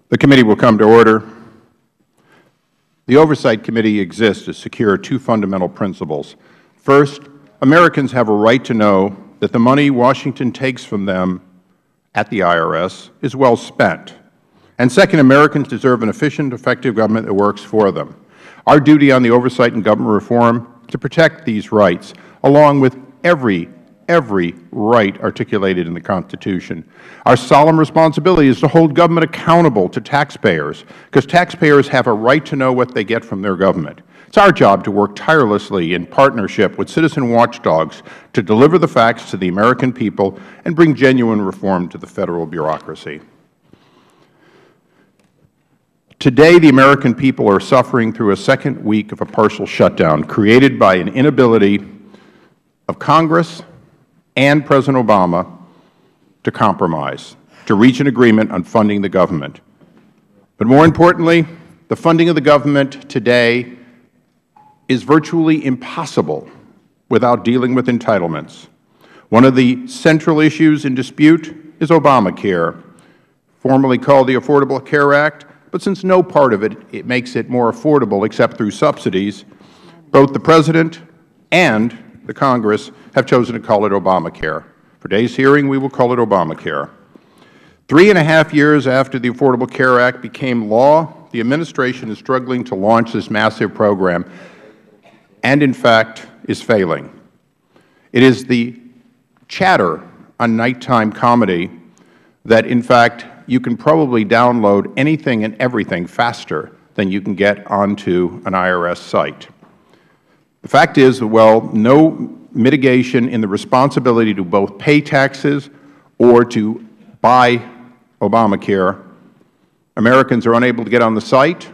The committee will come to order. The Oversight Committee exists to secure two fundamental principles. First, Americans have a right to know that the money Washington takes from them at the IRS is well spent. And second, Americans deserve an efficient, effective government that works for them. Our duty on the Oversight and Government Reform to protect these rights, along with every right articulated in the Constitution. Our solemn responsibility is to hold government accountable to taxpayers, because taxpayers have a right to know what they get from their government. It's our job to work tirelessly in partnership with citizen watchdogs to deliver the facts to the American people and bring genuine reform to the Federal bureaucracy. Today, the American people are suffering through a second week of a partial shutdown created by an inability of Congress and President Obama to compromise, to reach an agreement on funding the government. But more importantly, the funding of the government today is virtually impossible without dealing with entitlements. One of the central issues in dispute is ObamaCare, formerly called the Affordable Care Act, but since no part of it makes it more affordable except through subsidies, both the President and the Congress have chosen to call it ObamaCare. For today's hearing, we will call it ObamaCare. 3.5 years after the Affordable Care Act became law, the Administration is struggling to launch this massive program and, in fact, is failing. It is the chatter on nighttime comedy that, in fact, you can probably download anything and everything faster than you can get onto an IRS site. The fact is, well, no mitigation in the responsibility to both pay taxes or to buy ObamaCare. Americans are unable to get on the site.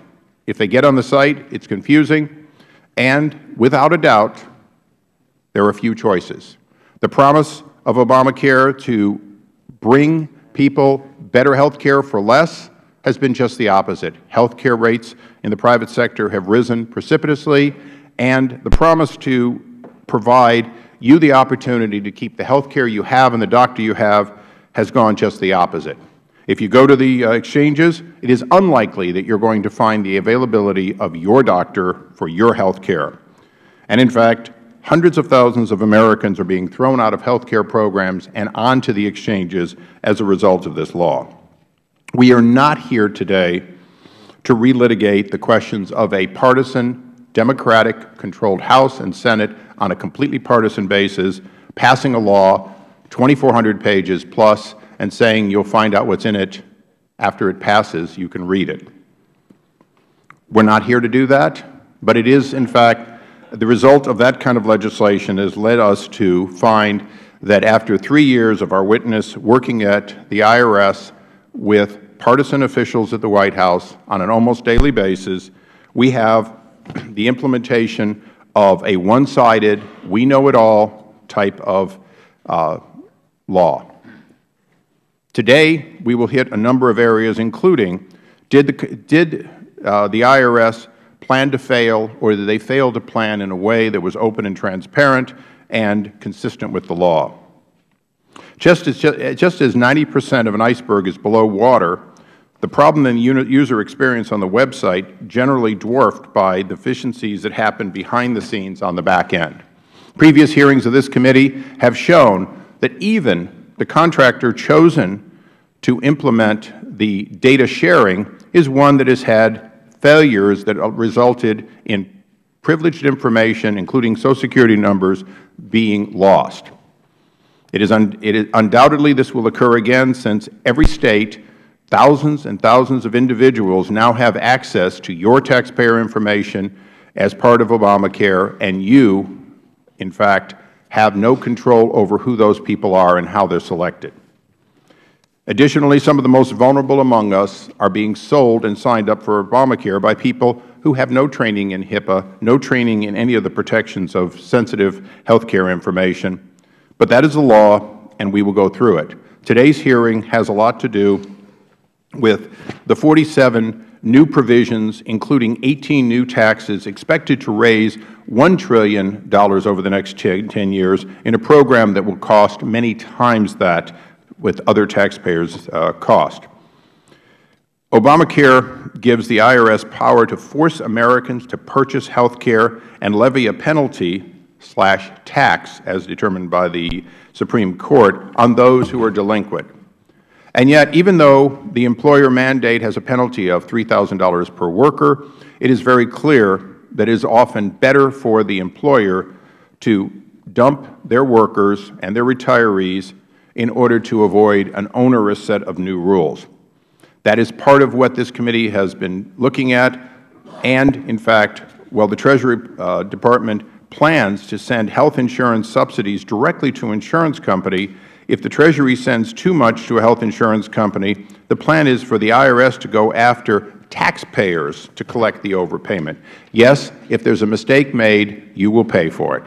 If they get on the site, it's confusing. And without a doubt, there are a few choices. The promise of ObamaCare to bring people better health care for less has been just the opposite. Health care rates in the private sector have risen precipitously, and the promise to provide you the opportunity to keep the health care you have and the doctor you have has gone just the opposite. If you go to the exchanges, it is unlikely that you are going to find the availability of your doctor for your health care. And in fact, hundreds of thousands of Americans are being thrown out of health care programs and onto the exchanges as a result of this law. We are not here today to relitigate the questions of a partisan, Democratic-controlled House and Senate on a completely partisan basis, passing a law 2,400 pages plus and saying you will find out what's in it after it passes. You can read it. We are not here to do that, but it is, in fact, the result of that kind of legislation has led us to find that after 3 years of our witness working at the IRS with partisan officials at the White House on an almost daily basis, we have the implementation of a one-sided, we-know-it-all type of law. Today, we will hit a number of areas, including did the IRS plan to fail, or did they fail to plan in a way that was open and transparent and consistent with the law? Just as 90% of an iceberg is below water, the problem in user experience on the website generally dwarfed by deficiencies that happen behind the scenes on the back end. Previous hearings of this committee have shown that even the contractor chosen to implement the data sharing is one that has had failures that resulted in privileged information, including Social Security numbers, being lost. Undoubtedly, this will occur again, since every State, thousands and thousands of individuals now have access to your taxpayer information as part of ObamaCare, and you, in fact, have no control over who those people are and how they are selected. Additionally, some of the most vulnerable among us are being sold and signed up for ObamaCare by people who have no training in HIPAA, no training in any of the protections of sensitive health care information. But that is the law, and we will go through it. Today's hearing has a lot to do with the 47 new provisions, including 18 new taxes expected to raise $1 trillion over the next 10 years in a program that will cost many times that with other taxpayers' cost. Obamacare gives the IRS power to force Americans to purchase health care and levy a penalty/tax, as determined by the Supreme Court, on those who are delinquent. And yet, even though the employer mandate has a penalty of $3,000 per worker, it is very clear that it is often better for the employer to dump their workers and their retirees in order to avoid an onerous set of new rules. That is part of what this committee has been looking at, and in fact, while the Treasury Department plans to send health insurance subsidies directly to an insurance company, if the Treasury sends too much to a health insurance company, the plan is for the IRS to go after taxpayers to collect the overpayment. Yes, if there is a mistake made, you will pay for it.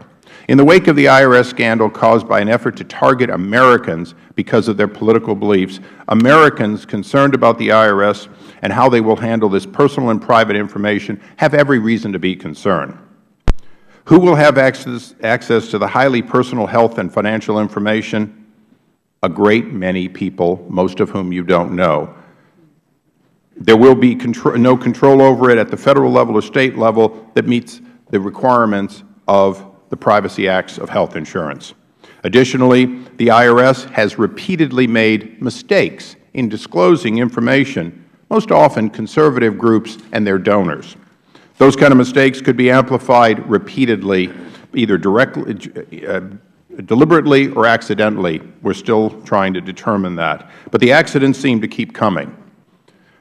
In the wake of the IRS scandal caused by an effort to target Americans because of their political beliefs, Americans concerned about the IRS and how they will handle this personal and private information have every reason to be concerned. Who will have access to the highly personal health and financial information? A great many people, most of whom you don't know. There will be no control over it at the Federal level or State level that meets the requirements of the Privacy Acts of health insurance. Additionally, the IRS has repeatedly made mistakes in disclosing information, most often conservative groups and their donors. Those kind of mistakes could be amplified repeatedly, either deliberately or accidentally. We are still trying to determine that. But the accidents seem to keep coming.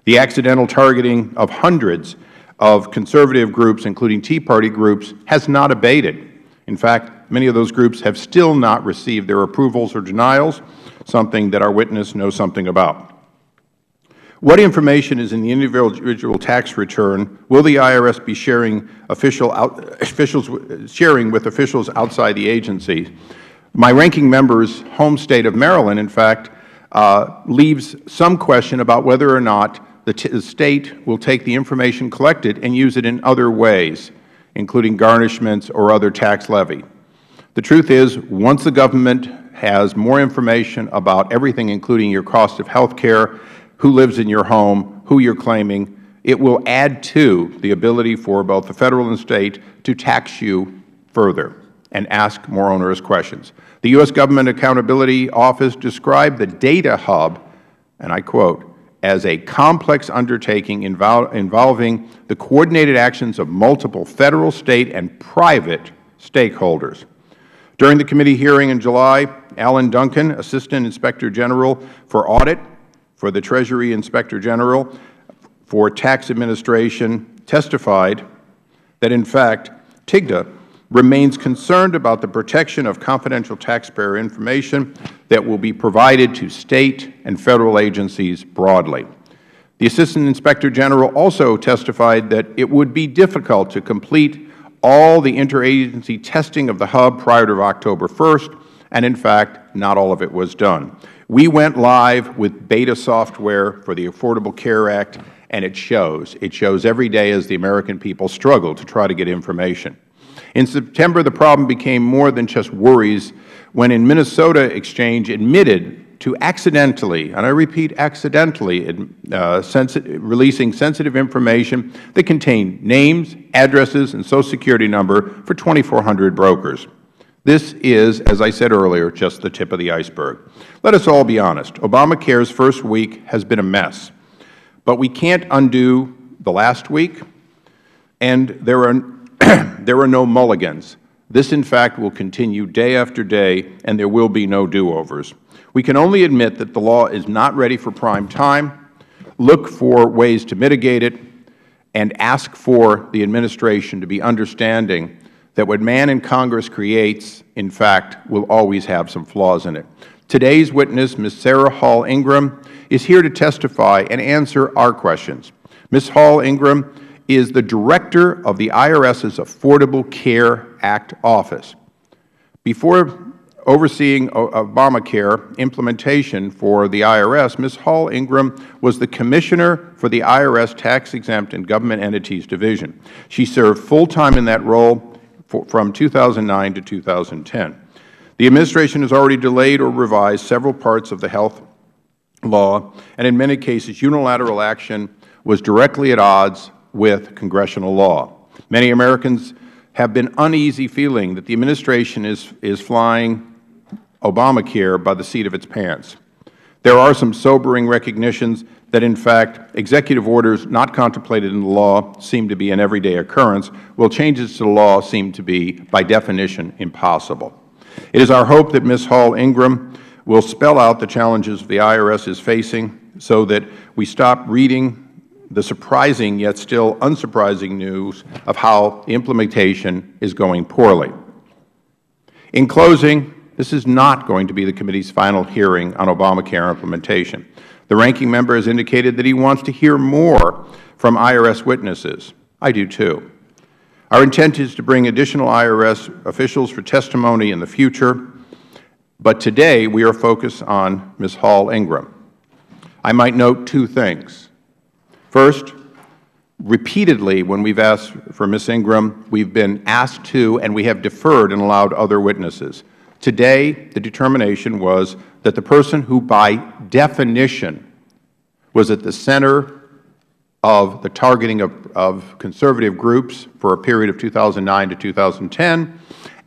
The accidental targeting of hundreds of conservative groups, including Tea Party groups, has not abated. In fact, many of those groups have still not received their approvals or denials, something that our witness knows something about. What information is in the individual tax return will the IRS be sharing with officials outside the agency? My ranking member's home State of Maryland, in fact, leaves some question about whether or not the State will take the information collected and use it in other ways, including garnishments or other tax levy. The truth is, once the government has more information about everything, including your cost of health care, who lives in your home, who you are claiming, it will add to the ability for both the Federal and State to tax you further and ask more onerous questions. The U.S. Government Accountability Office described the data hub, and I quote, as a complex undertaking involving the coordinated actions of multiple Federal, State, and private stakeholders. During the committee hearing in July, Alan Duncan, Assistant Inspector General for Audit for the Treasury Inspector General for Tax Administration, testified that, in fact, TIGTA remains concerned about the protection of confidential taxpayer information that will be provided to State and Federal agencies broadly. The Assistant Inspector General also testified that it would be difficult to complete all the interagency testing of the hub prior to October 1st, and in fact, not all of it was done. We went live with beta software for the Affordable Care Act, and it shows. It shows every day as the American people struggle to try to get information. In September, the problem became more than just worries when in Minnesota Exchange admitted to accidentally, and I repeat accidentally, releasing sensitive information that contained names, addresses, and Social Security number for 2,400 brokers. This is, as I said earlier, just the tip of the iceberg. Let us all be honest. Obamacare's first week has been a mess. But we can't undo the last week, and there are no mulligans. This, in fact, will continue day after day, and there will be no do-overs. We can only admit that the law is not ready for prime time, look for ways to mitigate it, and ask for the Administration to be understanding that what man in Congress creates, in fact, will always have some flaws in it. Today's witness, Ms. Sarah Hall Ingram, is here to testify and answer our questions. Ms. Hall Ingram is the Director of the IRS's Affordable Care Act Office. Before overseeing Obamacare implementation for the IRS, Ms. Hall Ingram was the Commissioner for the IRS Tax-Exempt and Government Entities Division. She served full-time in that role from 2009 to 2010. The Administration has already delayed or revised several parts of the health law, and in many cases unilateral action was directly at odds with congressional law. Many Americans have been uneasy feeling that the administration is flying Obamacare by the seat of its pants. There are some sobering recognitions that, in fact, executive orders not contemplated in the law seem to be an everyday occurrence, while changes to the law seem to be, by definition, impossible. It is our hope that Ms. Hall-Ingram will spell out the challenges the IRS is facing so that we stop reading the surprising yet still unsurprising news of how the implementation is going poorly. In closing, this is not going to be the committee's final hearing on Obamacare implementation. The ranking member has indicated that he wants to hear more from IRS witnesses. I do too. Our intent is to bring additional IRS officials for testimony in the future, but today we are focused on Ms. Hall-Ingram. I might note two things. First, repeatedly when we have asked for Ms. Ingram, we have been asked to and we have deferred and allowed other witnesses. Today, the determination was that the person who by definition was at the center of the targeting of conservative groups for a period of 2009 to 2010,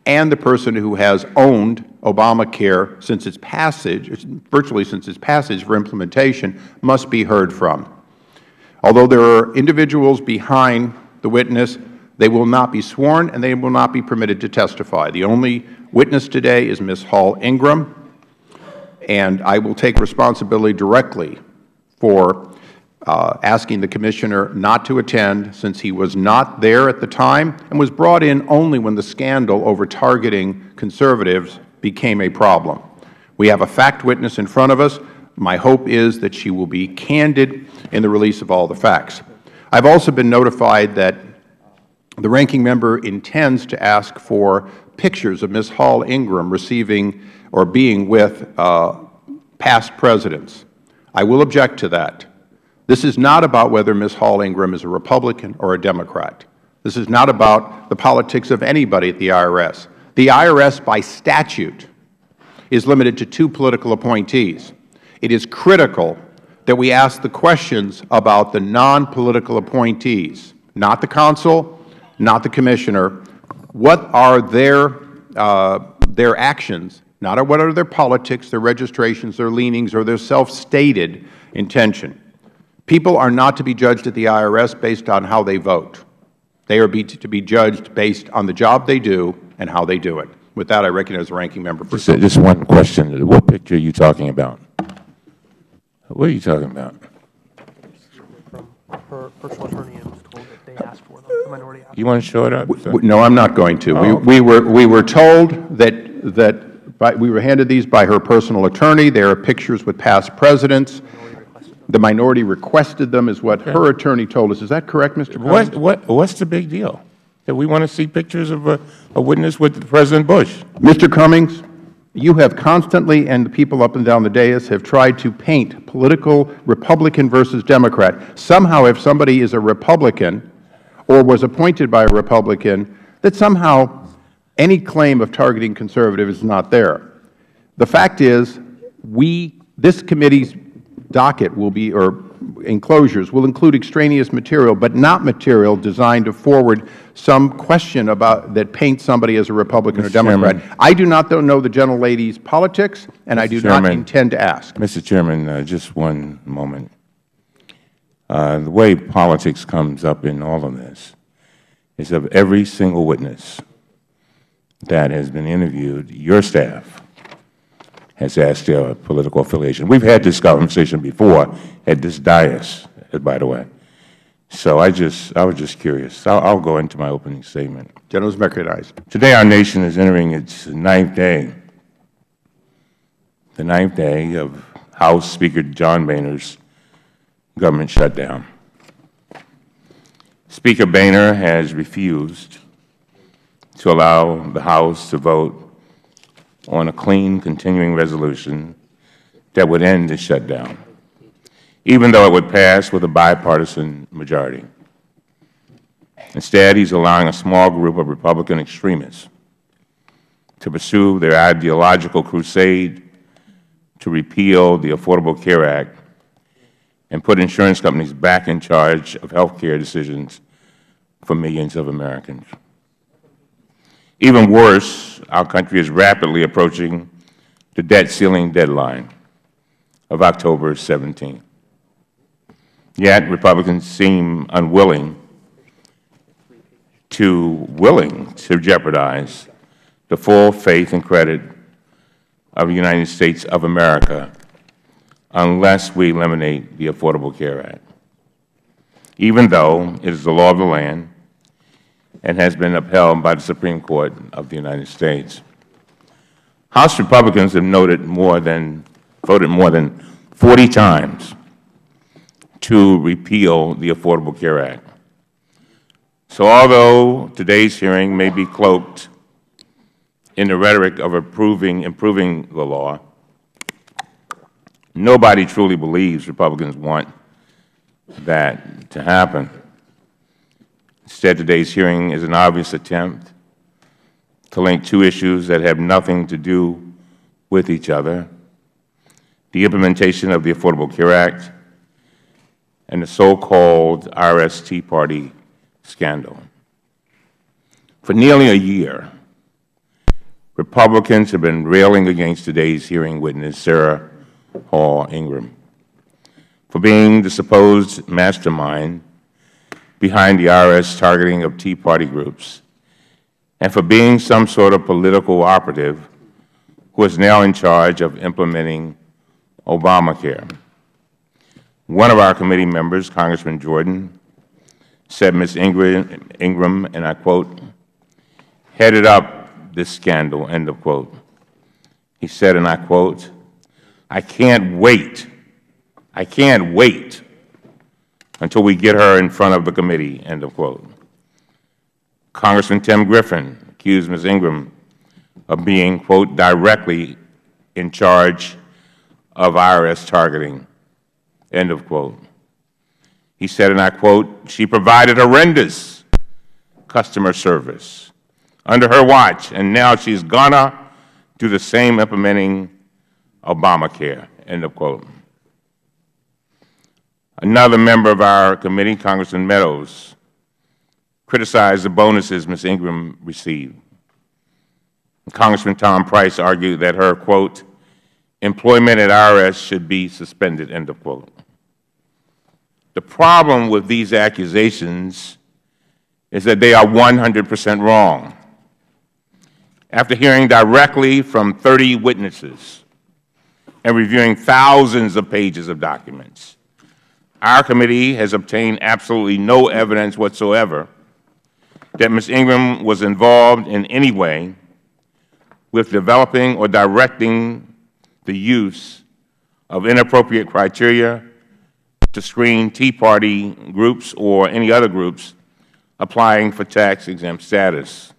and the person who has owned Obamacare since its passage, virtually since its passage for implementation, must be heard from. Although there are individuals behind the witness, they will not be sworn and they will not be permitted to testify. The only witness today is Ms. Hall-Ingram, and I will take responsibility directly for asking the Commissioner not to attend, since he was not there at the time and was brought in only when the scandal over targeting conservatives became a problem. We have a fact witness in front of us. My hope is that she will be candid in the release of all the facts. I have also been notified that the ranking member intends to ask for pictures of Ms. Hall-Ingram receiving or being with past presidents. I will object to that. This is not about whether Ms. Hall-Ingram is a Republican or a Democrat. This is not about the politics of anybody at the IRS. The IRS, by statute, is limited to 2 political appointees. It is critical that we ask the questions about the non-political appointees, not the consul, not the Commissioner. What are their actions, not what are their politics, their registrations, their leanings, or their self-stated intention. People are not to be judged at the IRS based on how they vote. They are to be judged based on the job they do and how they do it. With that, I recognize the ranking member for just one question. What picture are you talking about? What are you talking about? From her personal attorney, and was told that they asked for them. The minority asked. You want to show it up? No, I'm not going to. Oh. We were told that we were handed these by her personal attorney. There are pictures with past presidents. The minority requested them, is what her attorney told us. Is that correct, Mr. Cummings? What's the big deal? That we want to see pictures of a witness with President Bush? Mr. Cummings, you have constantly, and the people up and down the dais, have tried to paint political Republican versus Democrat. Somehow, if somebody is a Republican or was appointed by a Republican, that somehow any claim of targeting conservative is not there. The fact is, this committee's docket will be, or enclosures will include extraneous material, but not material designed to forward some question about that paints somebody as a Republican or Democrat. I do not know the gentlelady's politics, and I do not intend to ask. Mr. Chairman, just one moment. The way politics comes up in all of this is of every single witness that has been interviewed, your staff has asked their political affiliation. We've had this conversation before at this dais, by the way. So I was just curious. I'll go into my opening statement. Gentleman is recognized. Today our nation is entering its 9th day, the 9th day of House Speaker John Boehner's government shutdown. Speaker Boehner has refused to allow the House to vote on a clean, continuing resolution that would end the shutdown, even though it would pass with a bipartisan majority. Instead, he's allowing a small group of Republican extremists to pursue their ideological crusade to to repeal the Affordable Care Act and put insurance companies back in charge of health care decisions for millions of Americans. Even worse, our country is rapidly approaching the debt ceiling deadline of October 17. Yet Republicans seem willing to jeopardize the full faith and credit of the United States of America unless we eliminate the Affordable Care Act, even though it is the law of the land and has been upheld by the Supreme Court of the United States. House Republicans have voted more than 40 times to repeal the Affordable Care Act. So although today's hearing may be cloaked in the rhetoric of improving the law, nobody truly believes Republicans want that to happen. Instead, today's hearing is an obvious attempt to link two issues that have nothing to do with each other: the implementation of the Affordable Care Act and the so-called IRS Tea Party scandal. For nearly a year, Republicans have been railing against today's hearing witness, Sarah Hall Ingram, for being the supposed mastermind behind the IRS targeting of Tea Party groups, and for being some sort of political operative who is now in charge of implementing Obamacare. One of our committee members, Congressman Jordan, said Ms. Ingram, and I quote, headed up this scandal, end of quote. He said, and I quote, I can't wait until we get her in front of the committee, end of quote. Congressman Tim Griffin accused Ms. Ingram of being, quote, directly in charge of IRS targeting, end of quote. He said, and I quote, she provided horrendous customer service under her watch, and now she's gonna do the same implementing Obamacare, end of quote. Another member of our committee, Congressman Meadows, criticized the bonuses Ms. Ingram received. Congressman Tom Price argued that her, quote, employment at IRS should be suspended, end of quote. The problem with these accusations is that they are 100% wrong. After hearing directly from 30 witnesses and reviewing thousands of pages of documents, our committee has obtained absolutely no evidence whatsoever that Ms. Ingram was involved in any way with developing or directing the use of inappropriate criteria to screen Tea Party groups or any other groups applying for tax-exempt status.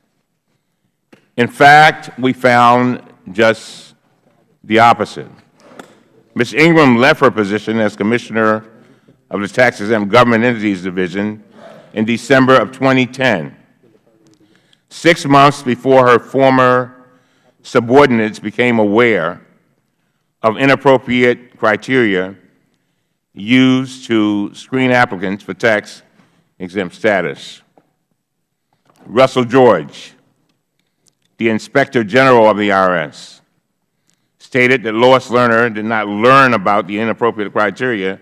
In fact, we found just the opposite. Ms. Ingram left her position as Commissioner of the Tax-Exempt Government Entities Division in December of 2010, 6 months before her former subordinates became aware of inappropriate criteria used to screen applicants for tax-exempt status. Russell George, the Inspector General of the IRS, stated that Lois Lerner did not learn about the inappropriate criteria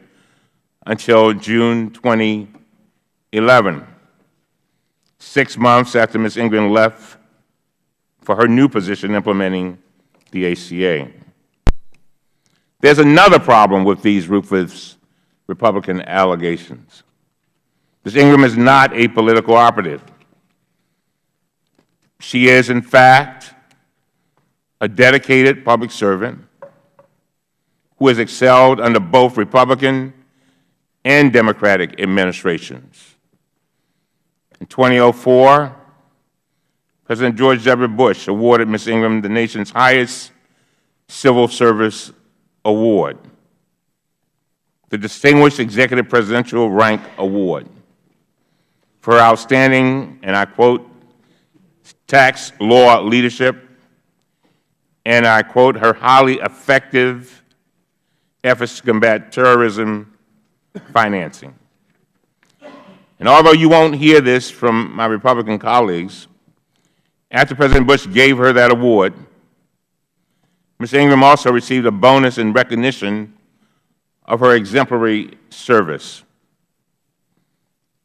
until June 2011, 6 months after Ms. Ingram left for her new position implementing the ACA. There's another problem with these ruthless Republican allegations. Ms. Ingram is not a political operative. She is, in fact, a dedicated public servant who has excelled under both Republican and Democratic administrations. In 2004, President George W. Bush awarded Ms. Ingram the nation's highest civil service award, the Distinguished Executive Presidential Rank Award, for her outstanding, and I quote, tax law leadership, and I quote, her highly effective efforts to combat terrorism financing. And although you won't hear this from my Republican colleagues, after President Bush gave her that award, Ms. Ingram also received a bonus in recognition of her exemplary service.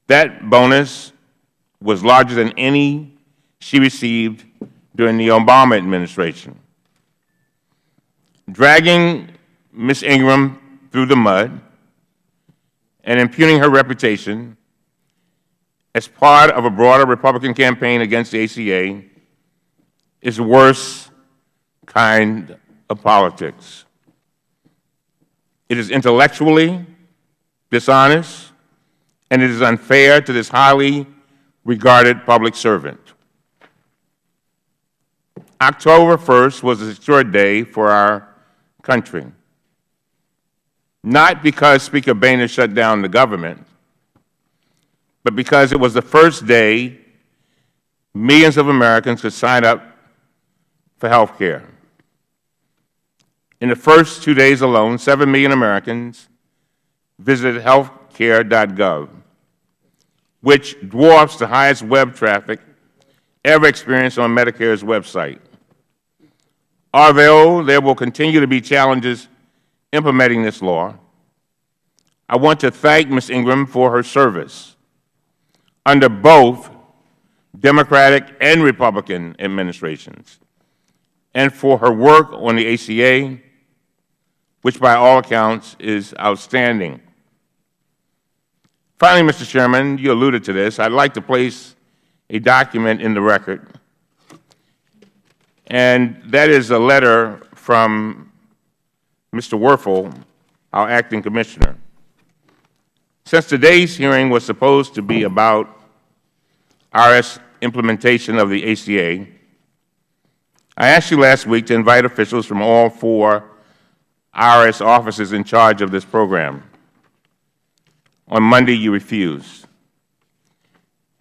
That bonus was larger than any she received during the Obama administration. Dragging Ms. Ingram through the mud and impugning her reputation as part of a broader Republican campaign against the ACA is the worst kind of politics. It is intellectually dishonest, and it is unfair to this highly regarded public servant. October 1st was a historic day for our country, not because Speaker Boehner shut down the government, but because it was the first day millions of Americans could sign up for health care. In the first 2 days alone, 7 million Americans visited healthcare.gov, which dwarfs the highest web traffic ever experienced on Medicare's website. Although there will continue to be challenges implementing this law, I want to thank Ms. Ingram for her service under both Democratic and Republican administrations, and for her work on the ACA, which by all accounts is outstanding. Finally, Mr. Chairman, you alluded to this. I'd like to place a document in the record, and that is a letter from Mr. Werfel, our acting commissioner. Since today's hearing was supposed to be about IRS implementation of the ACA, I asked you last week to invite officials from all 4 IRS offices in charge of this program. On Monday, you refused.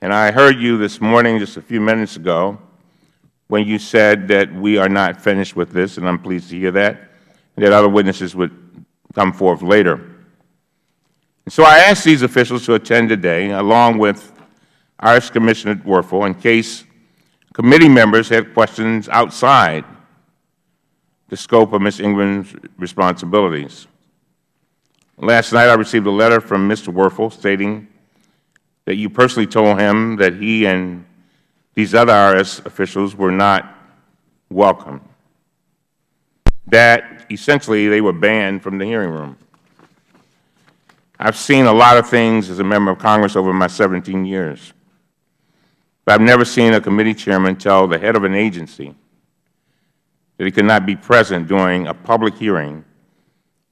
And I heard you this morning, just a few minutes ago, when you said that we are not finished with this, and I'm pleased to hear that, and that other witnesses would come forth later. And so I asked these officials to attend today, along with IRS Commissioner Werfel, in case committee members had questions outside the scope of Ms. Ingram's responsibilities. Last night I received a letter from Mr. Werfel stating that you personally told him that he and these other IRS officials were not welcome, that essentially they were banned from the hearing room. I've seen a lot of things as a member of Congress over my 17 years, but I've never seen a committee chairman tell the head of an agency that he could not be present during a public hearing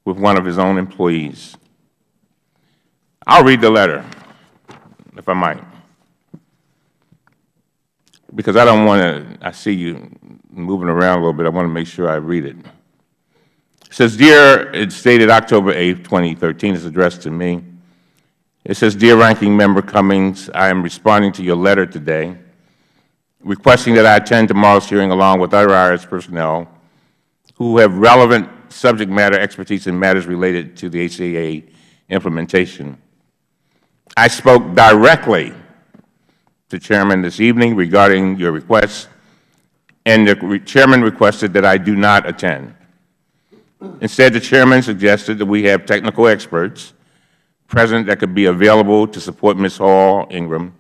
with one of his own employees. I'll read the letter, if I might, because I don't want to, I see you moving around a little bit, I want to make sure I read it. It says, it's dated October 8, 2013, it's addressed to me. It says, Dear Ranking Member Cummings, I am responding to your letter today, requesting that I attend tomorrow's hearing along with other IRS personnel who have relevant subject matter expertise in matters related to the ACA implementation. I spoke directly to Chairman this evening regarding your request, and the Chairman requested that I do not attend. Instead, the Chairman suggested that we have technical experts present that could be available to support Ms. Hall Ingram,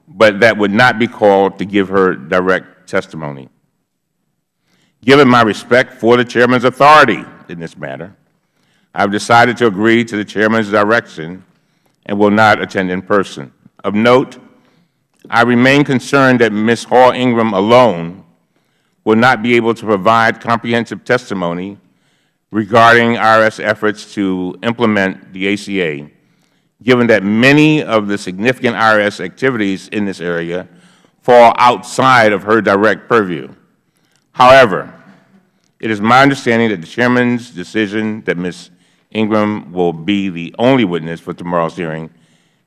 but that would not be called to give her direct testimony. Given my respect for the Chairman's authority in this matter, I have decided to agree to the Chairman's direction and will not attend in person. Of note, I remain concerned that Ms. Hall Ingram alone will not be able to provide comprehensive testimony regarding IRS efforts to implement the ACA, given that many of the significant IRS activities in this area fall outside of her direct purview. However, it is my understanding that the Chairman's decision that Ms. Ingram will be the only witness for tomorrow's hearing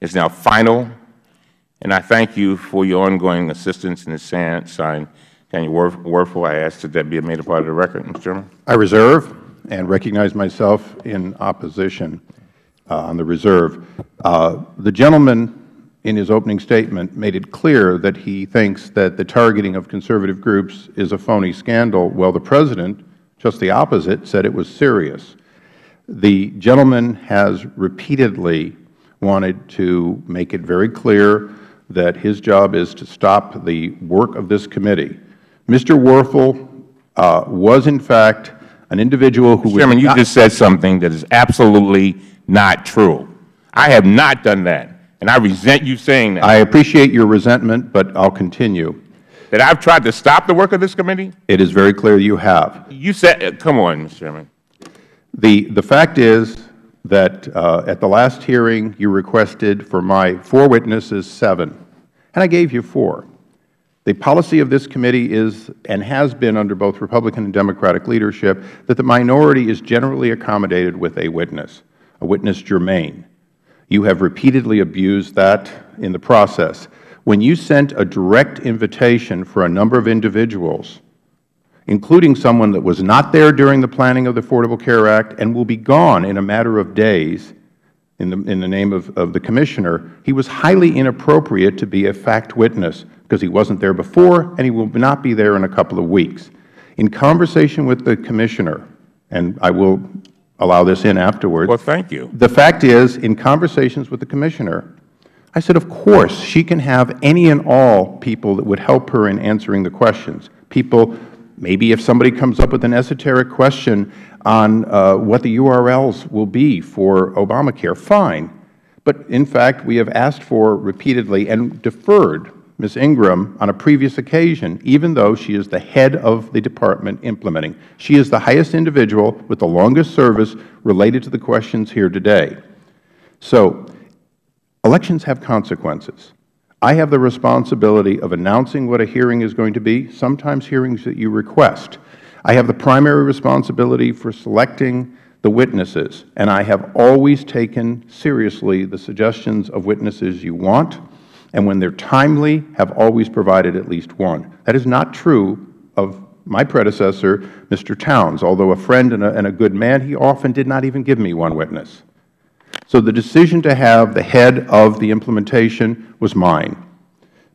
is now final, and I thank you for your ongoing assistance in this signed. Daniel Werfel, I ask that that be made a part of the record, Mr. Chairman. I reserve. and recognize myself in opposition on the reserve. The gentleman in his opening statement made it clear that he thinks that the targeting of conservative groups is a phony scandal. Well, the President, just the opposite, said it was serious. The gentleman has repeatedly wanted to make it very clear that his job is to stop the work of this committee. Mr. Werfel was, in fact, an individual who was Chairman, you just said something that is absolutely not true. I have not done that, and I resent you saying that. I appreciate your resentment, but I'll continue. That I've tried to stop the work of this committee? It is very clear you have. You said, come on, Mr. Chairman. The fact is that at the last hearing you requested for my 4 witnesses 7, and I gave you 4. The policy of this committee is, and has been under both Republican and Democratic leadership, that the minority is generally accommodated with a witness germane. You have repeatedly abused that in the process. When you sent a direct invitation for a number of individuals, including someone that was not there during the planning of the Affordable Care Act and will be gone in a matter of days in the name of the Commissioner, he was highly inappropriate to be a fact witness because he wasn't there before and he will not be there in a couple of weeks. In conversation with the Commissioner, and I will allow this in afterwards. Well, thank you. The fact is, in conversations with the Commissioner, I said, of course, she can have any and all people that would help her in answering the questions. People, maybe if somebody comes up with an esoteric question on what the URLs will be for Obamacare, fine. But in fact, we have asked for repeatedly and deferred Ms. Ingram on a previous occasion, even though she is the head of the department implementing. She is the highest individual with the longest service related to the questions here today. So, elections have consequences. I have the responsibility of announcing what a hearing is going to be, sometimes hearings that you request. I have the primary responsibility for selecting the witnesses, and I have always taken seriously the suggestions of witnesses you want, and when they're timely, have always provided at least one. That is not true of my predecessor, Mr. Towns. Although a friend and a good man, he often did not even give me one witness. So the decision to have the head of the implementation was mine.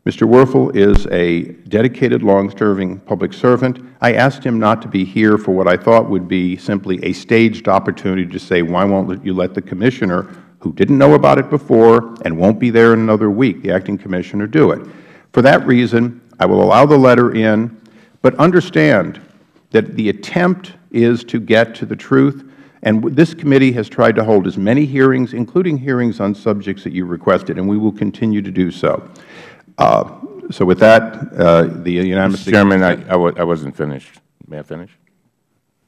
Mr. Werfel is a dedicated, long-serving public servant. I asked him not to be here for what I thought would be simply a staged opportunity to say, why won't you let the Commissioner, who didn't know about it before and won't be there in another week, the Acting Commissioner, do it. For that reason, I will allow the letter in, but understand that the attempt is to get to the truth, and this committee has tried to hold as many hearings, including hearings on subjects that you requested, and we will continue to do so. So with that, the unanimous— Mr. Chairman, I wasn't finished. May I finish?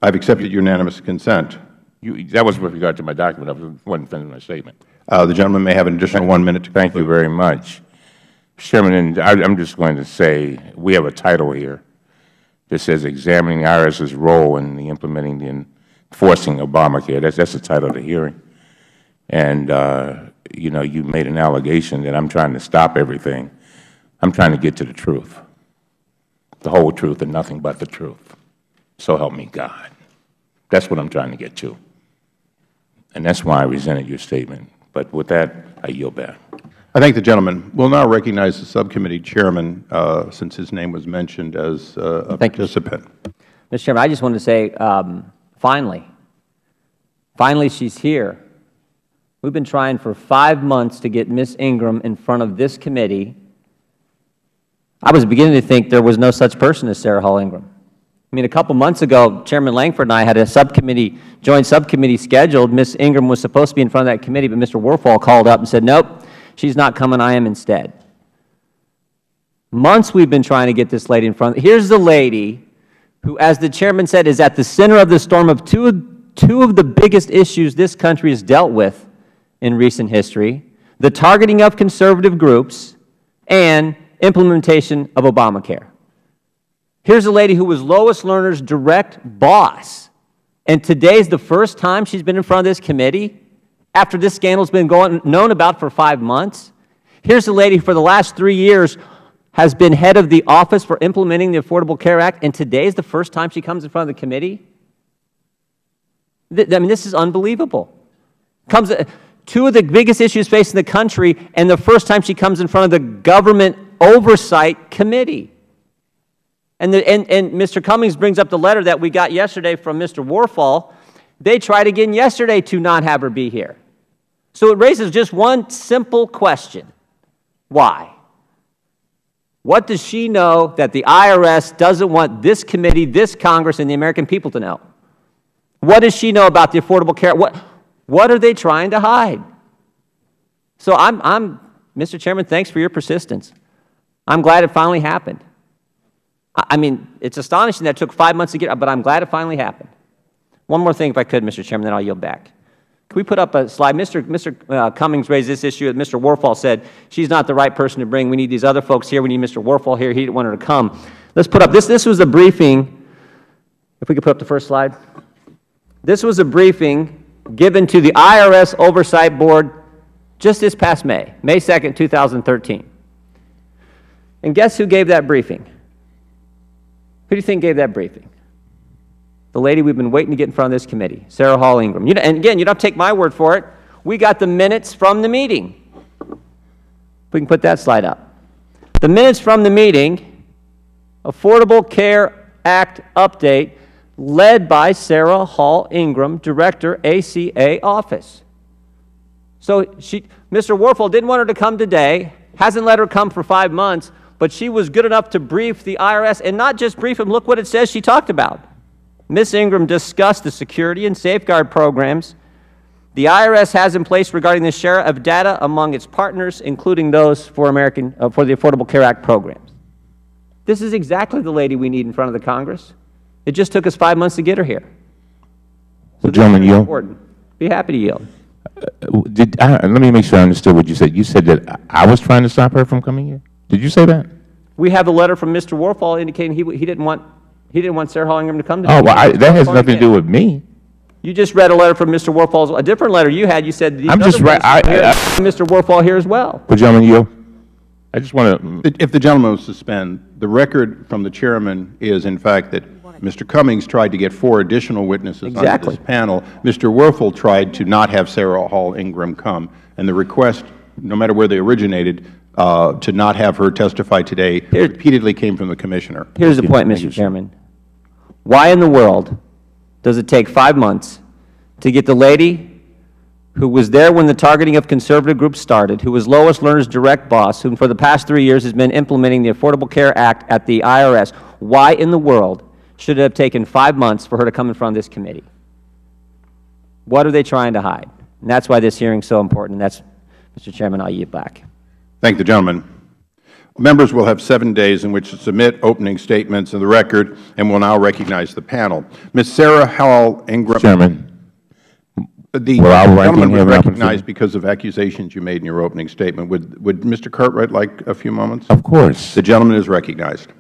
I have accepted unanimous consent. That was with regard to my document. I wasn't finished my statement. The gentleman may have an additional 1 minute to conclude. Thank you very much. Mr. Chairman, and I'm just going to say we have a title here that says Examining the IRS's Role in the Implementing the Enforcing Obamacare. That's the title of the hearing. And, you know, you made an allegation that I'm trying to stop everything. I'm trying to get to the truth, the whole truth and nothing but the truth. So help me God. That's what I'm trying to get to. And that's why I resented your statement. But with that, I yield back. I thank the gentleman. We'll now recognize the subcommittee chairman, since his name was mentioned as a participant. Mr. Chairman, I just wanted to say, finally she's here. We've been trying for 5 months to get Ms. Ingram in front of this committee. I was beginning to think there was no such person as Sarah Hall Ingram. I mean, a couple months ago, Chairman Langford and I had a joint subcommittee scheduled. Ms. Ingram was supposed to be in front of that committee, but Mr. Werfel called up and said, nope, she's not coming, I am instead. Months we've been trying to get this lady in front. Here's the lady who, as the Chairman said, is at the center of the storm of two of the biggest issues this country has dealt with in recent history: the targeting of conservative groups and implementation of Obamacare. Here's a lady who was Lois Lerner's direct boss, and today's the first time she's been in front of this committee after this scandal's been known about for 5 months. Here's a lady who for the last 3 years has been head of the Office for Implementing the Affordable Care Act, and today's the first time she comes in front of the committee. I mean, this is unbelievable. Two of the biggest issues facing the country, and the first time she comes in front of the Government Oversight Committee. And Mr. Cummings brings up the letter that we got yesterday from Mr. Warfel. They tried again yesterday to not have her be here. So it raises just one simple question. Why? What does she know that the IRS doesn't want this committee, this Congress, and the American people to know? What does she know about the Affordable Care? What are they trying to hide? So Mr. Chairman, thanks for your persistence. I'm glad it finally happened. I mean, it's astonishing that it took 5 months to get, but I'm glad it finally happened. One more thing, if I could, Mr. Chairman, then I'll yield back. Can we put up a slide? Mr. Cummings raised this issue that Mr. Warfel said, she's not the right person to bring. We need these other folks here. We need Mr. Warfel here. He didn't want her to come. Let's put up, this was a briefing. If we could put up the first slide. This was a briefing given to the IRS Oversight Board just this past May 2nd, 2013. And guess who gave that briefing? Who do you think gave that briefing? The lady we've been waiting to get in front of this committee, Sarah Hall Ingram. And again, you don't have to take my word for it. We got the minutes from the meeting. If we can put that slide up. The minutes from the meeting, Affordable Care Act update, led by Sarah Hall Ingram, Director, ACA Office. So Mr. Warfel didn't want her to come today, hasn't let her come for 5 months, but she was good enough to brief the IRS, and not just brief them, look what it says she talked about. Ms. Ingram discussed the security and safeguard programs the IRS has in place regarding the share of data among its partners, including those for the Affordable Care Act programs. This is exactly the lady we need in front of the Congress. It just took us 5 months to get her here. So Gentleman, yield. Important. Be happy to yield. Let me make sure I understood what you said. You said that I was trying to stop her from coming here? Did you say that? We have a letter from Mr. Warfel indicating he didn't want Sarah Hall Ingram to come today. Oh, well, that has nothing to do with me. You just read a letter from Mr. Warfel's, a different letter you had. You said these I'm just right. Mr. Warfel here as well. But gentlemen, yield. I just want to. If the gentleman will suspend, the record from the chairman is, in fact, that Mr. Cummings tried to get 4 additional witnesses on this panel. Mr. Warfel tried to not have Sarah Hall Ingram come, and the request, no matter where they originated, to not have her testify today repeatedly came from the Commissioner. Here's the point, Mr. Chairman. Why in the world does it take 5 months to get the lady who was there when the targeting of conservative groups started, who was Lois Lerner's direct boss, who for the past 3 years has been implementing the Affordable Care Act at the IRS, why in the world should it have taken 5 months for her to come in front of this committee? What are they trying to hide? And that's why this hearing is so important. And that's, Mr. Chairman, I'll yield back. Thank the gentleman. Members will have 7 days in which to submit opening statements in the record, and will now recognize the panel. Ms. Sarah Hall Ingram. Chairman. The gentleman was recognized because of accusations you made in your opening statement. Would Mr. Cartwright like a few moments? Of course. The gentleman is recognized.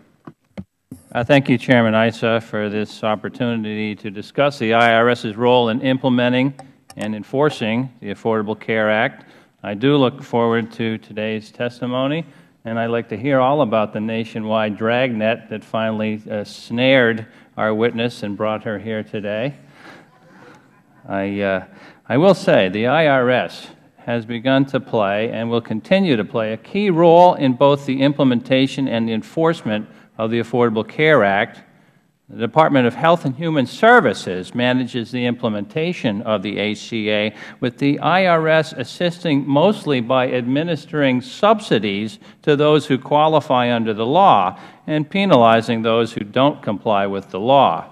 Thank you, Chairman Issa, for this opportunity to discuss the IRS's role in implementing and enforcing the Affordable Care Act. I do look forward to today's testimony, and I'd like to hear all about the nationwide dragnet that finally snared our witness and brought her here today. I will say the IRS has begun to play and will continue to play a key role in both the implementation and the enforcement of the Affordable Care Act. The Department of Health and Human Services manages the implementation of the ACA, with the IRS assisting mostly by administering subsidies to those who qualify under the law and penalizing those who don't comply with the law.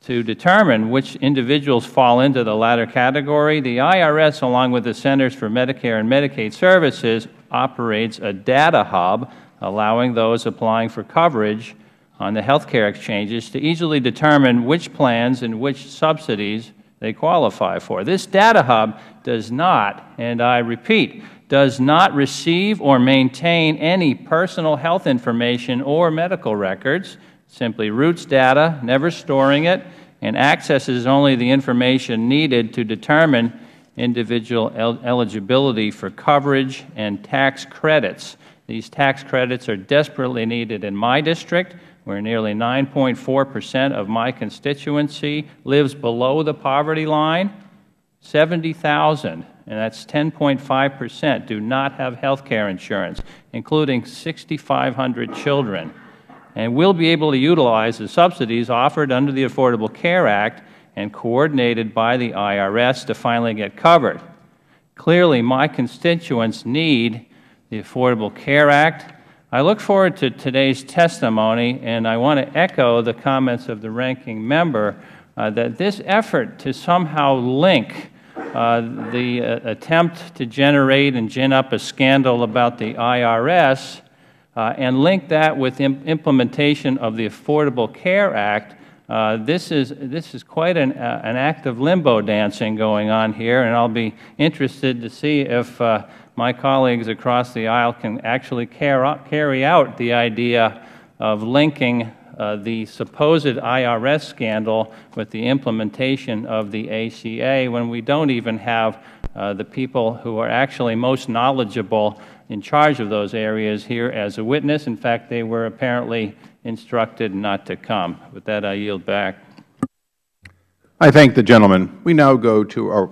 To determine which individuals fall into the latter category, the IRS, along with the Centers for Medicare and Medicaid Services, operates a data hub allowing those applying for coverage on the health care exchanges to easily determine which plans and which subsidies they qualify for. This data hub does not, and I repeat, does not receive or maintain any personal health information or medical records, simply routes data, never storing it, and accesses only the information needed to determine individual eligibility for coverage and tax credits. These tax credits are desperately needed in my district, where nearly 9.4% of my constituency lives below the poverty line, 70,000, and that's 10.5%, do not have health care insurance, including 6,500 children, and will be able to utilize the subsidies offered under the Affordable Care Act and coordinated by the IRS to finally get covered. Clearly, my constituents need the Affordable Care Act. I look forward to today's testimony, and I want to echo the comments of the ranking member that this effort to somehow link the attempt to generate and gin up a scandal about the IRS and link that with implementation of the Affordable Care Act, this is quite an act of limbo dancing going on here, and I'll be interested to see if my colleagues across the aisle can actually carry out the idea of linking the supposed IRS scandal with the implementation of the ACA when we don't even have the people who are actually most knowledgeable in charge of those areas here as a witness. In fact, they were apparently instructed not to come. With that, I yield back. I thank the gentleman. We now go to our,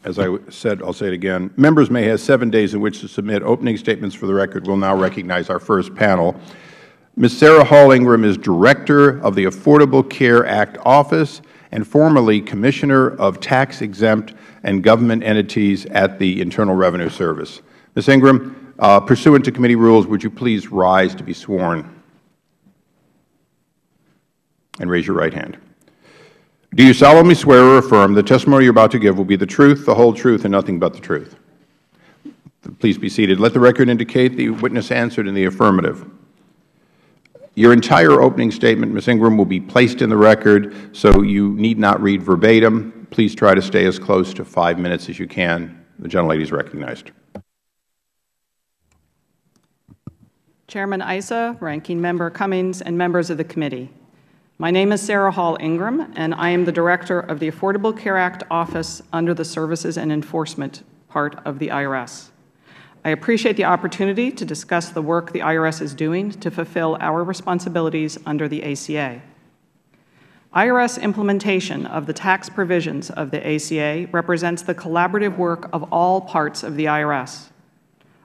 as I said, I'll say it again, members may have 7 days in which to submit opening statements for the record. We'll now recognize our first panel. Ms. Sarah Hall Ingram is Director of the Affordable Care Act Office and formerly Commissioner of Tax-Exempt and Government Entities at the Internal Revenue Service. Ms. Ingram, pursuant to committee rules, would you please rise to be sworn? And raise your right hand. Do you solemnly swear or affirm the testimony you are about to give will be the truth, the whole truth, and nothing but the truth? Please be seated. Let the record indicate the witness answered in the affirmative. Your entire opening statement, Ms. Ingram, will be placed in the record, so you need not read verbatim. Please try to stay as close to 5 minutes as you can. The gentlelady is recognized. Chairman Issa, Ranking Member Cummings, and members of the committee. My name is Sarah Hall Ingram, and I am the Director of the Affordable Care Act Office under the Services and Enforcement part of the IRS. I appreciate the opportunity to discuss the work the IRS is doing to fulfill our responsibilities under the ACA. IRS implementation of the tax provisions of the ACA represents the collaborative work of all parts of the IRS.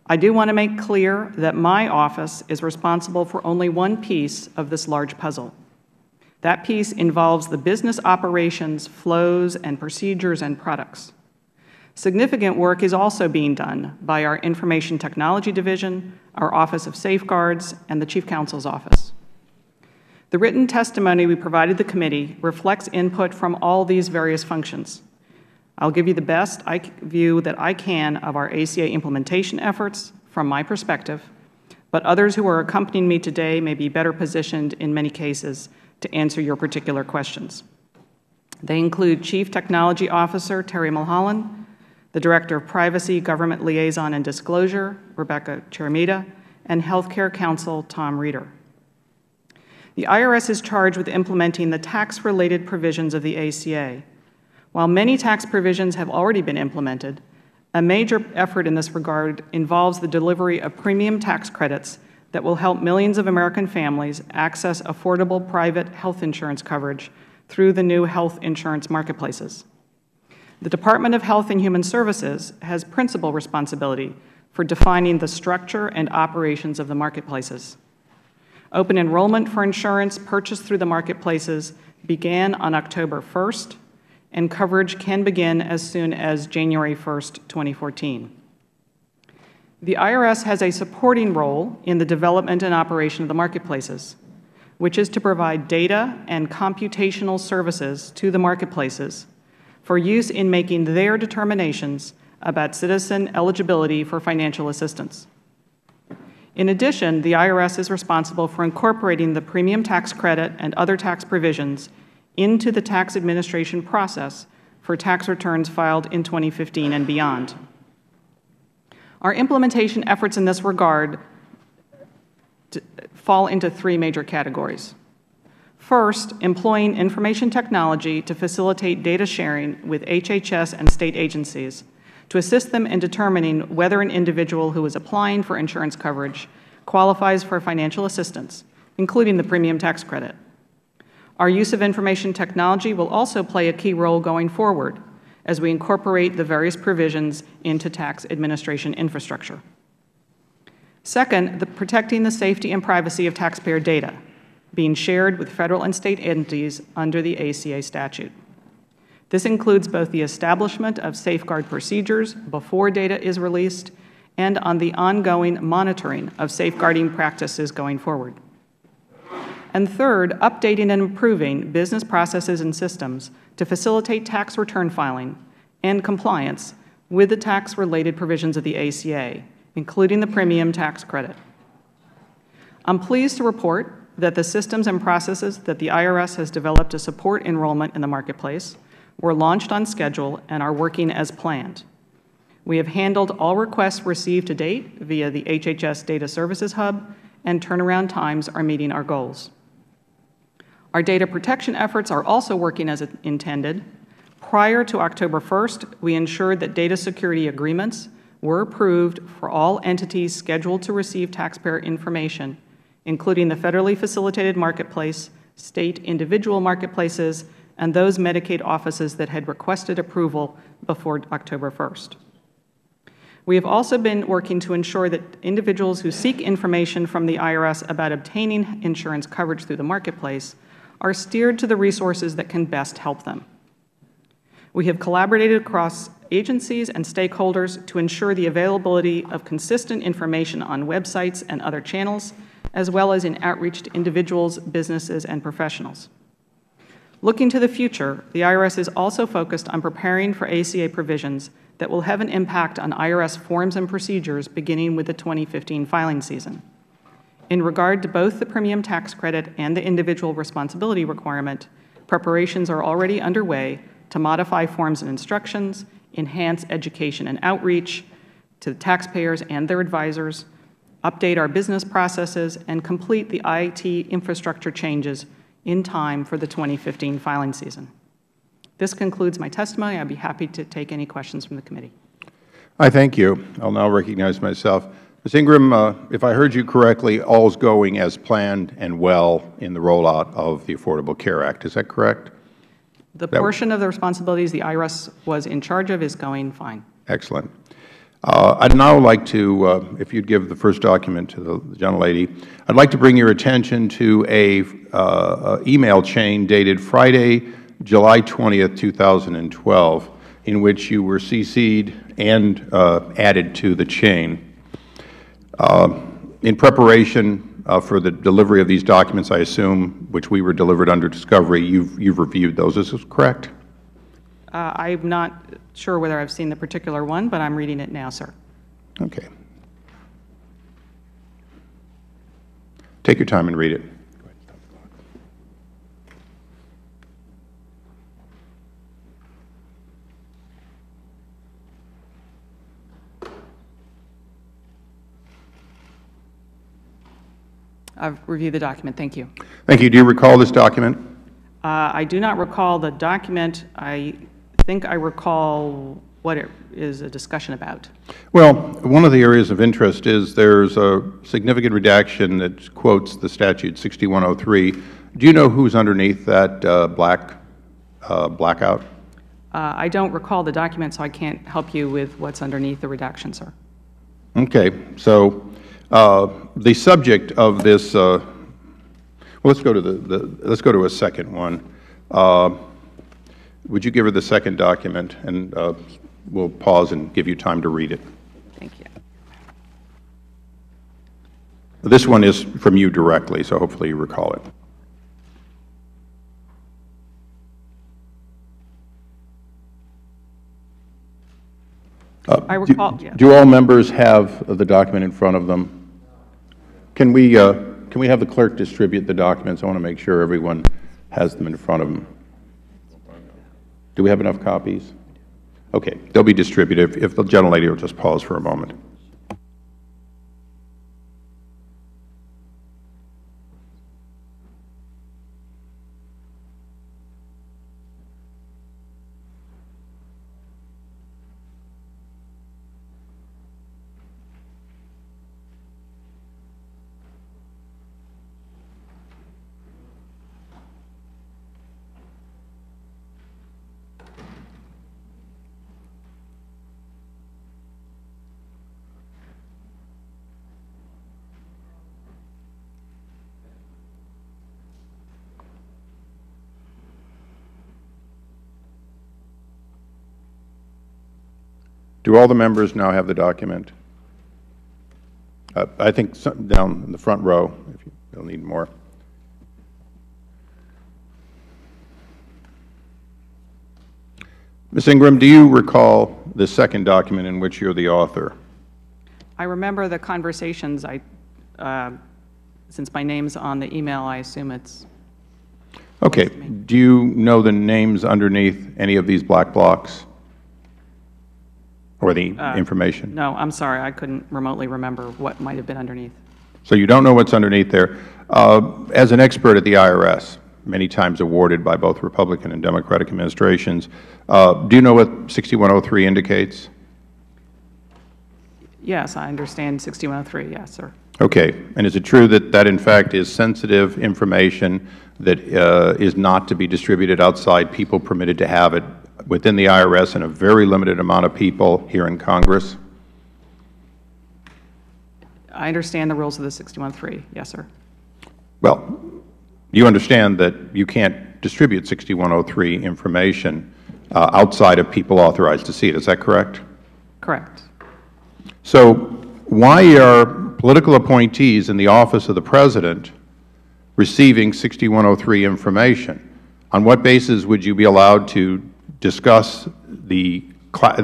I do want to make clear that my office is responsible for only one piece of this large puzzle. That piece involves the business operations, flows, and procedures and products. Significant work is also being done by our Information Technology Division, our Office of Safeguards, and the Chief Counsel's Office. The written testimony we provided the committee reflects input from all these various functions. I'll give you the best view that I can of our ACA implementation efforts from my perspective, but others who are accompanying me today may be better positioned in many cases to answer your particular questions. They include Chief Technology Officer Terry Mulholland, the Director of Privacy, Government Liaison and Disclosure, Rebecca Cheramita, and Healthcare Counsel Tom Reeder. The IRS is charged with implementing the tax-related provisions of the ACA. While many tax provisions have already been implemented, a major effort in this regard involves the delivery of premium tax credits that will help millions of American families access affordable private health insurance coverage through the new health insurance marketplaces. The Department of Health and Human Services has principal responsibility for defining the structure and operations of the marketplaces. Open enrollment for insurance purchased through the marketplaces began on October 1st, and coverage can begin as soon as January 1st, 2014. The IRS has a supporting role in the development and operation of the marketplaces, which is to provide data and computational services to the marketplaces for use in making their determinations about citizen eligibility for financial assistance. In addition, the IRS is responsible for incorporating the premium tax credit and other tax provisions into the tax administration process for tax returns filed in 2015 and beyond. Our implementation efforts in this regard fall into three major categories. First, employing information technology to facilitate data sharing with HHS and state agencies to assist them in determining whether an individual who is applying for insurance coverage qualifies for financial assistance, including the premium tax credit. Our use of information technology will also play a key role going forward as we incorporate the various provisions into tax administration infrastructure. Second, protecting the safety and privacy of taxpayer data being shared with Federal and State entities under the ACA statute. This includes both the establishment of safeguard procedures before data is released and on the ongoing monitoring of safeguarding practices going forward. And third, updating and improving business processes and systems to facilitate tax return filing and compliance with the tax-related provisions of the ACA, including the premium tax credit. I'm pleased to report that the systems and processes that the IRS has developed to support enrollment in the marketplace were launched on schedule and are working as planned. We have handled all requests received to date via the HHS Data Services Hub, and turnaround times are meeting our goals. Our data protection efforts are also working as intended. Prior to October 1st, we ensured that data security agreements were approved for all entities scheduled to receive taxpayer information, including the federally facilitated marketplace, state individual marketplaces, and those Medicaid offices that had requested approval before October 1st. We have also been working to ensure that individuals who seek information from the IRS about obtaining insurance coverage through the marketplace are steered to the resources that can best help them. We have collaborated across agencies and stakeholders to ensure the availability of consistent information on websites and other channels, as well as in outreach to individuals, businesses, and professionals. Looking to the future, the IRS is also focused on preparing for ACA provisions that will have an impact on IRS forms and procedures beginning with the 2015 filing season. In regard to both the premium tax credit and the individual responsibility requirement, preparations are already underway to modify forms and instructions, enhance education and outreach to taxpayers and their advisors, update our business processes, and complete the IT infrastructure changes in time for the 2015 filing season. This concludes my testimony. I'd be happy to take any questions from the committee. I thank you. I'll now recognize myself. Ms. Ingram, if I heard you correctly, all is going as planned and well in the rollout of the Affordable Care Act. Is that correct? The portion of the responsibilities the IRS was in charge of is going fine. Excellent. I'd now like to, if you'd give the first document to the gentlelady, I'd like to bring your attention to a email chain dated Friday, July 20th, 2012, in which you were CC'd and added to the chain. In preparation for the delivery of these documents, I assume, which we were delivered under discovery, you've reviewed those. Is this correct? I'm not sure whether I've seen the particular one, but I'm reading it now, sir. Okay. Take your time and read it. I've reviewed the document. Thank you. Thank you. Do you recall this document? I do not recall the document. I think I recall what it is a discussion about. Well, one of the areas of interest is there's a significant redaction that quotes the statute 6103. Do you know who's underneath that blackout? I don't recall the document, so I can't help you with what's underneath the redaction, sir. Okay. So the subject of this, well, let's go to let's go to a second one. Would you give her the second document, and we'll pause and give you time to read it. Thank you. This one is from you directly, so hopefully you recall it. I recall, yeah. Do all members have the document in front of them? Can we have the clerk distribute the documents? I want to make sure everyone has them in front of them. Do we have enough copies? Okay, they'll be distributed. If the gentlelady will just pause for a moment. Do all the members now have the document? I think some down in the front row, if you'll need more. Ms. Ingram, do you recall the second document in which you're the author? I remember the conversations. Since my name's on the email, I assume it's. Okay. Do you know the names underneath any of these black blocks or the information? No, I'm sorry. I couldn't remotely remember what might have been underneath. So you don't know what's underneath there. As an expert at the IRS, many times awarded by both Republican and Democratic administrations, do you know what 6103 indicates? Yes, I understand 6103. Yes, sir. Okay. And is it true that that, in fact, is sensitive information that is not to be distributed outside, people permitted to have it within the IRS and a very limited amount of people here in Congress? I understand the rules of the 6103. Yes, sir. Well, you understand that you can't distribute 6103 information outside of people authorized to see it. Is that correct? Correct. So why are political appointees in the office of the President receiving 6103 information? On what basis would you be allowed to discuss the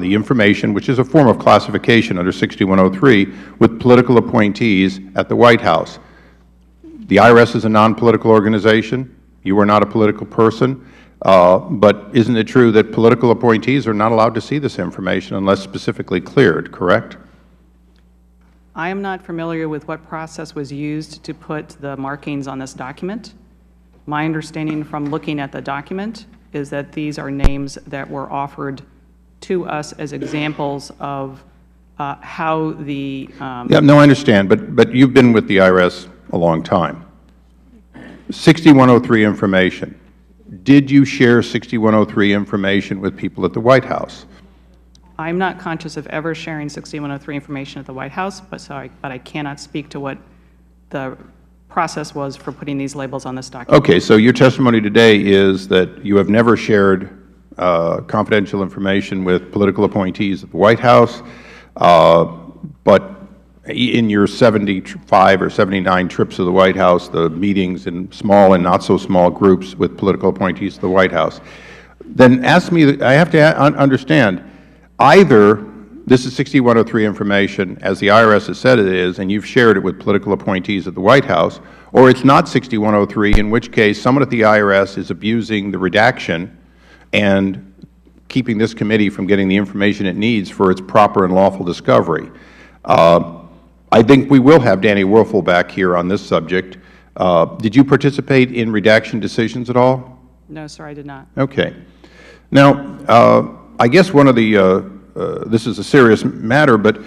information, which is a form of classification under 6103, with political appointees at the White House? The IRS is a non-political organization. You are not a political person. But isn't it true that political appointees are not allowed to see this information unless specifically cleared, correct? I am not familiar with what process was used to put the markings on this document. My understanding from looking at the document is that these are names that were offered to us as examples of how the Yeah, no, I understand, but you've been with the IRS a long time. 6103 information. Did you share 6103 information with people at the White House? I'm not conscious of ever sharing 6103 information at the White House, but I cannot speak to what the process was for putting these labels on this document. Okay, so your testimony today is that you have never shared confidential information with political appointees at the White House, but in your 75 or 79 trips to the White House, the meetings in small and not so small groups with political appointees to the White House. Then ask me, I have to understand, either this is 6103 information, as the IRS has said it is, and you've shared it with political appointees at the White House, or it's not 6103, in which case someone at the IRS is abusing the redaction and keeping this committee from getting the information it needs for its proper and lawful discovery. I think we will have Danny Werfel back here on this subject. Did you participate in redaction decisions at all? No, sir, I did not. Okay. Now, I guess one of the, this is a serious matter, but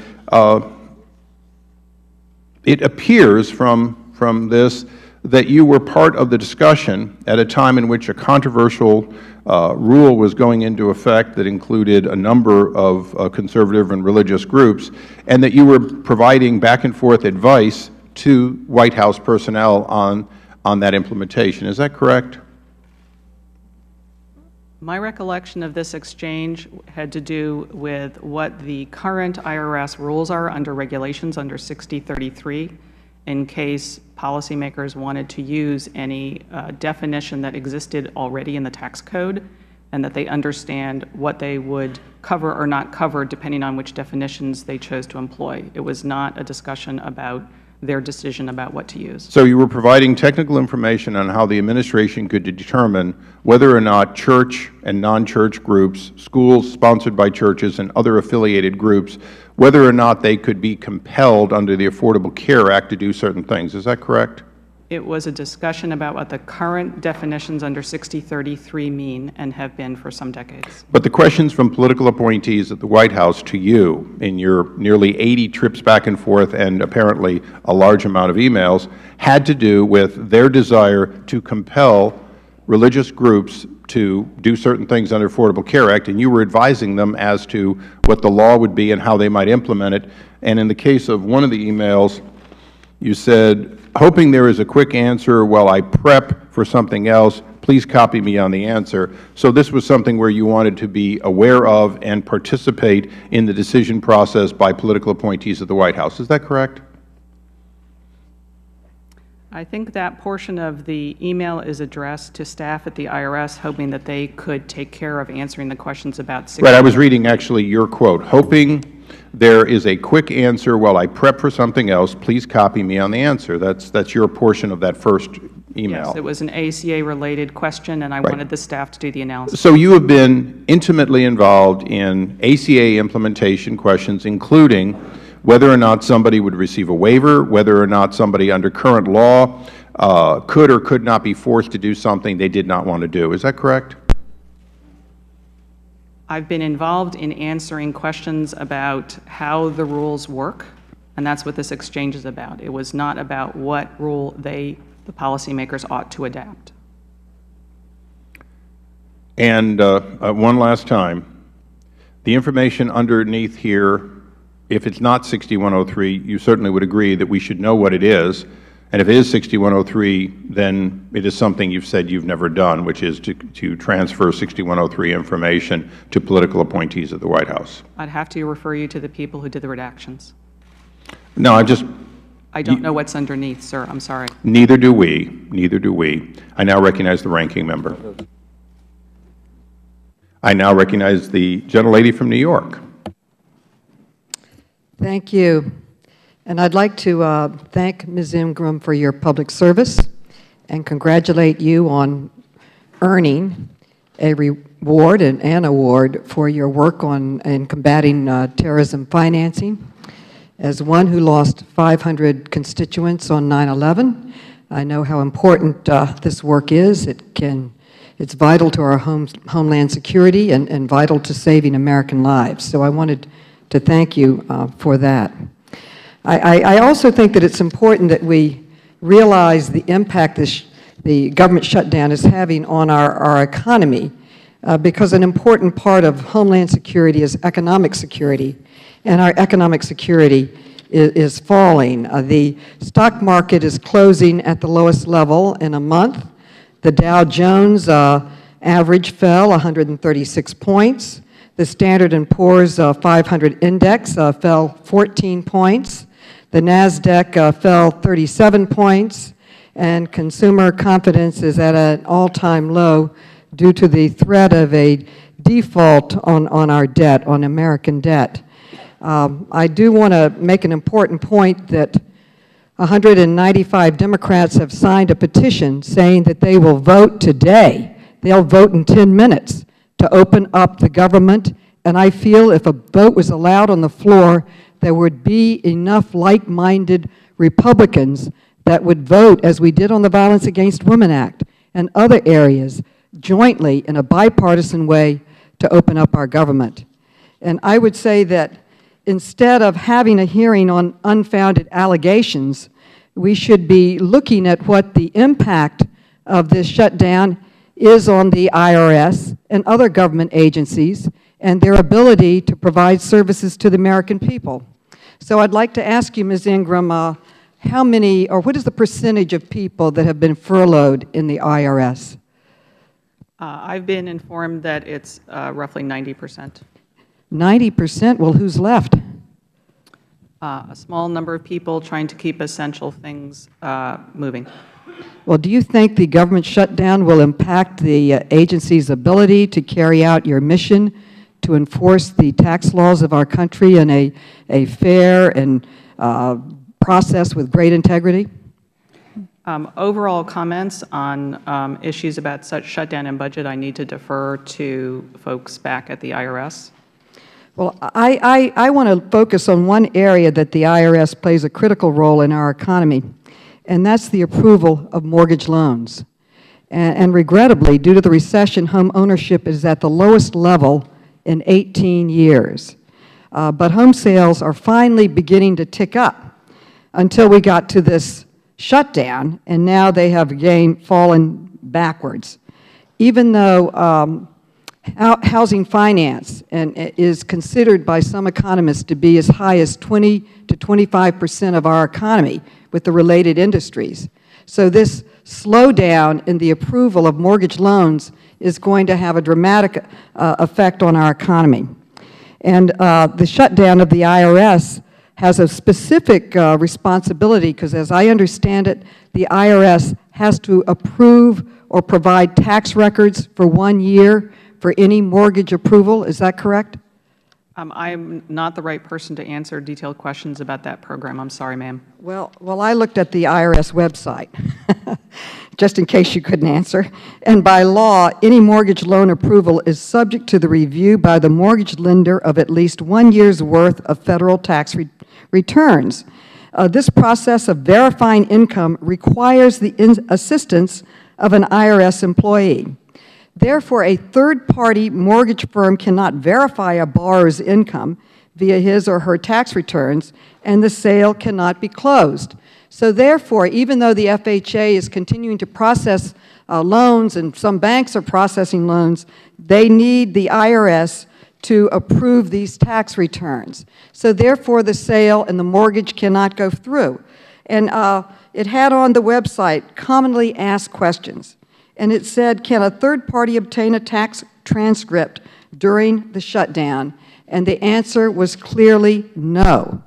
it appears from this that you were part of the discussion at a time in which a controversial rule was going into effect that included a number of conservative and religious groups, and that you were providing back and forth advice to White House personnel on that implementation. Is that correct? My recollection of this exchange had to do with what the current IRS rules are under regulations under 6033 in case policymakers wanted to use any definition that existed already in the tax code, and that they understand what they would cover or not cover depending on which definitions they chose to employ. It was not a discussion about their decision about what to use. So you were providing technical information on how the administration could determine whether or not church and non-church groups, schools sponsored by churches and other affiliated groups, whether or not they could be compelled under the Affordable Care Act to do certain things. Is that correct? It was a discussion about what the current definitions under 6033 mean and have been for some decades. But the questions from political appointees at the White House to you in your nearly 80 trips back and forth and apparently a large amount of emails had to do with their desire to compel religious groups to do certain things under the Affordable Care Act, and you were advising them as to what the law would be and how they might implement it. And in the case of one of the emails, you said, hoping there is a quick answer while I prep for something else, please please copy me on the answer. So this was something where you wanted to be aware of and participate in the decision process by political appointees of the White House. Is that correct? I think that portion of the email is addressed to staff at the IRS, hoping that they could take care of answering the questions about Right. I was reading actually your quote, hoping there is a quick answer while I prep for something else. Please copy me on the answer. That's your portion of that first email. Yes, it was an ACA-related question, and I wanted the staff to do the analysis. So you have been intimately involved in ACA implementation questions, including whether or not somebody would receive a waiver, whether or not somebody under current law could or could not be forced to do something they did not want to do. Is that correct? I've been involved in answering questions about how the rules work, and that's what this exchange is about. It was not about what rule the policymakers ought to adapt. And one last time, the information underneath here, if it's not 6103, you certainly would agree that we should know what it is. And if it is 6103, then it is something you've said you've never done, which is to transfer 6103 information to political appointees of the White House. I'd have to refer you to the people who did the redactions. No, I don't know what's underneath, sir. I'm sorry. Neither do we. Neither do we. I now recognize the ranking member. I now recognize the gentlelady from New York. Thank you. And I'd like to thank Ms. Ingram for your public service and congratulate you on earning a reward and an award for your work in combating terrorism financing. As one who lost 500 constituents on 9/11, I know how important this work is. It's vital to our homeland security and vital to saving American lives. So I wanted to thank you for that. I also think that it's important that we realize the impact the government shutdown is having on our economy, because an important part of homeland security is economic security, and our economic security is falling. The stock market is closing at the lowest level in a month. The Dow Jones average fell 136 points. The Standard & Poor's 500 index fell 14 points. The NASDAQ fell 37 points. And consumer confidence is at an all-time low due to the threat of a default on our debt, on American debt. I do want to make an important point that 195 Democrats have signed a petition saying that they will vote today. They'll vote in 10 minutes to open up the government, and I feel if a vote was allowed on the floor, there would be enough like-minded Republicans that would vote, as we did on the Violence Against Women Act and other areas, jointly in a bipartisan way to open up our government. And I would say that instead of having a hearing on unfounded allegations, we should be looking at what the impact of this shutdown is on the IRS and other government agencies and their ability to provide services to the American people. So I'd like to ask you, Ms. Ingram, how many, or what is the percentage of people that have been furloughed in the IRS? I've been informed that it's roughly 90%. 90%? Well, who's left? A small number of people trying to keep essential things moving. Well, do you think the government shutdown will impact the agency's ability to carry out your mission to enforce the tax laws of our country in a fair and process with great integrity? Overall comments on issues about such shutdown and budget, I need to defer to folks back at the IRS. Well, I want to focus on one area that the IRS plays a critical role in our economy, and that's the approval of mortgage loans. And regrettably, due to the recession, home ownership is at the lowest level in 18 years. But home sales are finally beginning to tick up until we got to this shutdown, and now they have again fallen backwards. Even though housing finance is considered by some economists to be as high as 20 to 25% of our economy with the related industries. So this slowdown in the approval of mortgage loans is going to have a dramatic effect on our economy. And the shutdown of the IRS has a specific responsibility because, as I understand it, the IRS has to approve or provide tax records for 1 year for any mortgage approval. Is that correct? I'm not the right person to answer detailed questions about that program. I'm sorry, ma'am. Well, I looked at the IRS website, just in case you couldn't answer. And by law, any mortgage loan approval is subject to the review by the mortgage lender of at least 1 year's worth of federal tax returns. This process of verifying income requires the assistance of an IRS employee. Therefore, a third-party mortgage firm cannot verify a borrower's income via his or her tax returns, and the sale cannot be closed. So therefore, even though the FHA is continuing to process loans and some banks are processing loans, they need the IRS to approve these tax returns. So therefore, the sale and the mortgage cannot go through. And it had on the website commonly asked questions. And it said, can a third party obtain a tax transcript during the shutdown? And the answer was clearly no.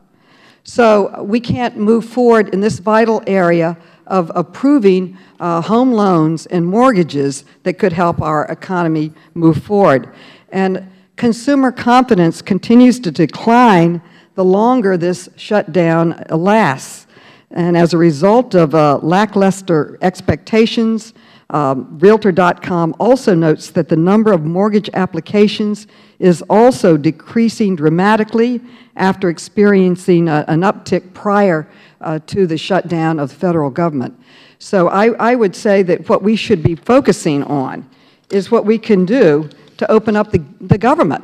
So we can't move forward in this vital area of approving home loans and mortgages that could help our economy move forward. And consumer confidence continues to decline the longer this shutdown lasts. And as a result of lackluster expectations, Realtor.com also notes that the number of mortgage applications is also decreasing dramatically after experiencing an uptick prior to the shutdown of the Federal Government. So I would say that what we should be focusing on is what we can do to open up the government.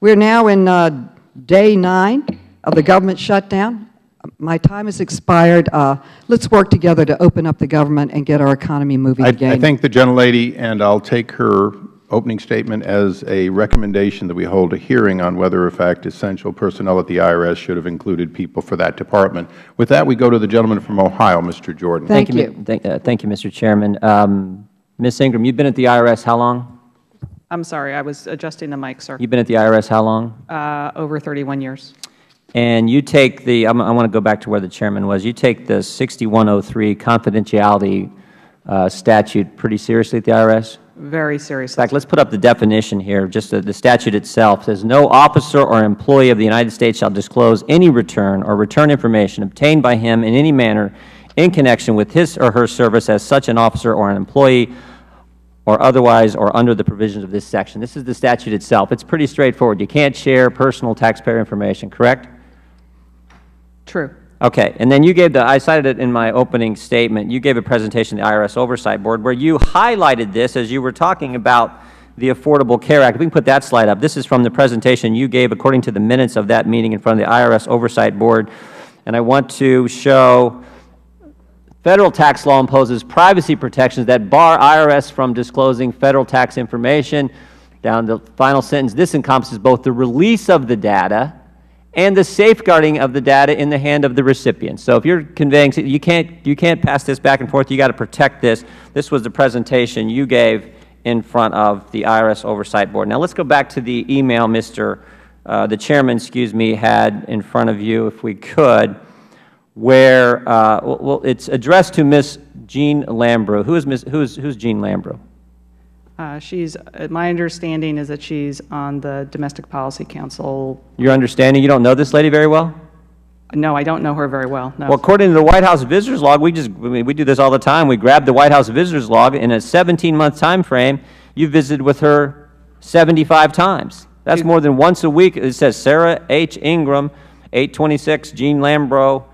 We're now in day 9 of the government shutdown. My time has expired. Let's work together to open up the government and get our economy moving again. I thank the gentlelady, and I'll take her opening statement as a recommendation that we hold a hearing on whether, in fact, essential personnel at the IRS should have included people for that department. With that, we go to the gentleman from Ohio, Mr. Jordan. Thank you. Thank you, Mr. Chairman. Ms. Ingram, you've been at the IRS how long? I'm sorry, I was adjusting the mic, sir. You've been at the IRS how long? Over 31 years. And you take the, I want to go back to where the Chairman was, you take the 6103 confidentiality statute pretty seriously at the IRS? Very seriously. In fact, let's put up the definition here. Just the statute itself says, no officer or employee of the United States shall disclose any return or return information obtained by him in any manner in connection with his or her service as such an officer or an employee or otherwise or under the provisions of this section. This is the statute itself. It's pretty straightforward. You can't share personal taxpayer information, correct? True. Okay. And then you gave I cited it in my opening statement, you gave a presentation to the IRS Oversight Board where you highlighted this as you were talking about the Affordable Care Act. We can put that slide up. This is from the presentation you gave according to the minutes of that meeting in front of the IRS Oversight Board. And I want to show Federal tax law imposes privacy protections that bar IRS from disclosing Federal tax information. Down the final sentence, this encompasses both the release of the data and the safeguarding of the data in the hand of the recipient. So if you're conveying, you can't pass this back and forth. You got to protect this. This was the presentation you gave in front of the IRS Oversight Board. Now let's go back to the email the Chairman, had in front of you, if we could, where well, it's addressed to Ms. Jean Lambrew. Who's Jean Lambrew? My understanding is that she's on the Domestic Policy Council. Your understanding? You don't know this lady very well? No, I don't know her very well. No. Well, according to the White House Visitors Log, we do this all the time. We grab the White House Visitors Log. In a 17-month time frame, you visited with her 75 times. That's more than once a week. It says Sarah H. Ingram, 826, Jean Lambrew,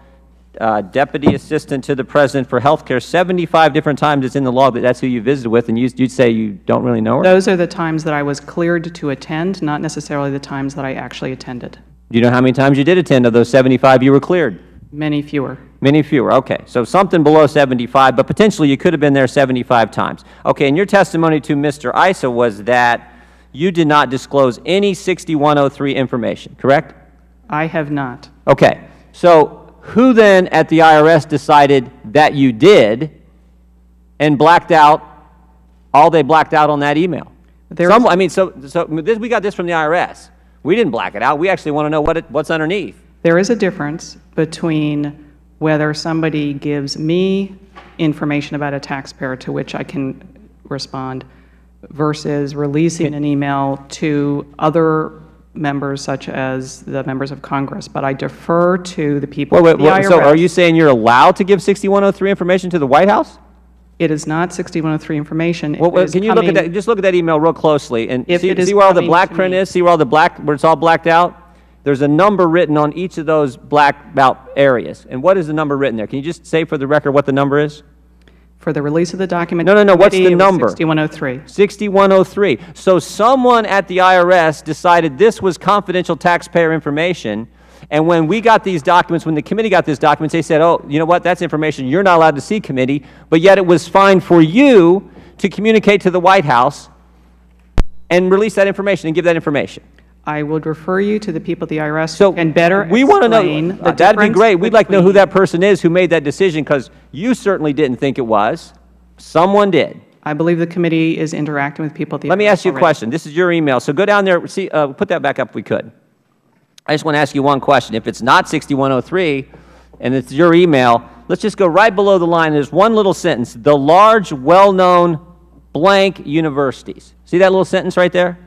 Deputy Assistant to the President for Health Care. 75 different times it's in the log that that's who you visited with, and you'd say you don't really know her? Those are the times that I was cleared to attend, not necessarily the times that I actually attended. Do you know how many times you did attend of those 75 you were cleared? Many fewer. Many fewer, okay. So something below 75, but potentially you could have been there 75 times. Okay, and your testimony to Mr. Issa was that you did not disclose any 6103 information, correct? I have not. Okay, so who then at the IRS decided that you did, and blacked out all they blacked out on that email. I mean, we got this from the IRS. We didn't black it out. We actually want to know what's underneath. There is a difference between whether somebody gives me information about a taxpayer to which I can respond versus releasing an email to other members such as the members of Congress. But I defer to the people at the IRS. So are you saying you're allowed to give 6103 information to the White House? It is not 6103 information. Can you look at that? Just look at that email real closely and see where all the black print is. See where all the black, where it's all blacked out. There's a number written on each of those blacked out areas. And what is the number written there? Can you just say for the record what the number is? For the release of the document. No. What's the number? 6103. 6103. So someone at the IRS decided this was confidential taxpayer information. And when we got these documents, when the committee got these documents, they said, oh, you know what, that's information you're not allowed to see, committee, but yet it was fine for you to communicate to the White House and release that information and give that information. I would refer you to the people at the IRS who can better explain we want to know. That'd be great. We'd like to know who that person is who made that decision, because you certainly didn't think it was. Someone did. I believe the committee is interacting with people at the IRS. Let me ask you a question. This is your email. So go down there. See, put that back up if we could. I just want to ask you one question. If it's not 6103 and it's your email, let's just go right below the line. There's one little sentence, the large, well-known blank universities. See that little sentence right there?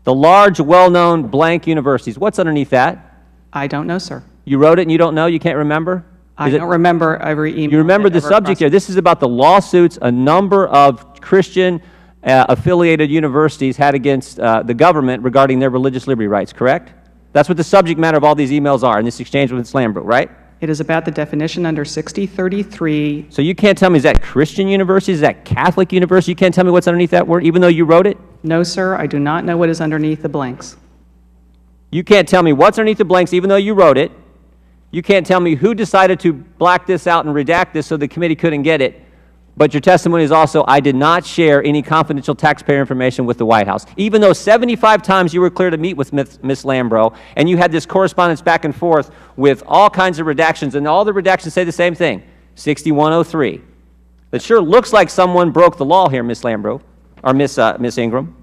The large, well-known blank universities. What's underneath that? I don't know, sir. You wrote it and you don't know? You can't remember? I don't remember every email. You remember the subject here. This is about the lawsuits a number of Christian affiliated universities had against the government regarding their religious liberty rights, correct? That's what the subject matter of all these emails are in this exchange with Slambrook, right? It is about the definition under 6033. So you can't tell me, is that Christian university? Is that Catholic university? You can't tell me what's underneath that word, even though you wrote it? No, sir. I do not know what is underneath the blanks. You can't tell me what's underneath the blanks, even though you wrote it. You can't tell me who decided to black this out and redact this so the committee couldn't get it. But your testimony is also, I did not share any confidential taxpayer information with the White House. Even though 75 times you were clear to meet with Ms. Lambro, and you had this correspondence back and forth with all kinds of redactions, and all the redactions say the same thing, 6103. It sure looks like someone broke the law here, Ms. Lambro, or Ms. Ingram.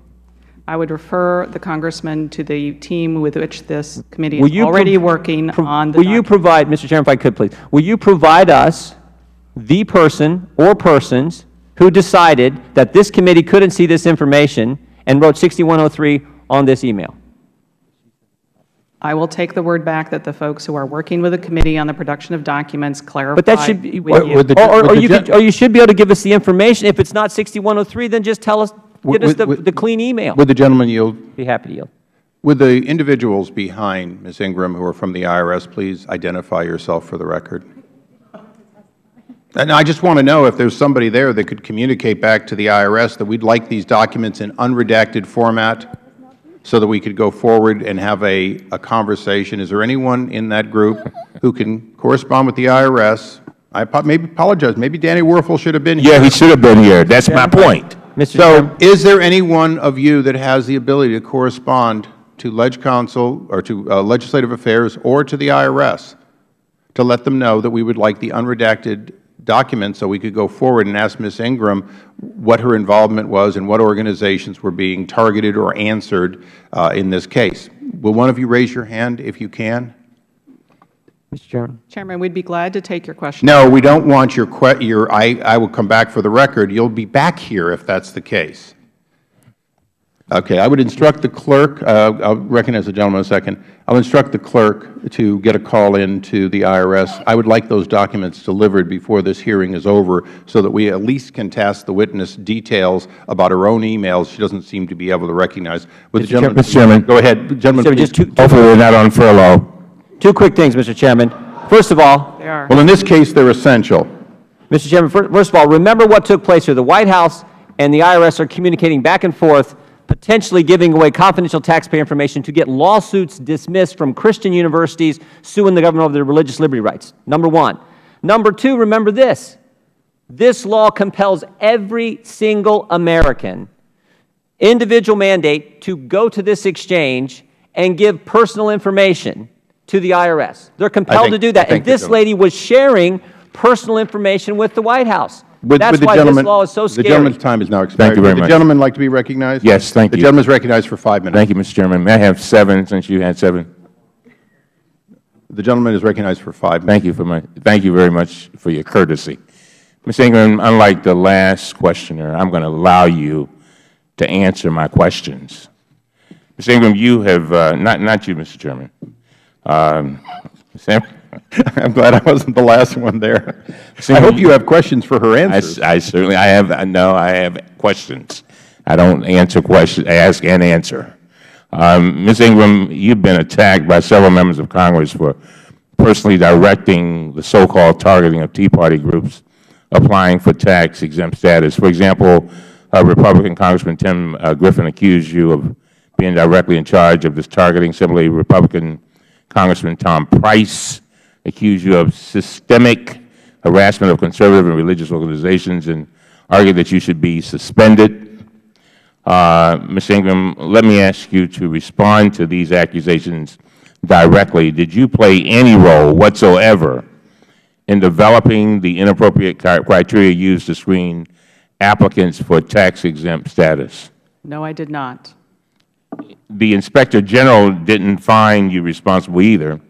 I would refer the congressman to the team with which this committee is already working on the Will you provide, Mr. Chairman, if I could please, will you provide us the person or persons who decided that this committee couldn't see this information and wrote 6103 on this email? I will take the word back that the folks who are working with the committee on the production of documents clarify. But that should be, or you should be able to give us the information. If it's not 6103, then just tell us, get us the clean email. Would the gentleman yield? Be happy to yield. Would the individuals behind Ms. Ingram who are from the IRS please identify yourself for the record? And I just want to know if there's somebody there that could communicate back to the IRS that we'd like these documents in unredacted format so that we could go forward and have a conversation. Is there anyone in that group who can correspond with the IRS? I maybe apologize. Maybe Danny Werfel should have been here. Yeah, he should have been here. That's my point. So is there any one of you that has the ability to correspond to Leg Counsel or to Legislative Affairs or to the IRS to let them know that we would like the unredacted documents so we could go forward and ask Ms. Ingram what her involvement was and what organizations were being targeted or answered in this case? Will one of you raise your hand if you can? Mr. Chairman. Chairman, we'd be glad to take your question. No, we don't want your I will come back for the record. You'll be back here if that's the case. Okay, I would instruct the clerk, I'll recognize the gentleman in a second. I'll instruct the clerk to get a call in to the IRS. I would like those documents delivered before this hearing is over so that we at least can task the witness details about her own emails she doesn't seem to be able to recognize. Mr. Chairman. Go ahead. Gentleman, just hopefully we're not on furlough. Two quick things, Mr. Chairman. First of all, They are. well, in this case, they're essential. Mr. Chairman, first of all, remember what took place here. The White House and the IRS are communicating back and forth, potentially giving away confidential taxpayer information to get lawsuits dismissed from Christian universities suing the government over their religious liberty rights, number one. Number two, remember this. This law compels every single American individual mandate to go to this exchange and give personal information to the IRS. They're compelled to do that. And this lady was sharing personal information with the White House. That's the why this gentleman, law is so the scary. gentleman's time is now expired. Thank you very Would much. the gentleman like to be recognized? Yes, thank you. The gentleman is recognized for 5 minutes. Thank you, Mr. Chairman. May I have 7 since you had 7? The gentleman is recognized for 5 minutes. Thank you very much for your courtesy. Ms. Ingram, unlike the last questioner, I'm going to allow you to answer my questions. Ms. Ingram, you have, not you, Mr. Chairman. Sam? I'm glad I wasn't the last one there. I hope you have questions for her answers. I certainly, I have questions. I don't answer questions, ask and answer. Ms. Ingram, you've been attacked by several members of Congress for personally directing the so-called targeting of Tea Party groups applying for tax-exempt status. For example, Republican Congressman Tim Griffin accused you of being directly in charge of this targeting. Similarly, Republican Congressman Tom Price accused you of systemic harassment of conservative and religious organizations and argued that you should be suspended. Ms. Ingram, let me ask you to respond to these accusations directly. Did you play any role whatsoever in developing the inappropriate criteria used to screen applicants for tax-exempt status? No, I did not. The Inspector General didn't find you responsible either,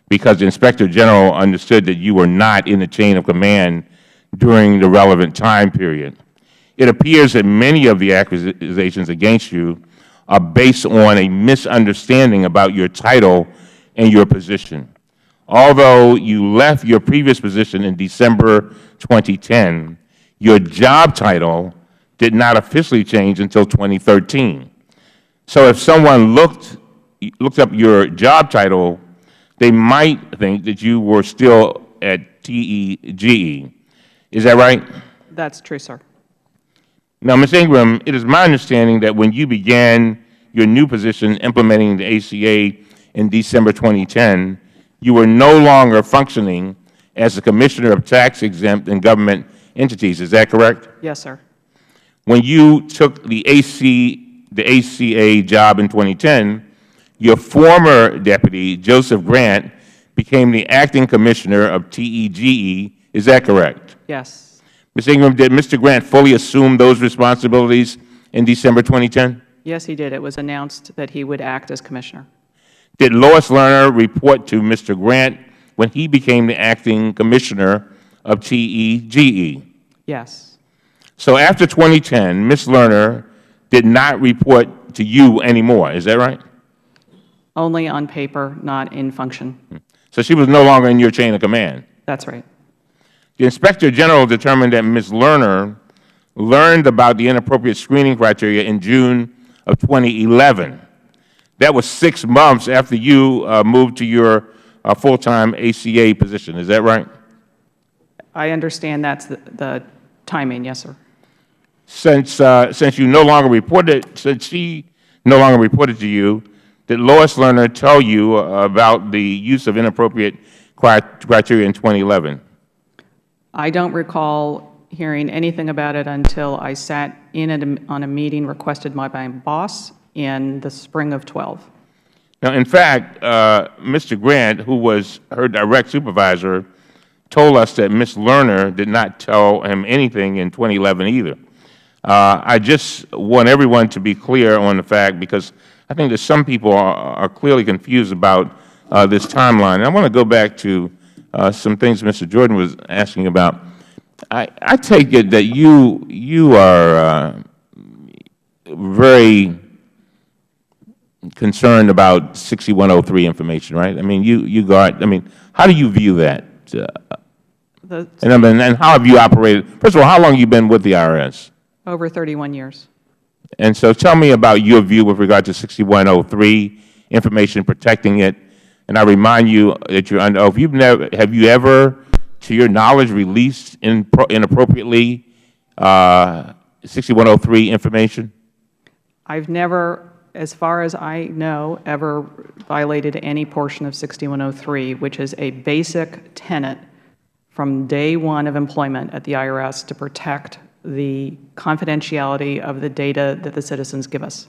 because the Inspector General understood that you were not in the chain of command during the relevant time period. It appears that many of the accusations against you are based on a misunderstanding about your title and your position. Although you left your previous position in December 2010, your job title did not officially change until 2013. So if someone looked up your job title, they might think that you were still at TEGE. Is that right? That's true, sir. Now, Ms. Ingram, it is my understanding that when you began your new position implementing the ACA in December 2010, you were no longer functioning as a Commissioner of Tax-Exempt and Government Entities. Is that correct? Yes, sir. When you took the ACA job in 2010, your former deputy, Joseph Grant, became the acting commissioner of TEGE. Is that correct? Yes. Ms. Ingram, did Mr. Grant fully assume those responsibilities in December 2010? Yes, he did. It was announced that he would act as commissioner. Did Lois Lerner report to Mr. Grant when he became the acting commissioner of TEGE? Yes. So after 2010, Ms. Lerner did not report to you anymore. Is that right? Only on paper, not in function. So she was no longer in your chain of command. That's right. The Inspector General determined that Ms. Lerner learned about the inappropriate screening criteria in June of 2011. That was 6 months after you moved to your full-time ACA position. Is that right? I understand that's the timing. Yes, sir. Since you no longer reported, since she no longer reported to you, did Lois Lerner tell you about the use of inappropriate criteria in 2011? I don't recall hearing anything about it until I sat in on a meeting requested by my boss in the spring of 12. Now, in fact, Mr. Grant, who was her direct supervisor, told us that Ms. Lerner did not tell him anything in 2011 either. I just want everyone to be clear on the fact, because I think that some people are clearly confused about this timeline. And I want to go back to some things Mr. Jordan was asking about. I take it that you are very concerned about 6103 information, right? I mean, how do you view that? And how have you operated? First of all, how long have you been with the IRS? Over 31 years. And so tell me about your view with regard to 6103 information, protecting it. And I remind you that you're under oath. Have you ever, to your knowledge, released inappropriately 6103 information? I've never, as far as I know, ever violated any portion of 6103, which is a basic tenet from day one of employment at the IRS to protect the confidentiality of the data that the citizens give us.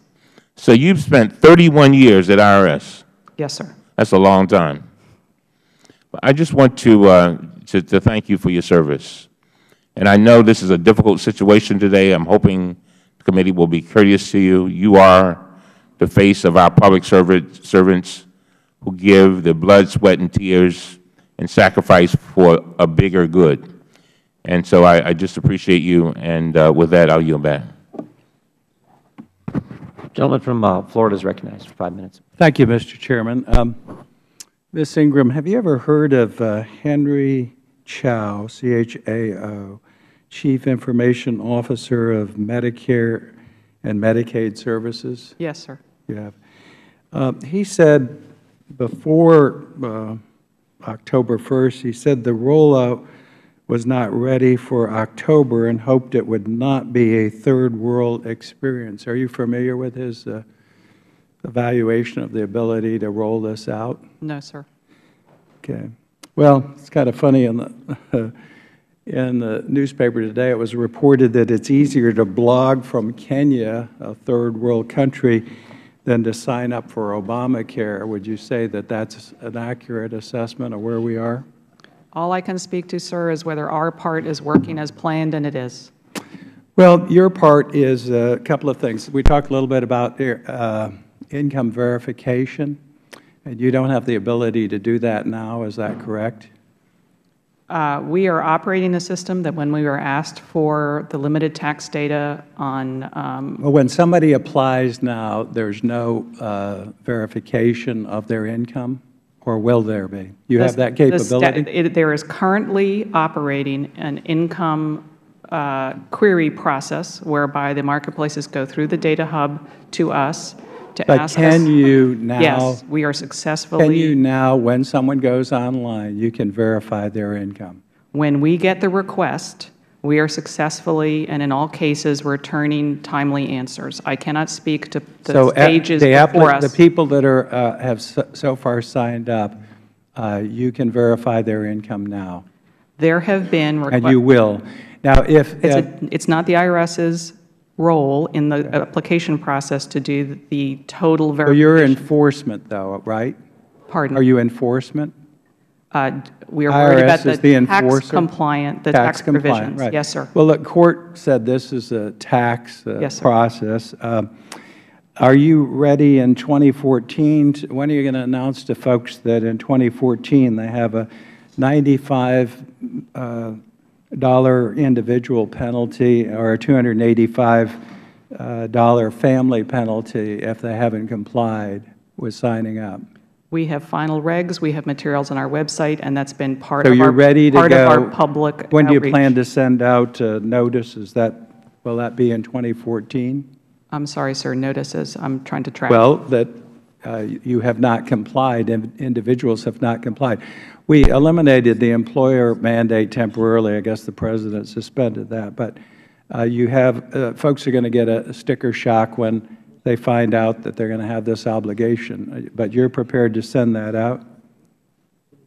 So you've spent 31 years at IRS. Yes, sir. That's a long time. I just want to thank you for your service. And I know this is a difficult situation today. I'm hoping the committee will be courteous to you. You are the face of our public servants who give the blood, sweat, and tears and sacrifice for a bigger good. And so I just appreciate you, and with that, I'll yield back. Gentleman from Florida is recognized for 5 minutes. Thank you, Mr. Chairman. Ms. Ingram, have you ever heard of Henry Chao, C-H-A-O, Chief Information Officer of Medicare and Medicaid Services? Yes, sir. You have. He said before October 1st, he said the rollout was not ready for October and hoped it would not be a third world experience. Are you familiar with his evaluation of the ability to roll this out? No, sir. Okay. Well, it's kind of funny in the newspaper today. It was reported that it's easier to blog from Kenya, a third world country, than to sign up for Obamacare. Would you say that that's an accurate assessment of where we are? All I can speak to, sir, is whether our part is working as planned, and it is. Well, your part is a couple of things. We talked a little bit about income verification, and you don't have the ability to do that now. Is that correct? We are operating a system that when we were asked for the limited tax data on well, when somebody applies now, there's no verification of their income? Or will there be? You have that capability? There is currently operating an income query process whereby the marketplaces go through the data hub to us to ask us. But can you now? Yes, we are successfully. Can you now, when someone goes online, you can verify their income? When we get the request, we are successfully, and in all cases, returning timely answers. I cannot speak to the stages before us. The people that have so far signed up, you can verify their income now. There have been requests. And you will. Now, it's not the IRS's role in the application process to do the total verification. So you're enforcement, though, right? Pardon? Are you enforcement? We are worried about the tax compliant, the tax provisions. Right. Yes, sir. Well, the court said this is a tax Yes, sir. process. Are you ready in 2014? When are you going to announce to folks that in 2014 they have a $95 individual penalty or a $285 family penalty if they haven't complied with signing up? We have final regs. We have materials on our website, and that's been part of our public outreach. When do you plan to send out notices? Will that be in 2014? I'm sorry, sir. Notices. I'm trying to track. Well, that you have not complied. Individuals have not complied. We eliminated the employer mandate temporarily. I guess the President suspended that. But you have folks are going to get a sticker shock when they find out that they're going to have this obligation. But you're prepared to send that out?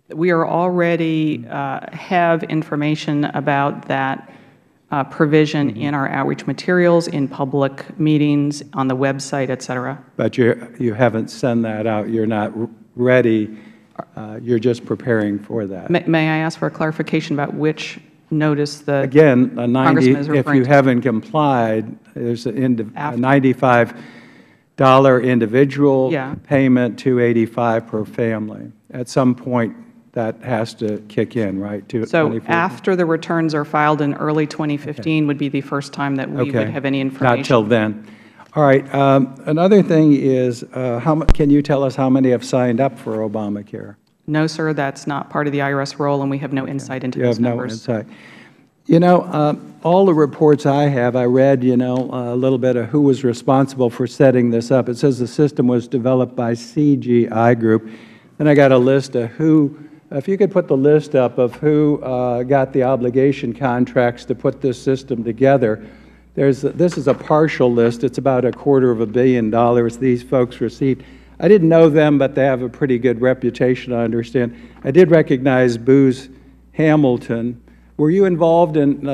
We are already have information about that provision in our outreach materials, in public meetings, on the website, et cetera. But you haven't sent that out. You're not ready. You're just preparing for that. May I ask for a clarification about which notice the Again, Congressman is referring if you to? haven't complied, there's a $95 individual payment, $285 per family. At some point, that has to kick in, right? So after the returns are filed in early 2015 would be the first time that we would have any information. Not till then. All right. Another thing is, can you tell us how many have signed up for Obamacare? No, sir. That's not part of the IRS role, and we have no insight into those numbers. You have no insight. You know, all the reports I have, I read, a little bit of who was responsible for setting this up. It says the system was developed by CGI Group. Then I got a list of who, if you could put the list up of who got the obligation contracts to put this system together. This is a partial list. It's about $250 million these folks received. I didn't know them, but they have a pretty good reputation, I understand. I did recognize Booz Hamilton. Were you involved in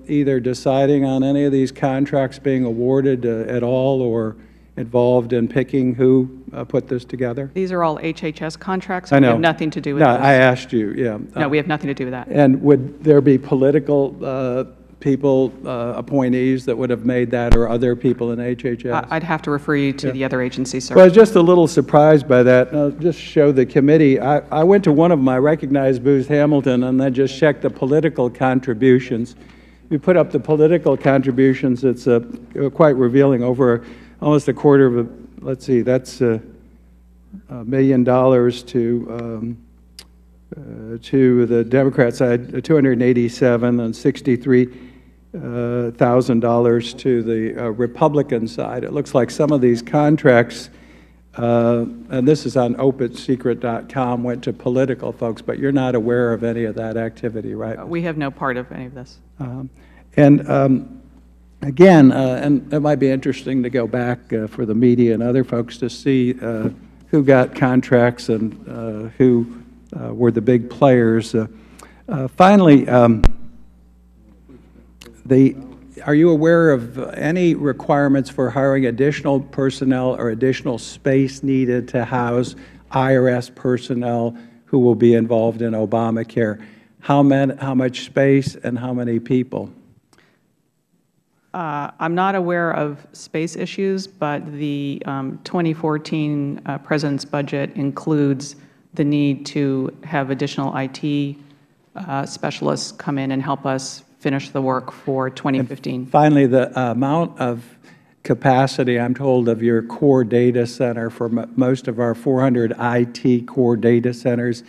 either deciding on any of these contracts being awarded at all, or involved in picking who put this together? These are all HHS contracts. I know. We have nothing to do with No, this. I asked you, yeah. No, we have nothing to do with that. And would there be political people, appointees that would have made that, or other people in HHS? I'd have to refer you to the other agencies, sir. Well, I was just a little surprised by that. I'll just show the committee. I went to one of them, I recognized Booth Hamilton, and then just checked the political contributions. We put up the political contributions. It's quite revealing. Over almost a quarter of a, let's see, that's $1 million to the Democrat side, 287, and $63,000 to the Republican side. It looks like some of these contracts, and this is on opensecret.com, went to political folks, but you're not aware of any of that activity, right? We have no part of any of this. Again, and it might be interesting to go back for the media and other folks to see who got contracts and who were the big players. Finally, are you aware of any requirements for hiring additional personnel or additional space needed to house IRS personnel who will be involved in Obamacare? How much space and how many people? I'm not aware of space issues, but the 2014 President's budget includes the need to have additional IT specialists come in and help us finish the work for 2015. And finally, the amount of capacity, I'm told, of your core data center for most of our 400 IT core data centers,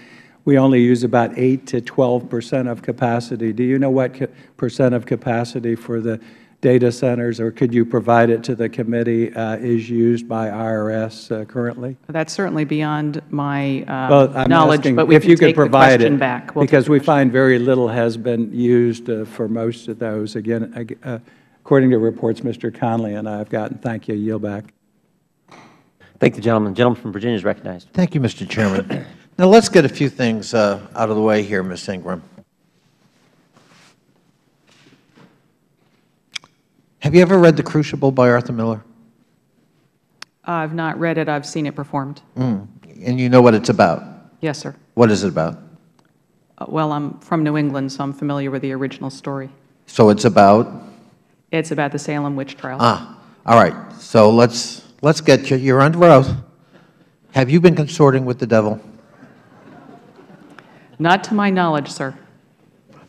we only use about 8 to 12% of capacity. Do you know what percent of capacity for the data centers, or could you provide it to the committee, is used by IRS currently? That's certainly beyond my I'm knowledge, asking but we if can you could take the provide question it, back. because we find very little has been used for most of those. Again, according to reports Mr. Conley and I have gotten. Thank you. Yield back. Thank the gentleman. The gentleman from Virginia is recognized. Thank you, Mr. Chairman. Now, let's get a few things out of the way here, Ms. Ingram. Have you ever read The Crucible by Arthur Miller? I've not read it. I've seen it performed. And you know what it's about? Yes, sir. What is it about? Well, I'm from New England, so I'm familiar with the original story. So it's about? It's about the Salem witch trial. All right. So let's get you. You're under oath. Have you been consorting with the devil? Not to my knowledge, sir.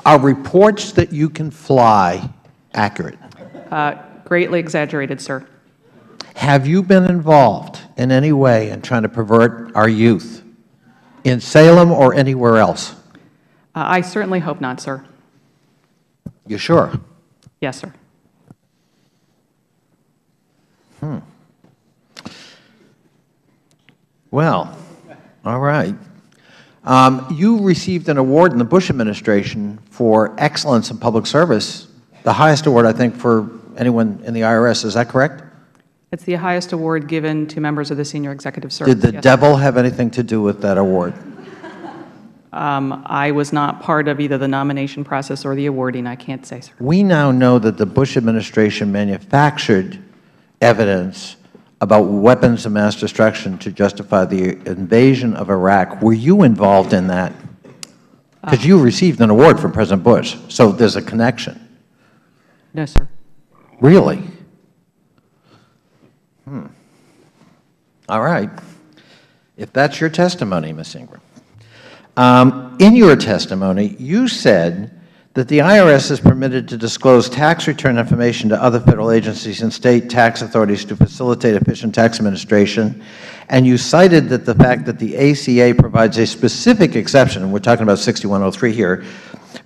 Are reports that you can fly accurate? Greatly exaggerated, sir. Have you been involved in any way in trying to pervert our youth in Salem or anywhere else? I certainly hope not, sir. You sure? Yes, sir. Well, all right. You received an award in the Bush administration for excellence in public service, the highest award, I think, for anyone in the IRS. Is that correct? It's the highest award given to members of the senior executive service. Did the devil have anything to do with that award? I was not part of either the nomination process or the awarding. I can't say, sir. We now know that the Bush administration manufactured evidence about weapons of mass destruction to justify the invasion of Iraq. Were you involved in that? Because you received an award from President Bush, so there's a connection. No, sir. Really? All right. If that's your testimony, Ms. Ingram. In your testimony, you said that the IRS is permitted to disclose tax return information to other Federal agencies and State tax authorities to facilitate efficient tax administration, and you cited that the fact that the ACA provides a specific exception, and we're talking about 6103 here,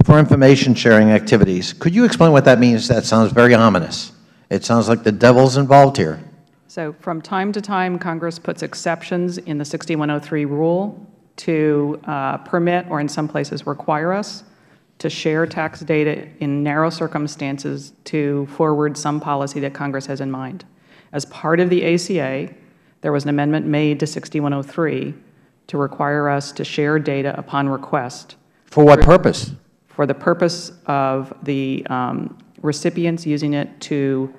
for information sharing activities. Could you explain what that means? That sounds very ominous. It sounds like the devil's involved here. So from time to time, Congress puts exceptions in the 6103 rule to permit, or in some places require us, to share tax data in narrow circumstances to forward some policy that Congress has in mind. As part of the ACA, there was an amendment made to 6103 to require us to share data upon request. For what purpose? For the purpose of the recipients using it to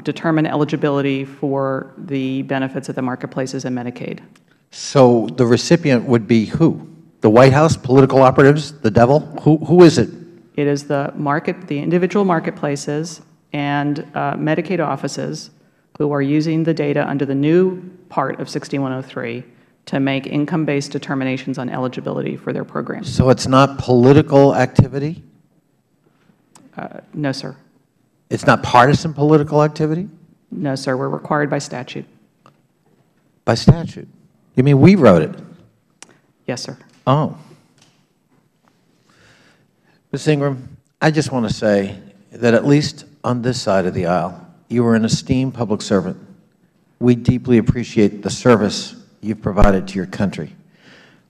determine eligibility for the benefits of the marketplaces and Medicaid. So the recipient would be who? The White House, political operatives, the devil? Who is it? It is the individual marketplaces and Medicaid offices who are using the data under the new part of 6103 to make income-based determinations on eligibility for their programs. So it's not political activity? No, sir. It's not partisan political activity? No, sir. We're required by statute. By statute? You mean we wrote it? Yes, sir. Oh. Ms. Ingram, I just want to say that at least on this side of the aisle, you are an esteemed public servant. We deeply appreciate the service you've provided to your country.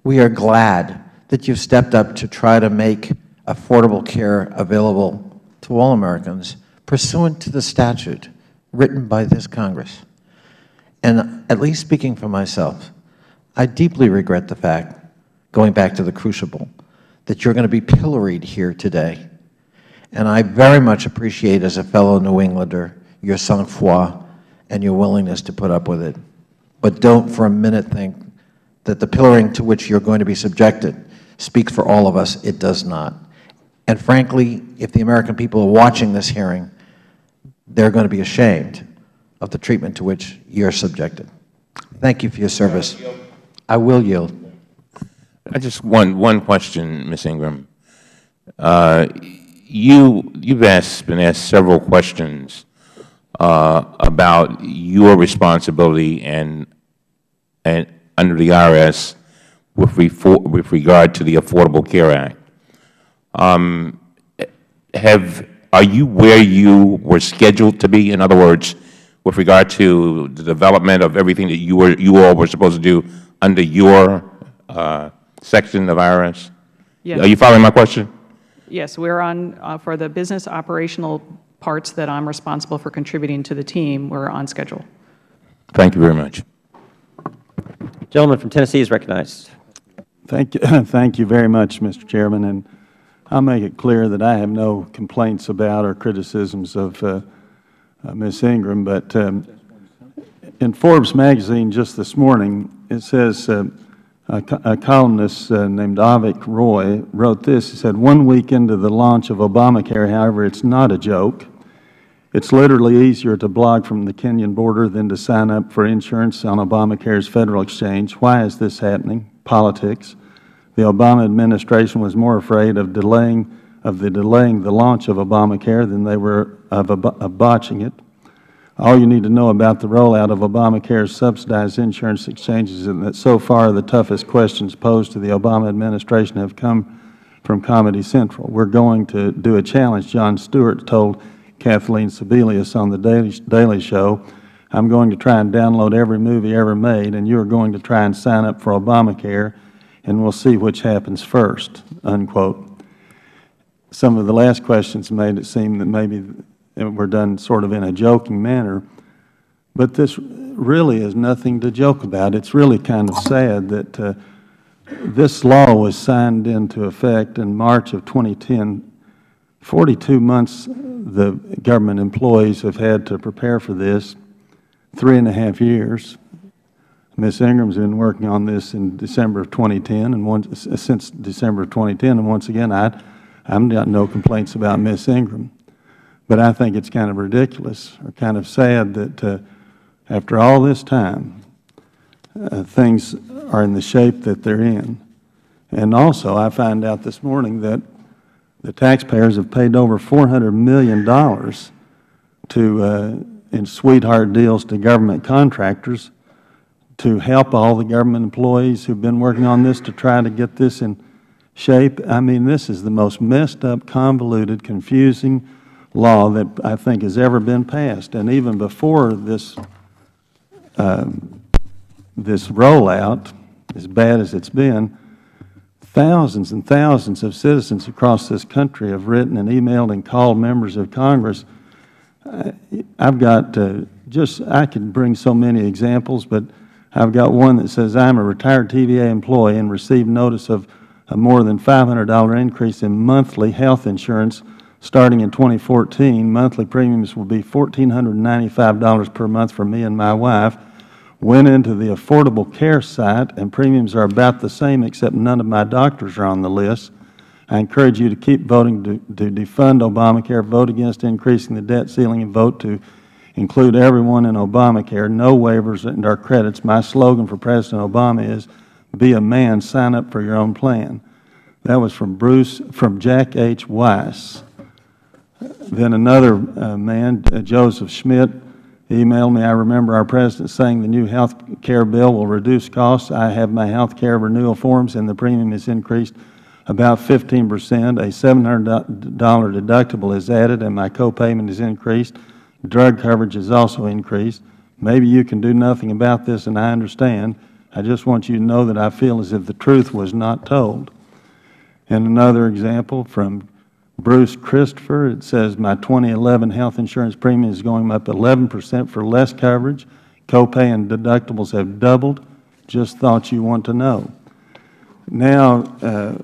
We are glad that you've stepped up to try to make affordable care available to all Americans pursuant to the statute written by this Congress. And at least speaking for myself, I deeply regret the fact, going back to the crucible, that you're going to be pilloried here today. And I very much appreciate, as a fellow New Englander, your sang-froid and your willingness to put up with it. But don't for a minute think that the pillorying to which you're going to be subjected speaks for all of us. It does not. And frankly, if the American people are watching this hearing, they're going to be ashamed of the treatment to which you're subjected. Thank you for your service. I will yield. I just one question, Ms. Ingram. You've been asked several questions about your responsibility and under the IRS with regard to the Affordable Care Act. Are you where you were scheduled to be? In other words, with regard to the development of everything that you all were supposed to do under your section of IRS? Yes. Are you following my question? Yes, we're on, for the business operational parts that I'm responsible for contributing to the team, we're on schedule. Thank you very much. The gentleman from Tennessee is recognized. Thank you, thank you very much, Mr. Chairman. And I'll make it clear that I have no complaints about or criticisms of Ms. Ingram. But in Forbes magazine just this morning, it says a columnist named Avik Roy wrote this. He said, "1 week into the launch of Obamacare, however, it's not a joke. It's literally easier to blog from the Kenyan border than to sign up for insurance on Obamacare's federal exchange. Why is this happening? Politics. The Obama administration was more afraid of delaying the launch of Obamacare than they were of botching it. All you need to know about the rollout of Obamacare's subsidized insurance exchanges is that so far the toughest questions posed to the Obama administration have come from Comedy Central. We're going to do a challenge," Jon Stewart told Kathleen Sebelius on the Daily Show. "I'm going to try and download every movie ever made, and you're going to try and sign up for Obamacare, and we'll see which happens first," unquote. Some of the last questions made it seem that maybe were done sort of in a joking manner, but this really is nothing to joke about. It's really kind of sad that this law was signed into effect in March of 2010. 42 months the government employees have had to prepare for this, 3.5 years. Ms. Ingram's been working on this in December of 2010, and since December of 2010, and once again, I've got no complaints about Ms. Ingram. But I think it's kind of ridiculous or kind of sad that after all this time, things are in the shape that they're in. And also, I find out this morning that the taxpayers have paid over $400 million in sweetheart deals to government contractors to help all the government employees who've been working on this to try to get this in shape. I mean, this is the most messed up, convoluted, confusing law that I think has ever been passed. And even before this rollout, as bad as it's been, thousands and thousands of citizens across this country have written and emailed and called members of Congress. I've got I could bring so many examples, but I've got one that says, "I'm a retired TVA employee and received notice of a more than $500 increase in monthly health insurance Starting in 2014, monthly premiums will be $1,495 per month for me and my wife. Went into the Affordable Care site, and premiums are about the same except none of my doctors are on the list. I encourage you to keep voting to defund Obamacare, vote against increasing the debt ceiling, and vote to include everyone in Obamacare. No waivers and our credits. My slogan for President Obama is, be a man, sign up for your own plan. That was from Jack H. Weiss. Then another man, Joseph Schmidt, emailed me. I remember our President saying the new health care bill will reduce costs. I have my health care renewal forms, and the premium is increased about 15%. A $700 deductible is added, and my copayment is increased. Drug coverage is also increased. Maybe you can do nothing about this, and I understand. I just want you to know that I feel as if the truth was not told. And another example from Bruce Christopher, it says, my 2011 health insurance premium is going up 11% for less coverage. Copay and deductibles have doubled. Just thought you want to know. Now,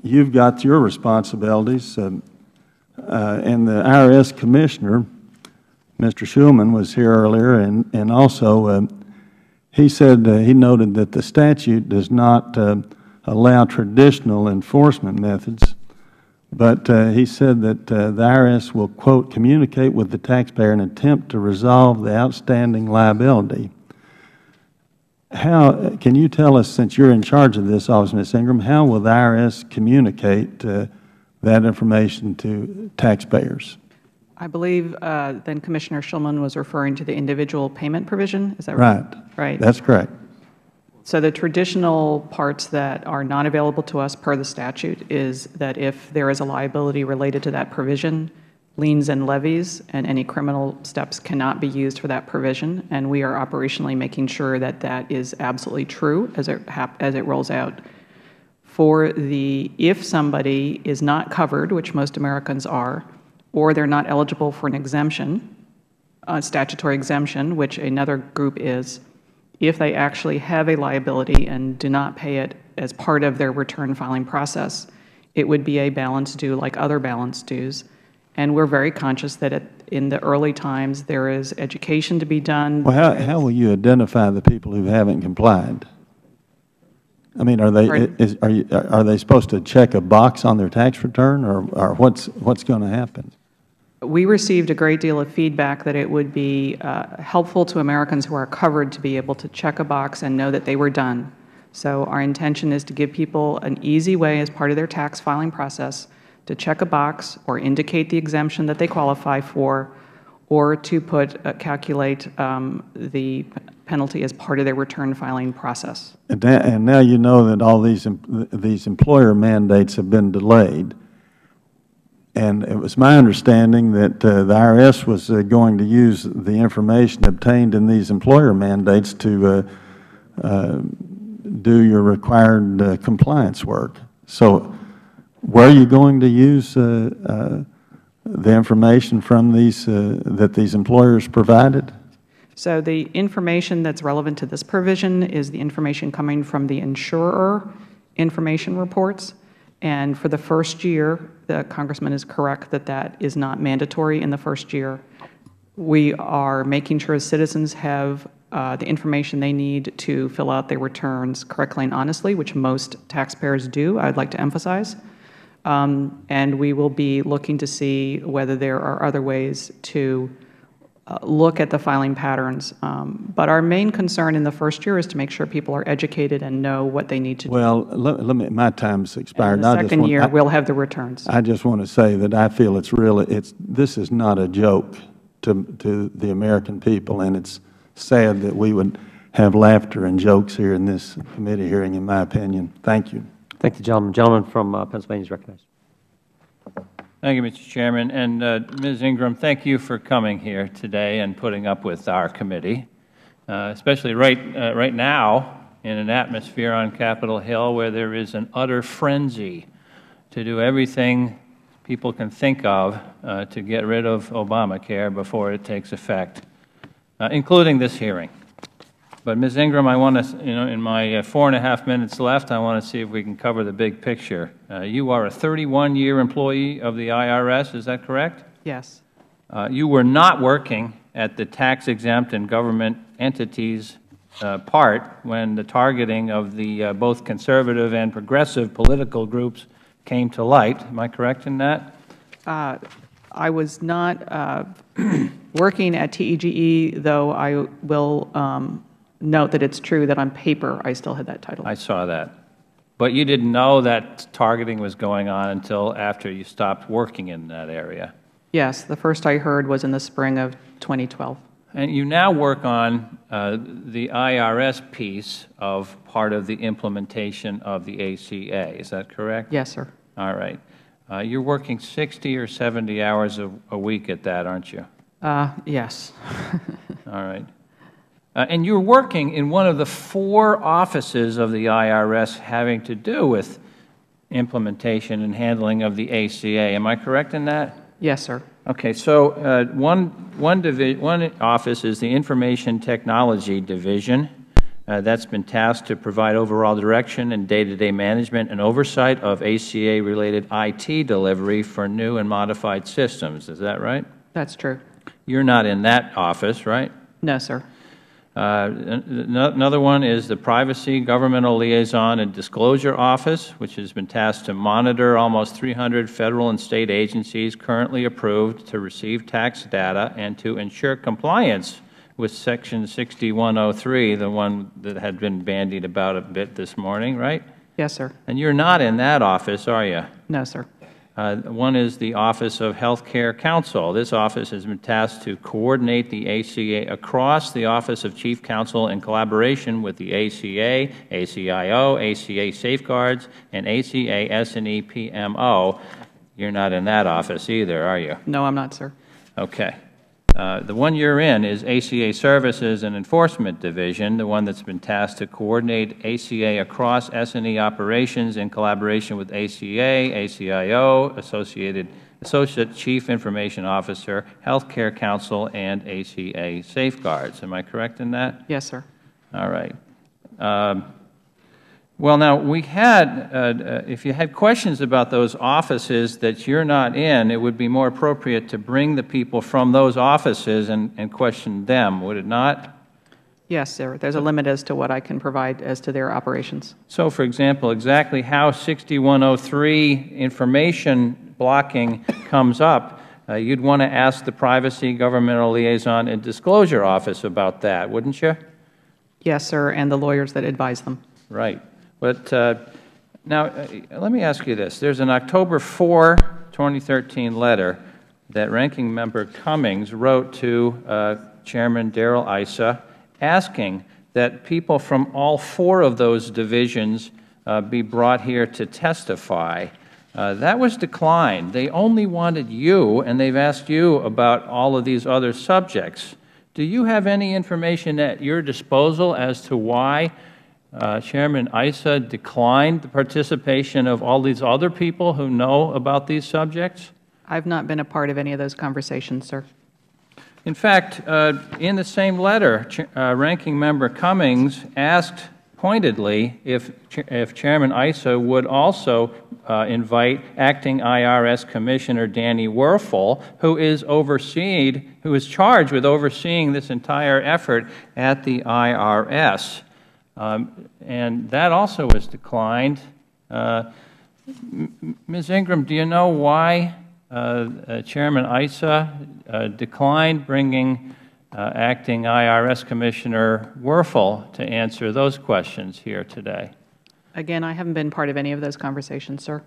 you've got your responsibilities, and the IRS Commissioner, Mr. Schulman, was here earlier, and also he said he noted that the statute does not allow traditional enforcement methods. But he said that the IRS will, quote, communicate with the taxpayer in an attempt to resolve the outstanding liability. How, can you tell us, since you're in charge of this office, Ms. Ingram, how will the IRS communicate that information to taxpayers? I believe then Commissioner Schulman was referring to the individual payment provision. Is that right? Right. That's correct. So the traditional parts that are not available to us per the statute is that if there is a liability related to that provision, liens and levies and any criminal steps cannot be used for that provision, and we are operationally making sure that that is absolutely true as it rolls out. For the, if somebody is not covered, which most Americans are, or they're not eligible for an exemption, a statutory exemption, which another group is, if they actually have a liability and do not pay it as part of their return filing process, it would be a balance due like other balance dues. And we're very conscious that in the early times there is education to be done. Well, how will you identify the people who haven't complied? I mean, are they supposed to check a box on their tax return, or what's going to happen? We received a great deal of feedback that it would be helpful to Americans who are covered to be able to check a box and know that they were done. So our intention is to give people an easy way as part of their tax filing process to check a box or indicate the exemption that they qualify for, or to calculate the penalty as part of their return filing process. And now you know that all these employer mandates have been delayed. And it was my understanding that the IRS was going to use the information obtained in these employer mandates to do your required compliance work. So were you going to use the information from these that these employers provided? So the information that's relevant to this provision is the information coming from the insurer information reports. And for the first year, the Congressman is correct that that is not mandatory in the first year. We are making sure citizens have the information they need to fill out their returns correctly and honestly, which most taxpayers do, I would like to emphasize. And we will be looking to see whether there are other ways to look at the filing patterns. But our main concern in the first year is to make sure people are educated and know what they need to do. Well, my time's expired. In the second year, we'll have the returns. I just want to say that I feel this is not a joke to the American people, and it's sad that we would have laughter and jokes here in this committee hearing, in my opinion. Thank you. Thank you, gentleman. Gentleman from Pennsylvania is recognized. Thank you, Mr. Chairman. And Ms. Ingram, thank you for coming here today and putting up with our committee, especially right now in an atmosphere on Capitol Hill where there is an utter frenzy to do everything people can think of to get rid of Obamacare before it takes effect, including this hearing. But Ms. Ingram, I want to, in my 4.5 minutes left, I want to see if we can cover the big picture. You are a 31-year employee of the IRS, is that correct? Yes. You were not working at the tax-exempt and government entities part when the targeting of the both conservative and progressive political groups came to light. Am I correct in that? I was not working at TEGE, though I will note that it's true that on paper I still had that title. I saw that. But you didn't know that targeting was going on until after you stopped working in that area. Yes, the first I heard was in the spring of 2012. And you now work on the IRS piece of part of the implementation of the ACA. Is that correct? Yes, sir. All right. You're working 60 or 70 hours a week at that, aren't you? Yes. All right. And you're working in one of the 4 offices of the IRS having to do with implementation and handling of the ACA. Am I correct in that? Yes, sir. Okay, so one office is the Information Technology Division. That's been tasked to provide overall direction and day-to-day management and oversight of ACA-related IT delivery for new and modified systems. Is that right? That's true. You're not in that office, right? No, sir. Another one is the Privacy, Governmental Liaison, and Disclosure Office, which has been tasked to monitor almost 300 Federal and State agencies currently approved to receive tax data and to ensure compliance with Section 6103, the one that had been bandied about a bit this morning, right? Yes, sir. And you're not in that office, are you? No, sir. One is the Office of Healthcare Counsel. This office has been tasked to coordinate the ACA across the Office of Chief Counsel in collaboration with the ACA, ACIO, ACA Safeguards, and ACA S&E PMO. You're not in that office either, are you? No, I'm not, sir. Okay. The one you're in is ACA Services and Enforcement Division, the one that's been tasked to coordinate ACA across S&E operations in collaboration with ACA, ACIO, Associate Chief Information Officer, Healthcare Counsel, and ACA Safeguards. Am I correct in that? Yes, sir. All right. Well, now, we had, if you had questions about those offices that you're not in, it would be more appropriate to bring the people from those offices and question them, would it not? Yes, sir. There's a limit as to what I can provide as to their operations. So, for example, exactly how 6103 information blocking comes up, you'd want to ask the Privacy, Governmental Liaison, and Disclosure Office about that, wouldn't you? Yes, sir, and the lawyers that advise them. Right. But now, let me ask you this. There's an October 4, 2013 letter that Ranking Member Cummings wrote to Chairman Darrell Issa asking that people from all 4 of those divisions be brought here to testify. That was declined. They only wanted you, and they've asked you about all of these other subjects. Do you have any information at your disposal as to why Chairman Issa declined the participation of all these other people who know about these subjects? I've not been a part of any of those conversations, sir. In fact, in the same letter, Ranking Member Cummings asked pointedly if Chairman Issa would also invite Acting IRS Commissioner Danny Werfel, who is charged with overseeing this entire effort at the IRS. And that also was declined. Ms. Ingram, do you know why Chairman Issa declined bringing Acting IRS Commissioner Werfel to answer those questions here today? Again, I haven't been part of any of those conversations, sir.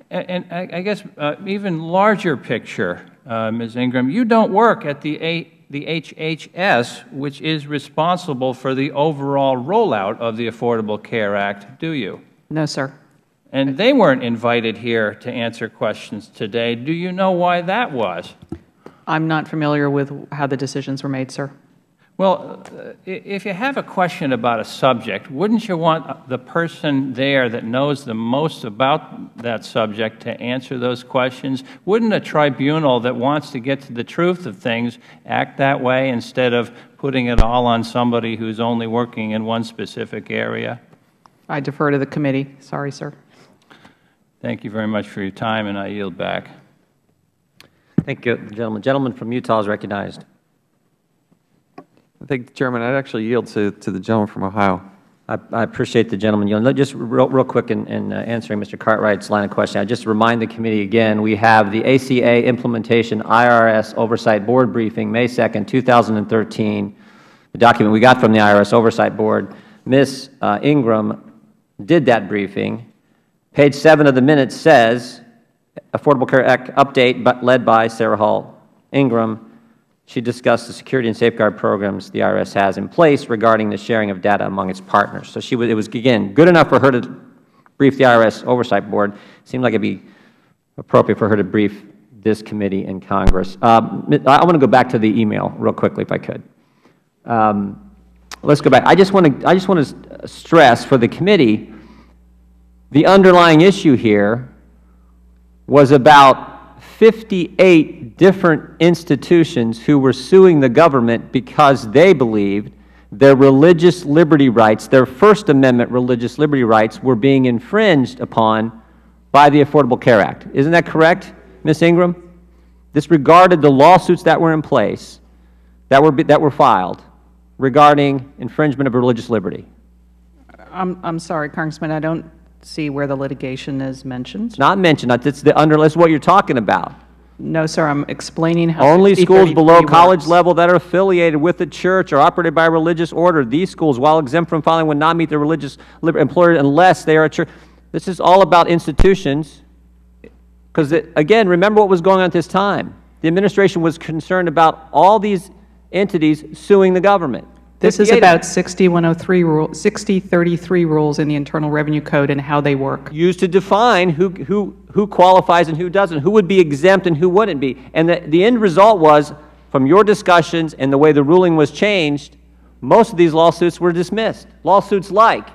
And I guess even larger picture, Ms. Ingram, you don't work at the HHS, which is responsible for the overall rollout of the Affordable Care Act, do you? No, sir. And they weren't invited here to answer questions today. Do you know why that was? I'm not familiar with how the decisions were made, sir. Well, if you have a question about a subject, wouldn't you want the person there that knows the most about that subject to answer those questions? Wouldn't a tribunal that wants to get to the truth of things act that way instead of putting it all on somebody who's only working in one specific area? I defer to the committee. Sorry, sir. Thank you very much for your time, and I yield back. Thank you, gentleman. Gentleman from Utah is recognized. Thank you, Chairman. I'd actually yield to the gentleman from Ohio. I appreciate the gentleman yielding. Just real quick in answering Mr. Cartwright's line of question, I just remind the committee again, we have the ACA Implementation IRS Oversight Board Briefing, May 2nd, 2013, the document we got from the IRS Oversight Board. Ms. Ingram did that briefing. Page 7 of the minutes says, Affordable Care Act update led by Sarah Hall Ingram. She discussed the security and safeguard programs the IRS has in place regarding the sharing of data among its partners. So it was, again, good enough for her to brief the IRS Oversight Board. It seemed like it would be appropriate for her to brief this committee and Congress. I want to go back to the email real quickly, if I could. Let's go back. I just want to stress for the committee, the underlying issue here was about 58 different institutions who were suing the government because they believed their religious liberty rights, their First Amendment religious liberty rights, were being infringed upon by the Affordable Care Act. Isn't that correct, Ms. Ingram? This regarded the lawsuits that were in place, that were filed, regarding infringement of religious liberty. I'm sorry, Congressman, I don't see where the litigation is mentioned. It's not mentioned. That's what you're talking about. No, sir. I'm explaining how only schools below college works. level that are affiliated with the church or operated by a religious order. These schools, while exempt from filing, would not meet their religious employer unless they are a church. This is all about institutions. Because, again, remember what was going on at this time. The administration was concerned about all these entities suing the government. This is about 6033 rules in the Internal Revenue Code and how they work. Used to define who qualifies and who doesn't, who would be exempt and who wouldn't be. And the end result was, from your discussions and the way the ruling was changed, most of these lawsuits were dismissed. Lawsuits like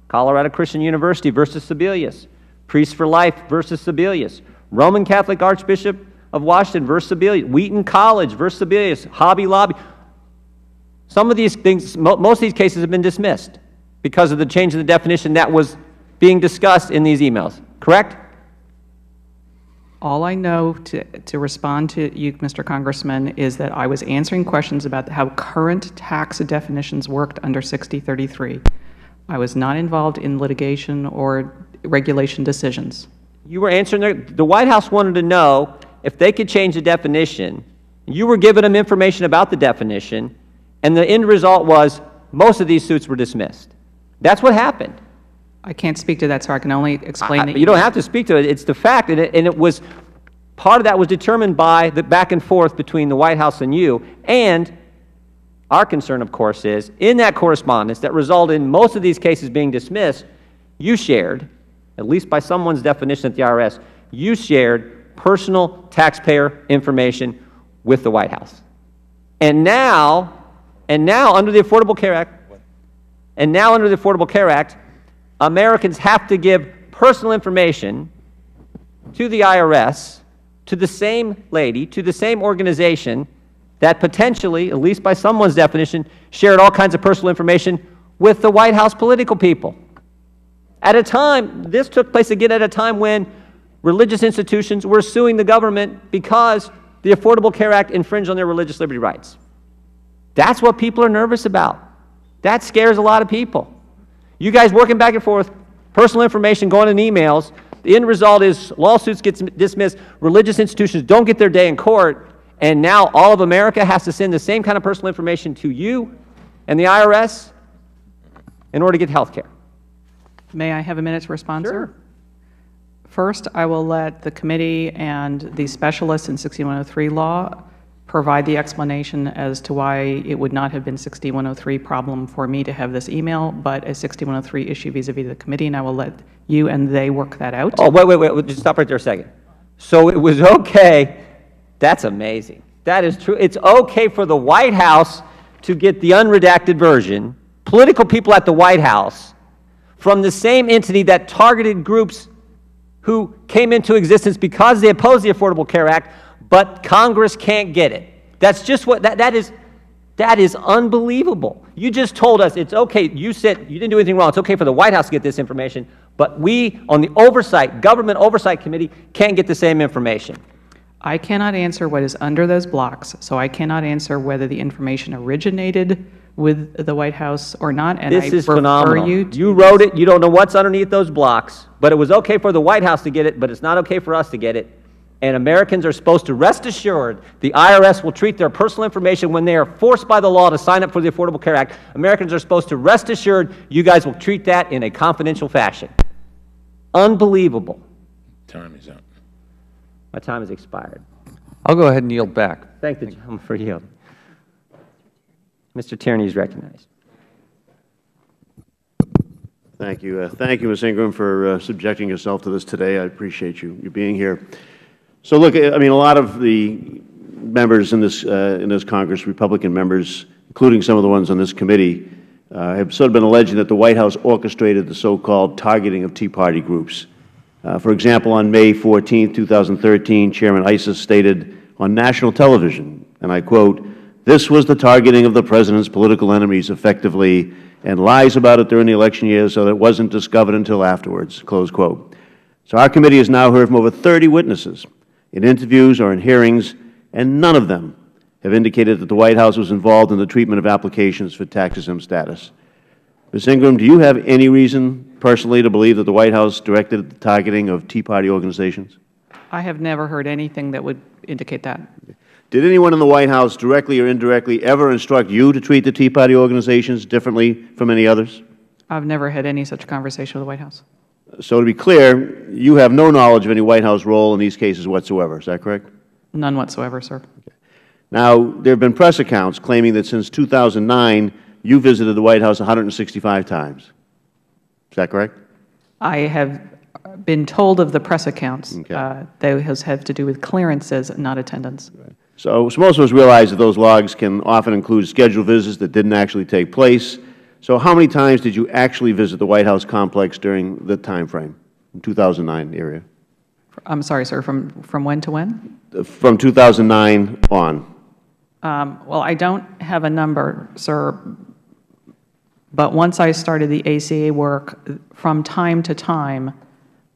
Colorado Christian University versus Sebelius, Priests for Life versus Sebelius, Roman Catholic Archbishop of Washington versus Sebelius, Wheaton College versus Sebelius, Hobby Lobby. Some of these things, most of these cases have been dismissed because of the change in the definition that was being discussed in these emails, correct? All I know to respond to you, Mr. Congressman, is that I was answering questions about how current tax definitions worked under 6033. I was not involved in litigation or regulation decisions. You were answering, the White House wanted to know if they could change the definition. You were giving them information about the definition, and the end result was most of these suits were dismissed. That's what happened. I can't speak to that, sir. I can only explain that. You don't have to speak to it. It's the fact, and it was, part of that was determined by the back and forth between the White House and you. And our concern, of course, is in that correspondence that resulted in most of these cases being dismissed, you shared, at least by someone's definition at the IRS, you shared personal taxpayer information with the White House. And now under the Affordable Care Act, Americans have to give personal information to the IRS, to the same lady, to the same organization that potentially, at least by someone's definition, shared all kinds of personal information with the White House political people. At a time, this took place again at a time when religious institutions were suing the government because the Affordable Care Act infringed on their religious liberty rights. That's what people are nervous about. That scares a lot of people. You guys working back and forth, personal information going in emails, the end result is lawsuits get dismissed, religious institutions don't get their day in court, and now all of America has to send the same kind of personal information to you and the IRS in order to get health care. May I have a minute to respond, sir? Sir? First, I will let the committee and the specialists in 6103 law provide the explanation as to why it would not have been 6103 problem for me to have this email, but a 6103 issue vis-a-vis the committee, and I will let you and they work that out. Oh, wait, just stop right there a second. So it was okay. That's amazing. That is true. It's okay for the White House to get the unredacted version, political people at the White House, from the same entity that targeted groups who came into existence because they opposed the Affordable Care Act, but Congress can't get it. That's just what, that is unbelievable. You just told us it's okay, you said you didn't do anything wrong, it's okay for the White House to get this information, but we, on the Oversight, Government Oversight Committee, can't get the same information. I cannot answer what is under those blocks, so I cannot answer whether the information originated with the White House or not, and This I is refer phenomenal. you wrote it, you don't know what's underneath those blocks, but it was okay for the White House to get it, but it's not okay for us to get it. And Americans are supposed to rest assured the IRS will treat their personal information when they are forced by the law to sign up for the Affordable Care Act. Americans are supposed to rest assured you guys will treat that in a confidential fashion. Unbelievable. Time is up. My time has expired. I'll go ahead and yield back. Thank the gentleman for yielding. Mr. Tierney is recognized. Thank you. Thank you, Ms. Ingram, for subjecting yourself to this today. I appreciate you being here. So, look, I mean, a lot of the members in this Congress, Republican members, including some of the ones on this committee, have sort of been alleging that the White House orchestrated the so-called targeting of Tea Party groups. For example, on May 14, 2013, Chairman Issa stated on national television, and I quote, "This was the targeting of the President's political enemies effectively, and lies about it during the election year so that it wasn't discovered until afterwards," close quote. So our committee has now heard from over 30 witnesses in interviews or in hearings, and none of them have indicated that the White House was involved in the treatment of applications for tax-exempt status. Ms. Ingram, do you have any reason personally to believe that the White House directed the targeting of Tea Party organizations? I have never heard anything that would indicate that. Did anyone in the White House, directly or indirectly, ever instruct you to treat the Tea Party organizations differently from any others? I've never had any such conversation with the White House. So to be clear, you have no knowledge of any White House role in these cases whatsoever. Is that correct? None whatsoever, sir. Okay. Now, there have been press accounts claiming that since 2009, you visited the White House 165 times. Is that correct? I have been told of the press accounts. Okay. Those have to do with clearances, not attendance. Right. So most of us realize that those logs can often include scheduled visits that didn't actually take place. So how many times did you actually visit the White House complex during the time frame, in 2009 area? I'm sorry, sir, from when to when? From 2009 on. Well, I don't have a number, sir, but once I started the ACA work, from time to time,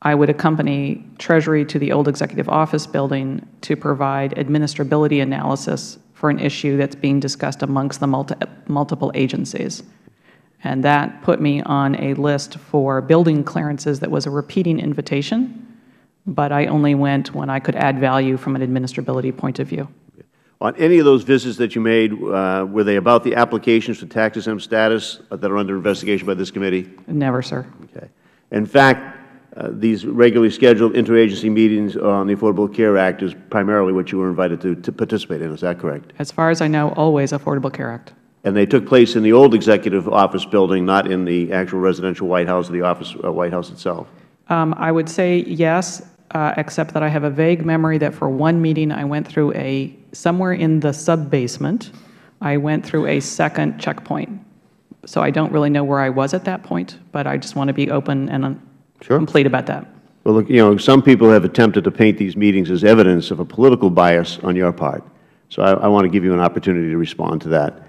I would accompany Treasury to the old Executive Office building to provide administrability analysis for an issue that's being discussed amongst the multiple agencies. And that put me on a list for building clearances that was a repeating invitation, but I only went when I could add value from an administrability point of view. On any of those visits that you made, were they about the applications for tax-exempt status that are under investigation by this committee? Never, sir. Okay. In fact, these regularly scheduled interagency meetings on the Affordable Care Act is primarily what you were invited to participate in. Is that correct? As far as I know, always Affordable Care Act. And they took place in the old Executive Office building, not in the actual residential White House or the office White House itself? I would say yes, except that I have a vague memory that for one meeting I went through somewhere in the sub-basement, I went through a second checkpoint. So I don't really know where I was at that point, but I just want to be open and complete about that. Well, look, you know, some people have attempted to paint these meetings as evidence of a political bias on your part. So I want to give you an opportunity to respond to that.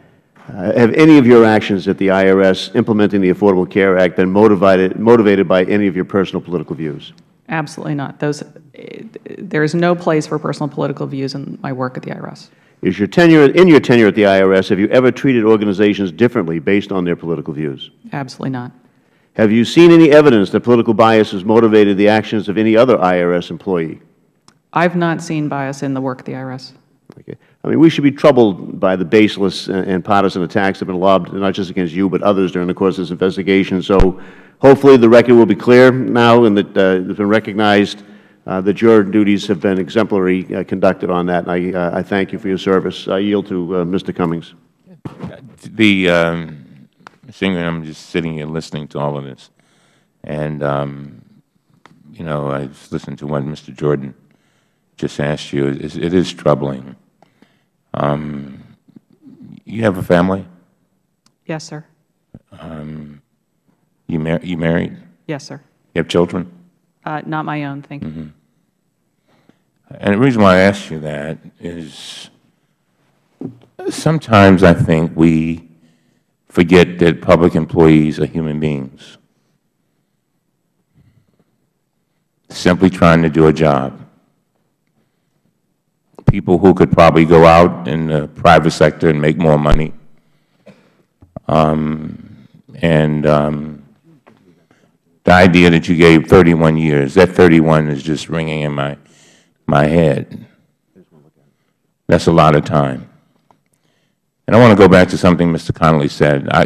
Have any of your actions at the IRS implementing the Affordable Care Act been motivated by any of your personal political views? Absolutely not. There is no place for personal political views in my work at the IRS. In your tenure at the IRS, have you ever treated organizations differently based on their political views? Absolutely not. Have you seen any evidence that political bias has motivated the actions of any other IRS employee? I've not seen bias in the work of the IRS. Okay. I mean, we should be troubled by the baseless and partisan attacks that have been lobbed, not just against you, but others during the course of this investigation. So hopefully the record will be clear now and that it has been recognized that your duties have been exemplary conducted on that. And I thank you for your service. I yield to Mr. Cummings. Ms. Ingram, I'm just sitting here listening to all of this. And, you know, I was listening to what Mr. Jordan just asked you. It is troubling. You have a family? Yes, sir. You married? Yes, sir. You have children? Not my own, thank you. And the reason why I ask you that is sometimes I think we forget that public employees are human beings, simply trying to do a job. People who could probably go out in the private sector and make more money. The idea that you gave 31 years, that 31 is just ringing in my head. That's a lot of time. And I want to go back to something Mr. Connolly said. I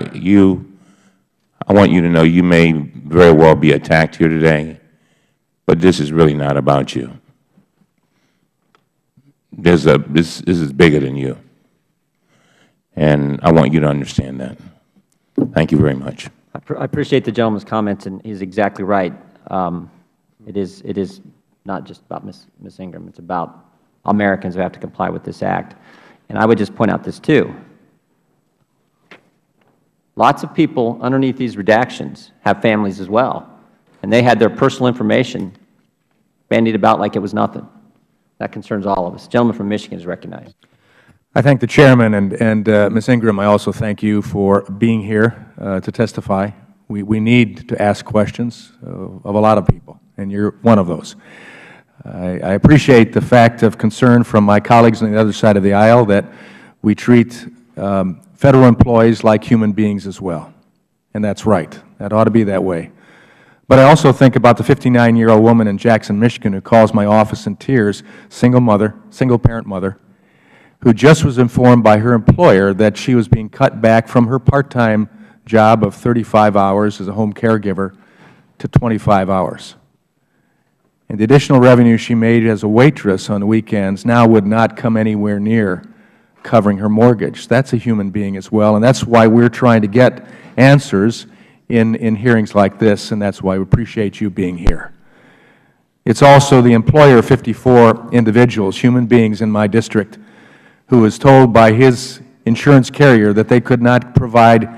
want you to know you may very well be attacked here today, but this is really not about you. This is bigger than you. And I want you to understand that. Thank you very much. I appreciate the gentleman's comments, and he's exactly right. It is not just about Ms. Ingram. It's about Americans who have to comply with this act. And I would just point out this, too. Lots of people underneath these redactions have families as well, and they had their personal information bandied about like it was nothing. That concerns all of us. The gentleman from Michigan is recognized. I thank the Chairman, and Ms. Ingram, I also thank you for being here to testify. We need to ask questions of a lot of people, and you're one of those. I appreciate the fact of concern from my colleagues on the other side of the aisle that we treat Federal employees like human beings as well, and that's right. That ought to be that way. But I also think about the 59-year-old woman in Jackson, Michigan, who calls my office in tears, single-parent mother, who just was informed by her employer that she was being cut back from her part-time job of 35 hours as a home caregiver to 25 hours. And the additional revenue she made as a waitress on the weekends now would not come anywhere near covering her mortgage. That's a human being as well, and that's why we're trying to get answers in hearings like this, and that's why we appreciate you being here. It's also the employer of 54 individuals, human beings in my district, who was told by his insurance carrier that they could not provide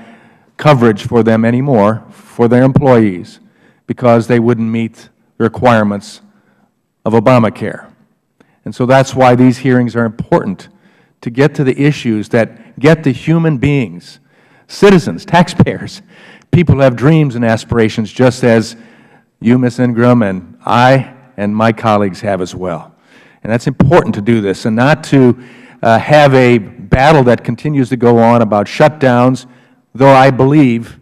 coverage for them anymore, for their employees, because they wouldn't meet the requirements of Obamacare. And so that's why these hearings are important, to get to the issues that get the human beings, citizens, taxpayers, people who have dreams and aspirations just as you, Ms. Ingram, and I and my colleagues have as well. And that's important to do this, and not to have a battle that continues to go on about shutdowns, though I believe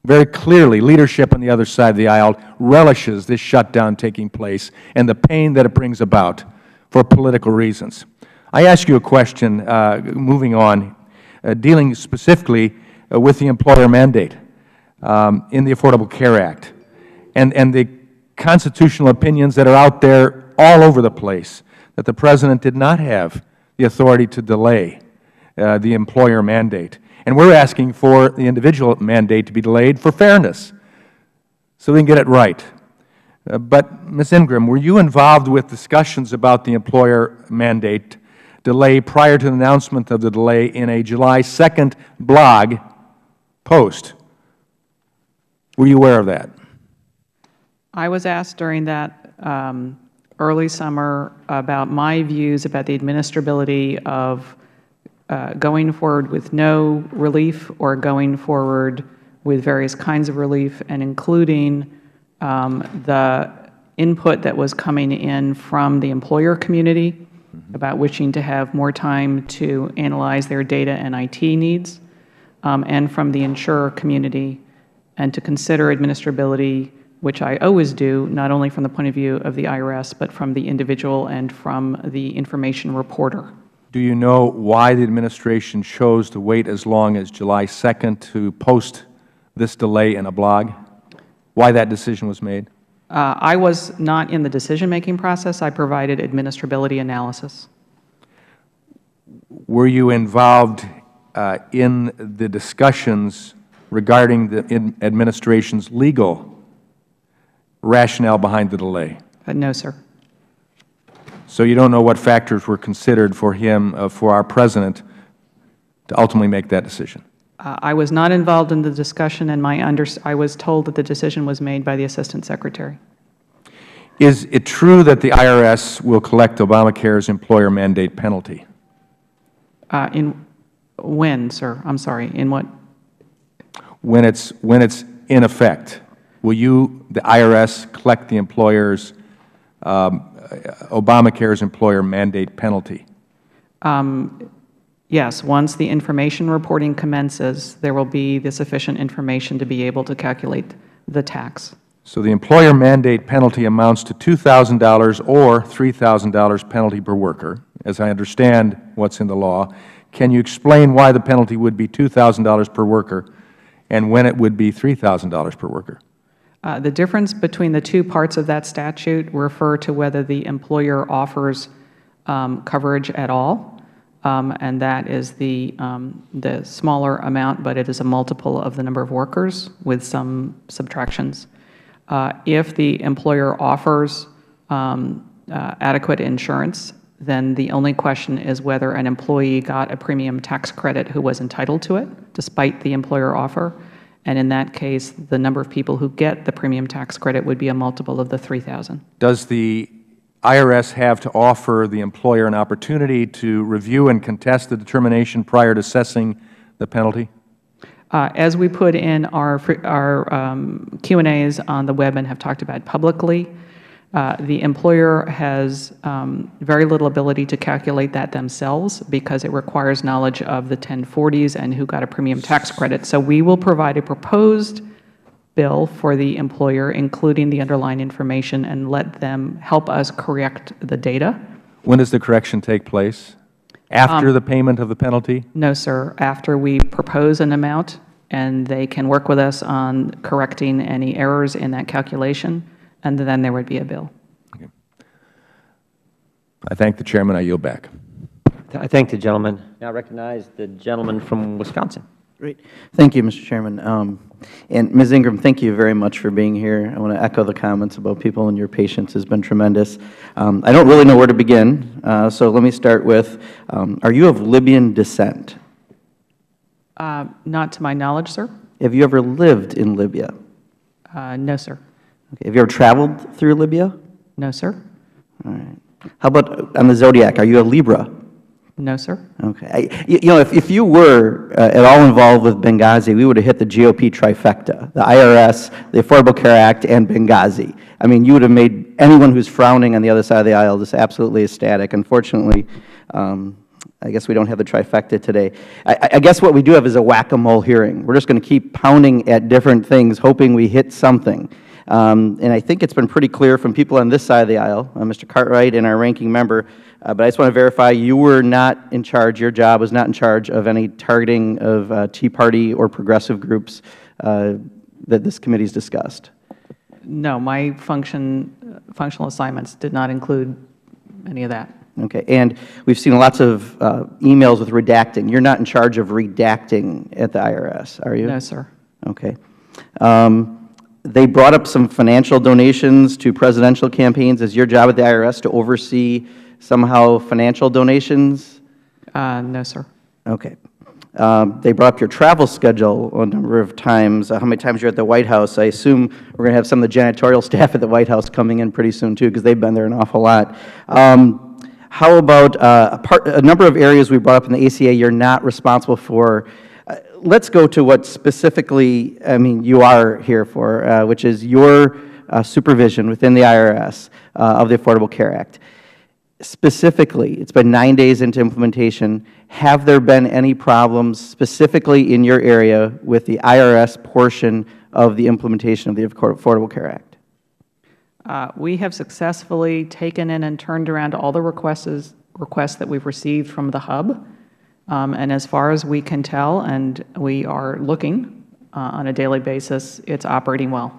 very clearly leadership on the other side of the aisle relishes this shutdown taking place and the pain that it brings about for political reasons. I ask you a question, moving on, dealing specifically with the employer mandate in the Affordable Care Act and the constitutional opinions that are out there all over the place, that the President did not have the authority to delay the employer mandate. And we're asking for the individual mandate to be delayed for fairness, so we can get it right. But, Ms. Ingram, were you involved with discussions about the employer mandate delay prior to the announcement of the delay in a July 2nd blog post? Were you aware of that? I was asked during that early summer about my views about the administrability of going forward with no relief or going forward with various kinds of relief, and including the input that was coming in from the employer community about wishing to have more time to analyze their data and IT needs, and from the insurer community, and to consider administrability, which I always do, not only from the point of view of the IRS, but from the individual and from the information reporter. Do you know why the administration chose to wait as long as July 2nd to post this delay in a blog? Why that decision was made? I was not in the decision-making process. I provided administrability analysis. Were you involved in the discussions regarding the administration's legal rationale behind the delay? No, sir. So you don't know what factors were considered for him, for our President, to ultimately make that decision? I was not involved in the discussion, and I was told that the decision was made by the Assistant Secretary. Is it true that the IRS will collect Obamacare's employer mandate penalty? When, sir? I'm sorry, in what? When it's in effect, will the IRS, collect the employer's, Obamacare's employer mandate penalty? Yes. Once the information reporting commences, there will be the sufficient information to be able to calculate the tax. So the employer mandate penalty amounts to $2,000 or $3,000 penalty per worker, as I understand what's in the law. Can you explain why the penalty would be $2,000 per worker and when it would be $3,000 per worker? The difference between the two parts of that statute refer to whether the employer offers coverage at all, and that is the smaller amount, but it is a multiple of the number of workers with some subtractions. If the employer offers adequate insurance, then the only question is whether an employee got a premium tax credit who was entitled to it, despite the employer offer. And in that case, the number of people who get the premium tax credit would be a multiple of the 3,000. Does the IRS have to offer the employer an opportunity to review and contest the determination prior to assessing the penalty? As we put in our Q&As on the web and have talked about publicly, the employer has very little ability to calculate that themselves because it requires knowledge of the 1040s and who got a premium tax credit. So we will provide a proposed bill for the employer, including the underlying information, and let them help us correct the data. When does the correction take place? After the payment of the penalty? No, sir. After we propose an amount, and they can work with us on correcting any errors in that calculation, and then there would be a bill. Okay. I thank the Chairman. I yield back. I thank the gentleman. Now recognize the gentleman from Wisconsin. Great. Thank you, Mr. Chairman. And Ms. Ingram, thank you very much for being here. I want to echo the comments about people, and your patience has been tremendous. I don't really know where to begin, so let me start with, are you of Libyan descent? Not to my knowledge, sir. Have you ever lived in Libya? No, sir. Okay. Have you ever traveled through Libya? No, sir. All right. How about on the Zodiac? Are you a Libra? No, sir. Okay. You know, if you were at all involved with Benghazi, we would have hit the GOP trifecta, the IRS, the Affordable Care Act, and Benghazi. I mean, you would have made anyone who's frowning on the other side of the aisle just absolutely ecstatic. Unfortunately, I guess we don't have the trifecta today. I guess what we do have is a whack-a-mole hearing. We're just going to keep pounding at different things, hoping we hit something. And I think it's been pretty clear from people on this side of the aisle, Mr. Cartwright and our ranking member, but I just want to verify you were not in charge, your job was not in charge of any targeting of Tea Party or progressive groups that this committee's discussed. No, my functional assignments did not include any of that. Okay. And we've seen lots of emails with redacting. You're not in charge of redacting at the IRS, are you? No, sir. Okay. They brought up some financial donations to presidential campaigns. Is your job at the IRS to oversee somehow financial donations? No, sir. Okay. They brought up your travel schedule a number of times, how many times you're at the White House. I assume we're going to have some of the janitorial staff at the White House coming in pretty soon, too, because they've been there an awful lot. How about a number of areas we brought up in the ACA you're not responsible for? Let's go to what specifically, I mean, you are here for, which is your supervision within the IRS of the Affordable Care Act. Specifically, it's been 9 days into implementation. Have there been any problems specifically in your area with the IRS portion of the implementation of the Affordable Care Act? We have successfully taken in and turned around all the requests that we've received from the hub. And as far as we can tell, and we are looking on a daily basis, it's operating well.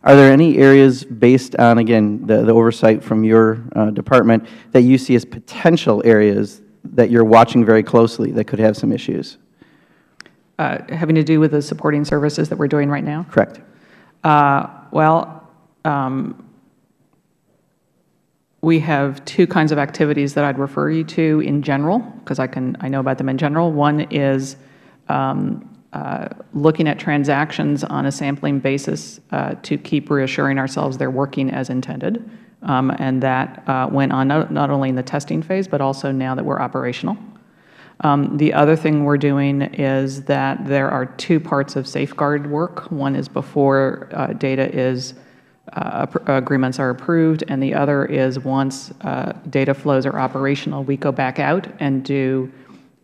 Are there any areas based on, again, the oversight from your department that you see as potential areas that you're watching very closely that could have some issues? Having to do with the supporting services that we're doing right now? we have two kinds of activities that I'd refer you to in general, because I know about them in general. One is looking at transactions on a sampling basis to keep reassuring ourselves they're working as intended, and that went on not only in the testing phase, but also now that we're operational. The other thing we're doing is that there are two parts of safeguard work. One is before data is agreements are approved, and the other is once data flows are operational, we go back out and do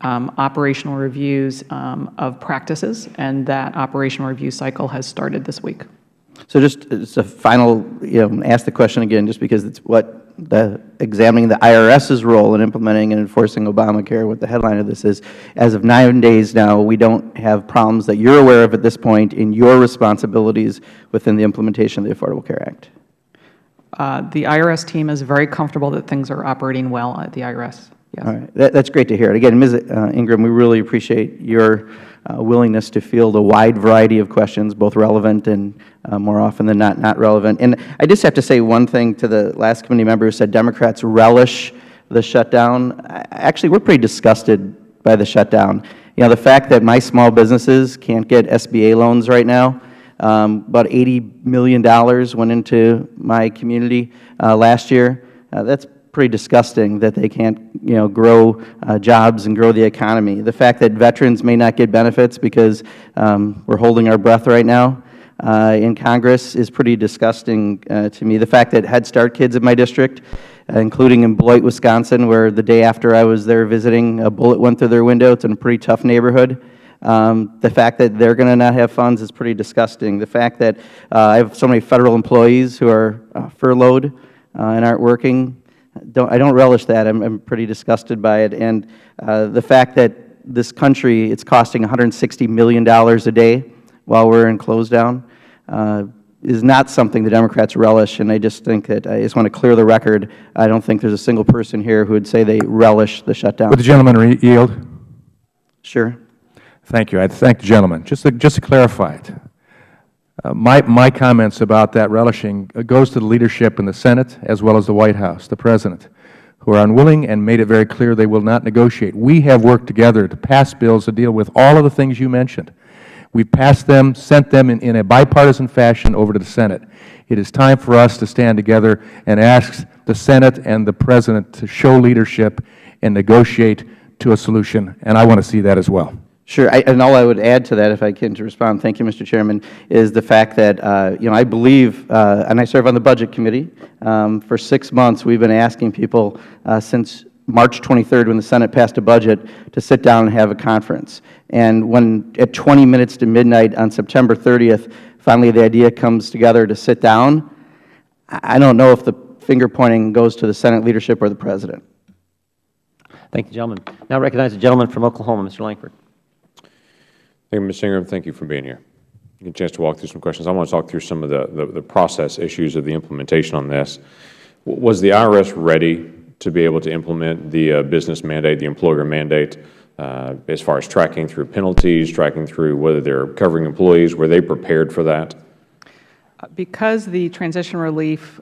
operational reviews of practices, and that operational review cycle has started this week. So just as a final, ask the question again, just because it's examining the IRS's role in implementing and enforcing Obamacare, what the headline of this is. As of 9 days now, we don't have problems that you're aware of at this point in your responsibilities within the implementation of the Affordable Care Act. The IRS team is very comfortable that things are operating well at the IRS. Yes. All right. That's great to hear. Again, Ms. Ingram, we really appreciate your willingness to field a wide variety of questions, both relevant and more often than not relevant. And I just have to say one thing to the last committee member who said Democrats relish the shutdown. Actually, we're pretty disgusted by the shutdown. The fact that my small businesses can't get SBA loans right now, about $80 million went into my community last year. That's pretty disgusting that they can't, grow jobs and grow the economy. The fact that veterans may not get benefits because we're holding our breath right now in Congress is pretty disgusting to me. The fact that Head Start kids in my district, including in Beloit, Wisconsin, where the day after I was there visiting, a bullet went through their window. It's in a pretty tough neighborhood. The fact that they're going to not have funds is pretty disgusting. The fact that I have so many Federal employees who are furloughed and aren't working, I don't relish that. I'm pretty disgusted by it. And the fact that this country, it's costing $160 million a day while we're in close down is not something the Democrats relish. And I just think that I just want to clear the record. I don't think there's a single person here who would say they relish the shutdown. Would the gentleman yield? Sure. Thank you. I thank the gentleman. Just to clarify it, my comments about that relishing goes to the leadership in the Senate as well as the White House, the President, who are unwilling and made it very clear they will not negotiate. We have worked together to pass bills to deal with all of the things you mentioned. We've passed them, sent them in a bipartisan fashion over to the Senate. It is time for us to stand together and ask the Senate and the President to show leadership and negotiate to a solution, and I want to see that as well. Sure. And all I would add to that, if I can, to respond, thank you, Mr. Chairman, is the fact that, I believe, and I serve on the Budget Committee, for 6 months we've been asking people since March 23rd, when the Senate passed a budget, to sit down and have a conference. And when at 20 minutes to midnight on September 30th, finally the idea comes together to sit down, I don't know if the finger pointing goes to the Senate leadership or the President. Thank you, gentleman. Now I recognize the gentleman from Oklahoma, Mr. Lankford. Thank you, Ms. Ingram. Thank you for being here. You get a chance to walk through some questions. I want to talk through some of the process issues of the implementation on this. Was the IRS ready to be able to implement the business mandate, the employer mandate, as far as tracking through penalties, tracking through whether they're covering employees? Were they prepared for that? Because the transition relief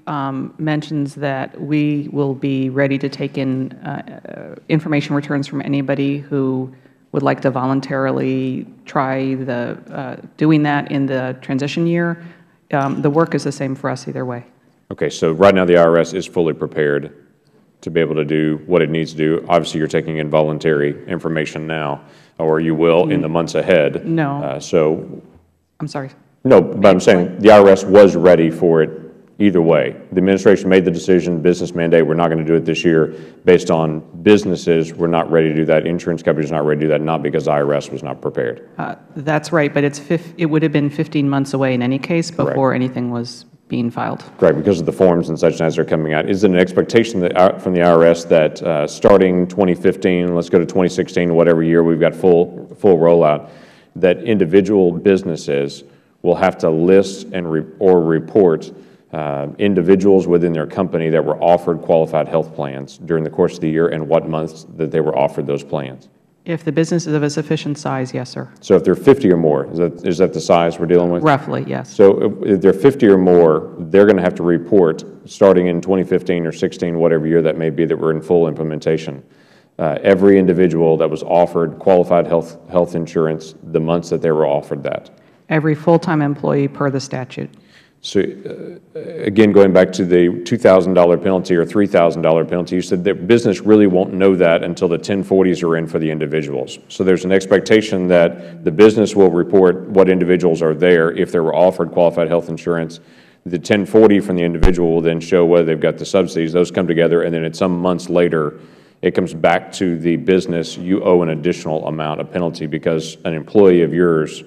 mentions that we will be ready to take in information returns from anybody who would like to voluntarily try doing that in the transition year, the work is the same for us either way. Okay, so right now the IRS is fully prepared to be able to do what it needs to do. Obviously, you're taking in voluntary information now, or you will in the months ahead. No. I'm sorry. No, but I'm saying the IRS was ready for it either way. The administration made the decision, business mandate, we're not going to do it this year based on businesses. We're not ready to do that. Insurance companies are not ready to do that, not because the IRS was not prepared. That's right, but it would have been 15 months away in any case before anything was being filed. Correct, because of the forms and such as they're coming out. Is it an expectation that from the IRS that starting 2015, let's go to 2016, whatever year we've got full rollout, that individual businesses will have to list or report individuals within their company that were offered qualified health plans during the course of the year and what months that they were offered those plans? If the business is of a sufficient size, yes, sir. So if they're 50 or more, is that the size we're dealing with? Roughly, yes. So if they're 50 or more, they're going to have to report, starting in 2015 or 16, whatever year that may be that we're in full implementation, every individual that was offered qualified health insurance the months that they were offered that. Every full-time employee per the statute. So again, going back to the $2,000 penalty or $3,000 penalty, you said that business really won't know that until the 1040s are in for the individuals. So there's an expectation that the business will report what individuals are there if they were offered qualified health insurance. The 1040 from the individual will then show whether they've got the subsidies. Those come together, and then at some months later, it comes back to the business. You owe an additional amount of penalty because an employee of yours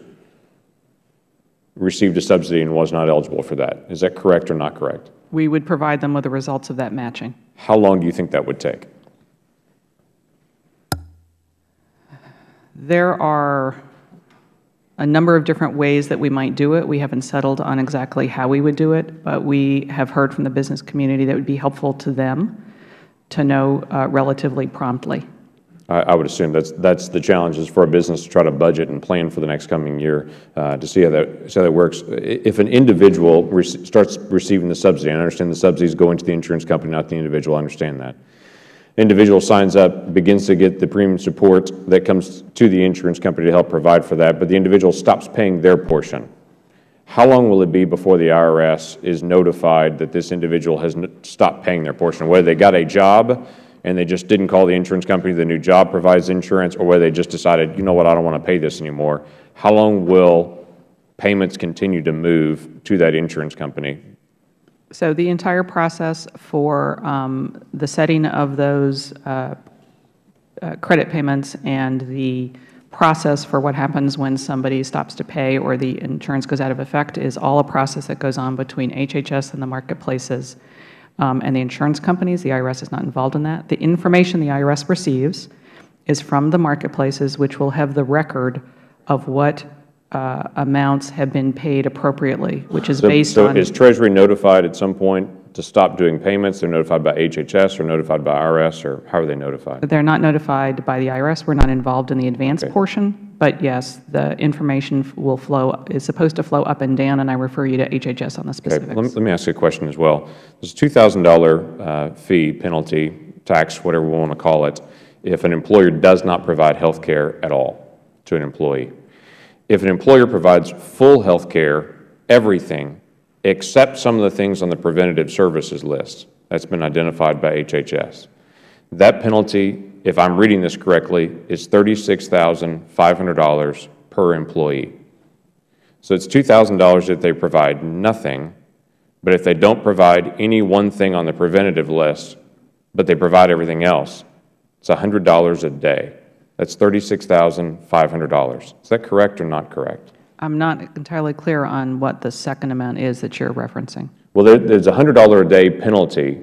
received a subsidy and was not eligible for that. Is that correct or not correct? We would provide them with the results of that matching. How long do you think that would take? There are a number of different ways that we might do it. We haven't settled on exactly how we would do it, but we have heard from the business community that it would be helpful to them to know relatively promptly. I would assume that's the challenge is for a business to try to budget and plan for the next coming year to see how that works. If an individual starts receiving the subsidy, I understand the subsidy is going to the insurance company, not the individual. I understand that. Individual signs up, begins to get the premium support that comes to the insurance company to help provide for that, but the individual stops paying their portion. How long will it be before the IRS is notified that this individual has stopped paying their portion, whether they got a job and they just didn't call the insurance company, the new job provides insurance, or whether they just decided, you know what, I don't want to pay this anymore? How long will payments continue to move to that insurance company? So the entire process for the setting of those credit payments and the process for what happens when somebody stops to pay or the insurance goes out of effect is all a process that goes on between HHS and the marketplaces and the insurance companies. The IRS is not involved in that. The information the IRS receives is from the marketplaces, which will have the record of what amounts have been paid appropriately, which is based on— So is Treasury notified at some point to stop doing payments? They're notified by HHS or notified by IRS, or how are they notified? They're not notified by the IRS. We're not involved in the advance portion. But yes, the information will flow, is supposed to flow up and down, and I refer you to HHS on the specifics. Okay. Let me ask you a question as well. There's a $2,000 fee, penalty, tax, whatever we want to call it, if an employer does not provide health care at all to an employee. If an employer provides full health care, everything, except some of the things on the preventative services list that's been identified by HHS, that penalty, if I'm reading this correctly, is $36,500 per employee. So it's $2,000 if they provide nothing, but if they don't provide any one thing on the preventative list, but they provide everything else, it's $100 a day. That's $36,500. Is that correct or not correct? I'm not entirely clear on what the second amount is that you're referencing. Well, there's a $100 a day penalty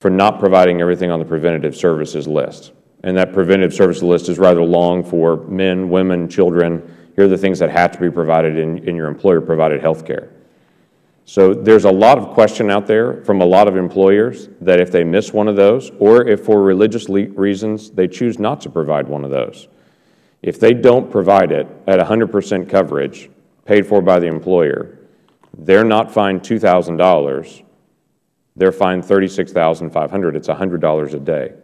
for not providing everything on the preventative services list. And that preventative services list is rather long for men, women, children. Here are the things that have to be provided in your employer-provided health care. So there's a lot of question out there from a lot of employers that if they miss one of those, or if for religious reasons they choose not to provide one of those, if they don't provide it at 100% coverage paid for by the employer, they're not fined $2,000. They're fined $36,500. It's $100 a day.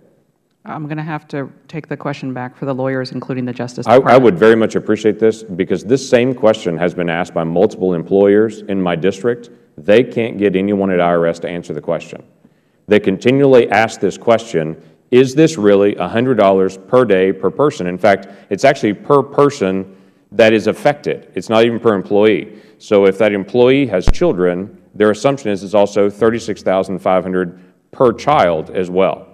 I'm going to have to take the question back for the lawyers, including the Justice Department. I would very much appreciate this because this same question has been asked by multiple employers in my district. They can't get anyone at IRS to answer the question. They continually ask this question, is this really $100 per day per person? In fact, it's actually per person that is affected. It's not even per employee. So if that employee has children, their assumption is it's also $36,500 per child as well.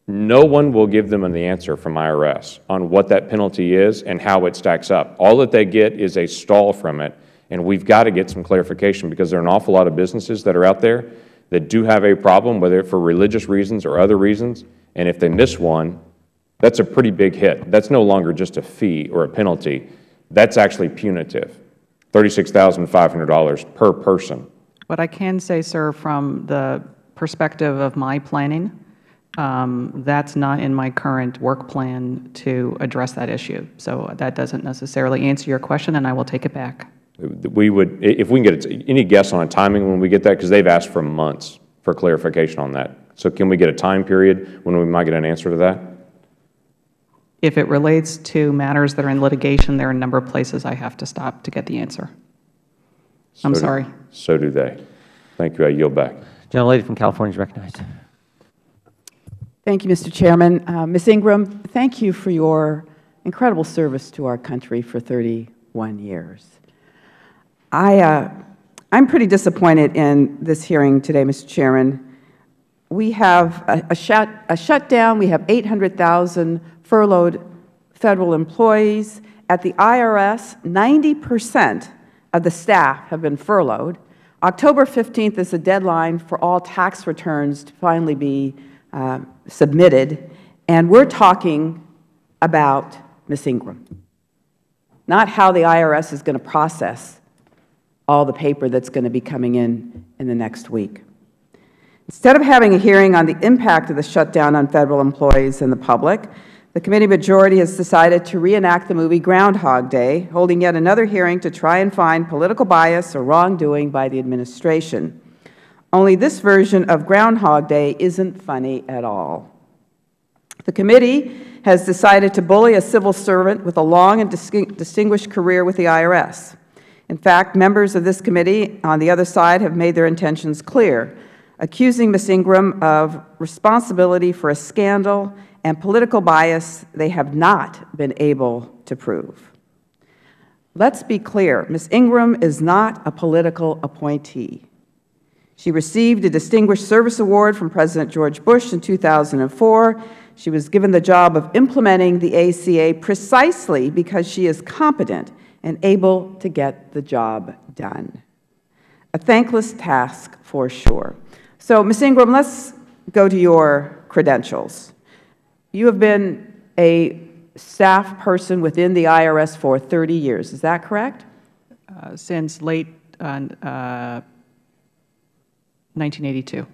No one will give them the answer from IRS on what that penalty is and how it stacks up. All that they get is a stall from it, and we've got to get some clarification because there are an awful lot of businesses that are out there that do have a problem, whether for religious reasons or other reasons, and if they miss one, that's a pretty big hit. That's no longer just a fee or a penalty. That's actually punitive, $36,500 per person. What I can say, sir, from the perspective of my planning, That's not in my current work plan to address that issue. So that doesn't necessarily answer your question, and I will take it back. We would, if we can get any guess on a timing when we get that, because they've asked for months for clarification on that. So can we get a time period when we might get an answer to that? If it relates to matters that are in litigation, there are a number of places I have to stop to get the answer. I'm sorry. So do they. Thank you. I yield back. Gentlelady from California is recognized. Thank you, Mr. Chairman. Ms. Ingram, thank you for your incredible service to our country for 31 years. I'm pretty disappointed in this hearing today, Mr. Chairman. We have a shutdown. We have 800,000 furloughed Federal employees. At the IRS, 90% of the staff have been furloughed. October 15th is the deadline for all tax returns to finally be submitted, and we're talking about Ms. Ingram, not how the IRS is going to process all the paper that's going to be coming in the next week. Instead of having a hearing on the impact of the shutdown on Federal employees and the public, the committee majority has decided to reenact the movie Groundhog Day, holding yet another hearing to try and find political bias or wrongdoing by the administration. Only this version of Groundhog Day isn't funny at all. The committee has decided to bully a civil servant with a long and distinguished career with the IRS. In fact, members of this committee on the other side have made their intentions clear, accusing Ms. Ingram of responsibility for a scandal and political bias they have not been able to prove. Let's be clear, Ms. Ingram is not a political appointee. She received a Distinguished Service Award from President George Bush in 2004. She was given the job of implementing the ACA precisely because she is competent and able to get the job done. A thankless task for sure. So, Ms. Ingram, let's go to your credentials. You have been a staff person within the IRS for 30 years. Is that correct? Since late 1982.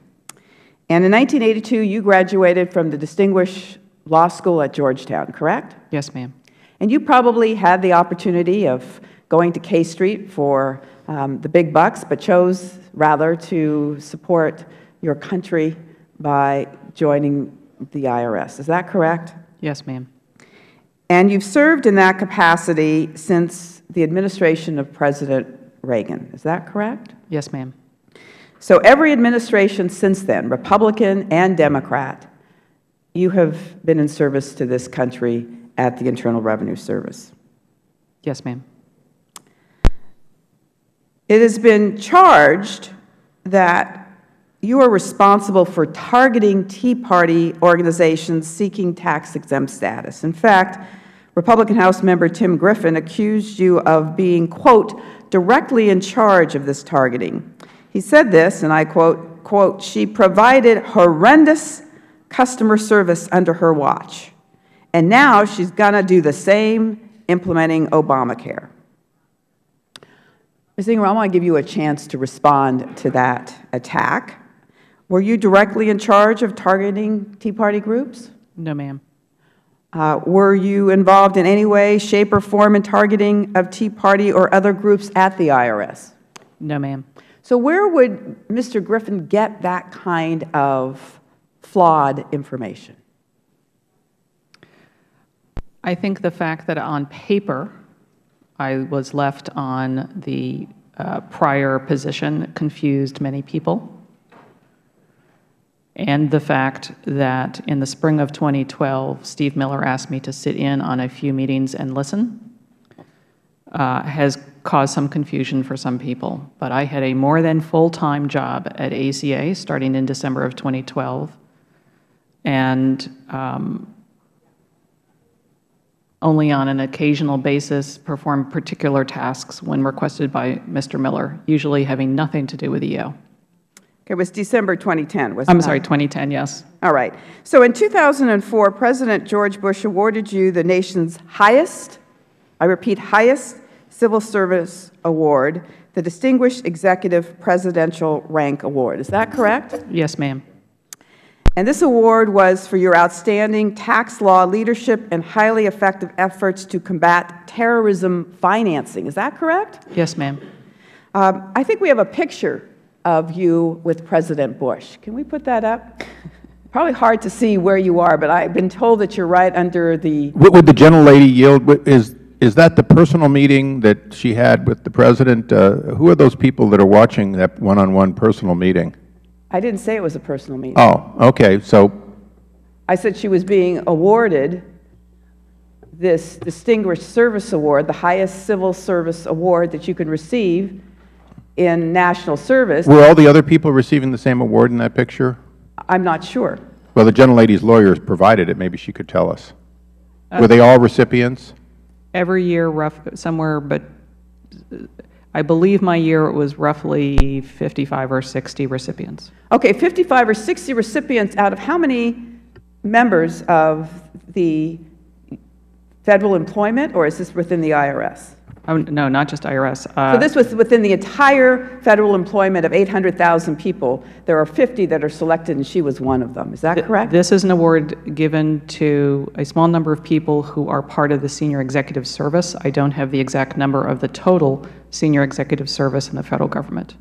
And in 1982, you graduated from the Distinguished Law School at Georgetown, correct? Yes, ma'am. And you probably had the opportunity of going to K Street for the big bucks, but chose rather to support your country by joining the IRS. Is that correct? Yes, ma'am. And you've served in that capacity since the administration of President Reagan. Is that correct? Yes, ma'am. So every administration since then, Republican and Democrat, you have been in service to this country at the Internal Revenue Service. Yes, ma'am. It has been charged that you are responsible for targeting Tea Party organizations seeking tax-exempt status. In fact, Republican House member Tim Griffin accused you of being, quote, directly in charge of this targeting. He said this, and I quote, she provided horrendous customer service under her watch, and now she's going to do the same implementing Obamacare. Ms. Ingram, I want to give you a chance to respond to that attack. Were you directly in charge of targeting Tea Party groups? No, ma'am. Were you involved in any way, shape, or form in targeting of Tea Party or other groups at the IRS? No, ma'am. So where would Mr. Griffin get that kind of flawed information? I think the fact that on paper I was left on the prior position confused many people, and the fact that in the spring of 2012, Steve Miller asked me to sit in on a few meetings and listen has caused some confusion for some people. But I had a more than full-time job at ACA starting in December of 2012, and only on an occasional basis perform particular tasks when requested by Mr. Miller, usually having nothing to do with EO. Okay, it was December 2010, wasn't it? I'm sorry, 2010, yes. All right. So in 2004, President George Bush awarded you the nation's highest, I repeat, highest civil service award, the Distinguished Executive Presidential Rank Award. Is that correct? Yes, ma'am. And this award was for your outstanding tax law leadership and highly effective efforts to combat terrorism financing. Is that correct? Yes, ma'am. I think we have a picture of you with President Bush. Can we put that up? Probably hard to see where you are, but I've been told that you're right under the... Would the gentlelady yield? Is that the personal meeting that she had with the President? Who are those people that are watching that one-on-one personal meeting? I didn't say it was a personal meeting. Oh, okay. So I said she was being awarded this Distinguished Service Award, the highest civil service award that you can receive in national service. were all the other people receiving the same award in that picture? I'm not sure. Well, the gentlelady's lawyers provided it. Maybe she could tell us. Were they all recipients? Every year, somewhere, but I believe my year it was roughly 55 or 60 recipients. Okay, 55 or 60 recipients out of how many members of the federal employment, or is this within the IRS? Oh, no, not just IRS. So this was within the entire federal employment of 800,000 people. There are 50 that are selected, and she was one of them. Is that correct? This is an award given to a small number of people who are part of the senior executive service. I don't have the exact number of the total senior executive service in the federal government.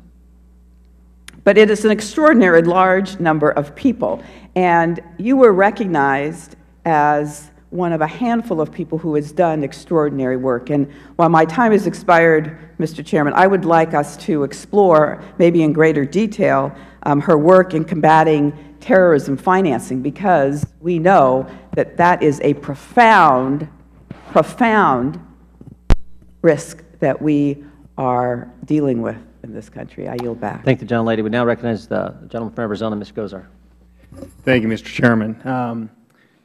But it is an extraordinary large number of people, and you were recognized as one of a handful of people who has done extraordinary work. And while my time has expired, Mr. Chairman, I would like us to explore, maybe in greater detail, her work in combating terrorism financing, because we know that that is a profound, profound risk that we are dealing with in this country. I yield back. Thank the gentlelady. We now recognize the gentleman from Arizona, Mr. Gozar. Thank you, Mr. Chairman.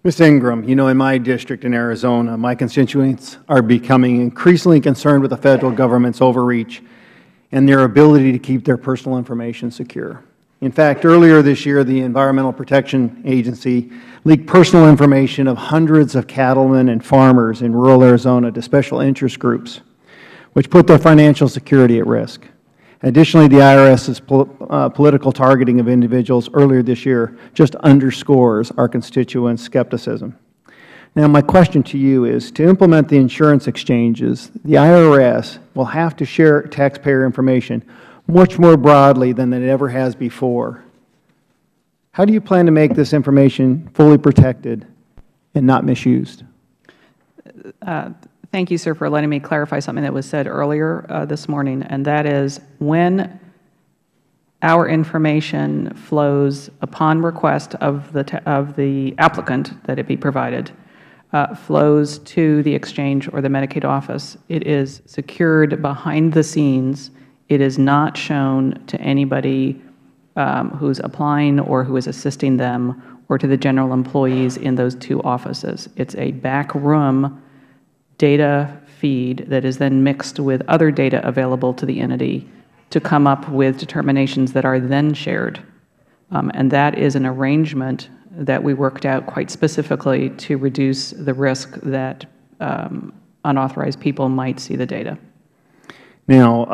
Ms. Ingram, you know, in my district in Arizona, my constituents are becoming increasingly concerned with the federal government's overreach and their ability to keep their personal information secure. In fact, earlier this year, the Environmental Protection Agency leaked personal information of hundreds of cattlemen and farmers in rural Arizona to special interest groups, which put their financial security at risk. Additionally, the IRS's political targeting of individuals earlier this year just underscores our constituents' skepticism. Now, my question to you is, to implement the insurance exchanges, the IRS will have to share taxpayer information much more broadly than it ever has before. How do you plan to make this information fully protected and not misused? Thank you, sir, for letting me clarify something that was said earlier this morning, and that is when our information flows upon request of the applicant that it be provided, flows to the exchange or the Medicaid office, it is secured behind the scenes. It is not shown to anybody who is applying or who is assisting them, or to the general employees in those two offices. It's a backroom data feed that is then mixed with other data available to the entity to come up with determinations that are then shared. And that is an arrangement that we worked out quite specifically to reduce the risk that unauthorized people might see the data. Now,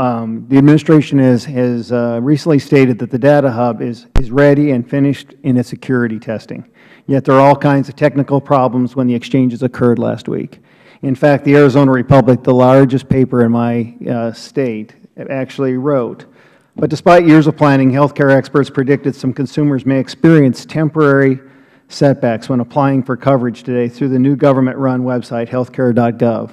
the administration has recently stated that the data hub is ready and finished in its security testing, yet there are all kinds of technical problems when the exchanges occurred last week. In fact, the Arizona Republic, the largest paper in my state, actually wrote, but despite years of planning, healthcare experts predicted some consumers may experience temporary setbacks when applying for coverage today through the new government-run website, healthcare.gov.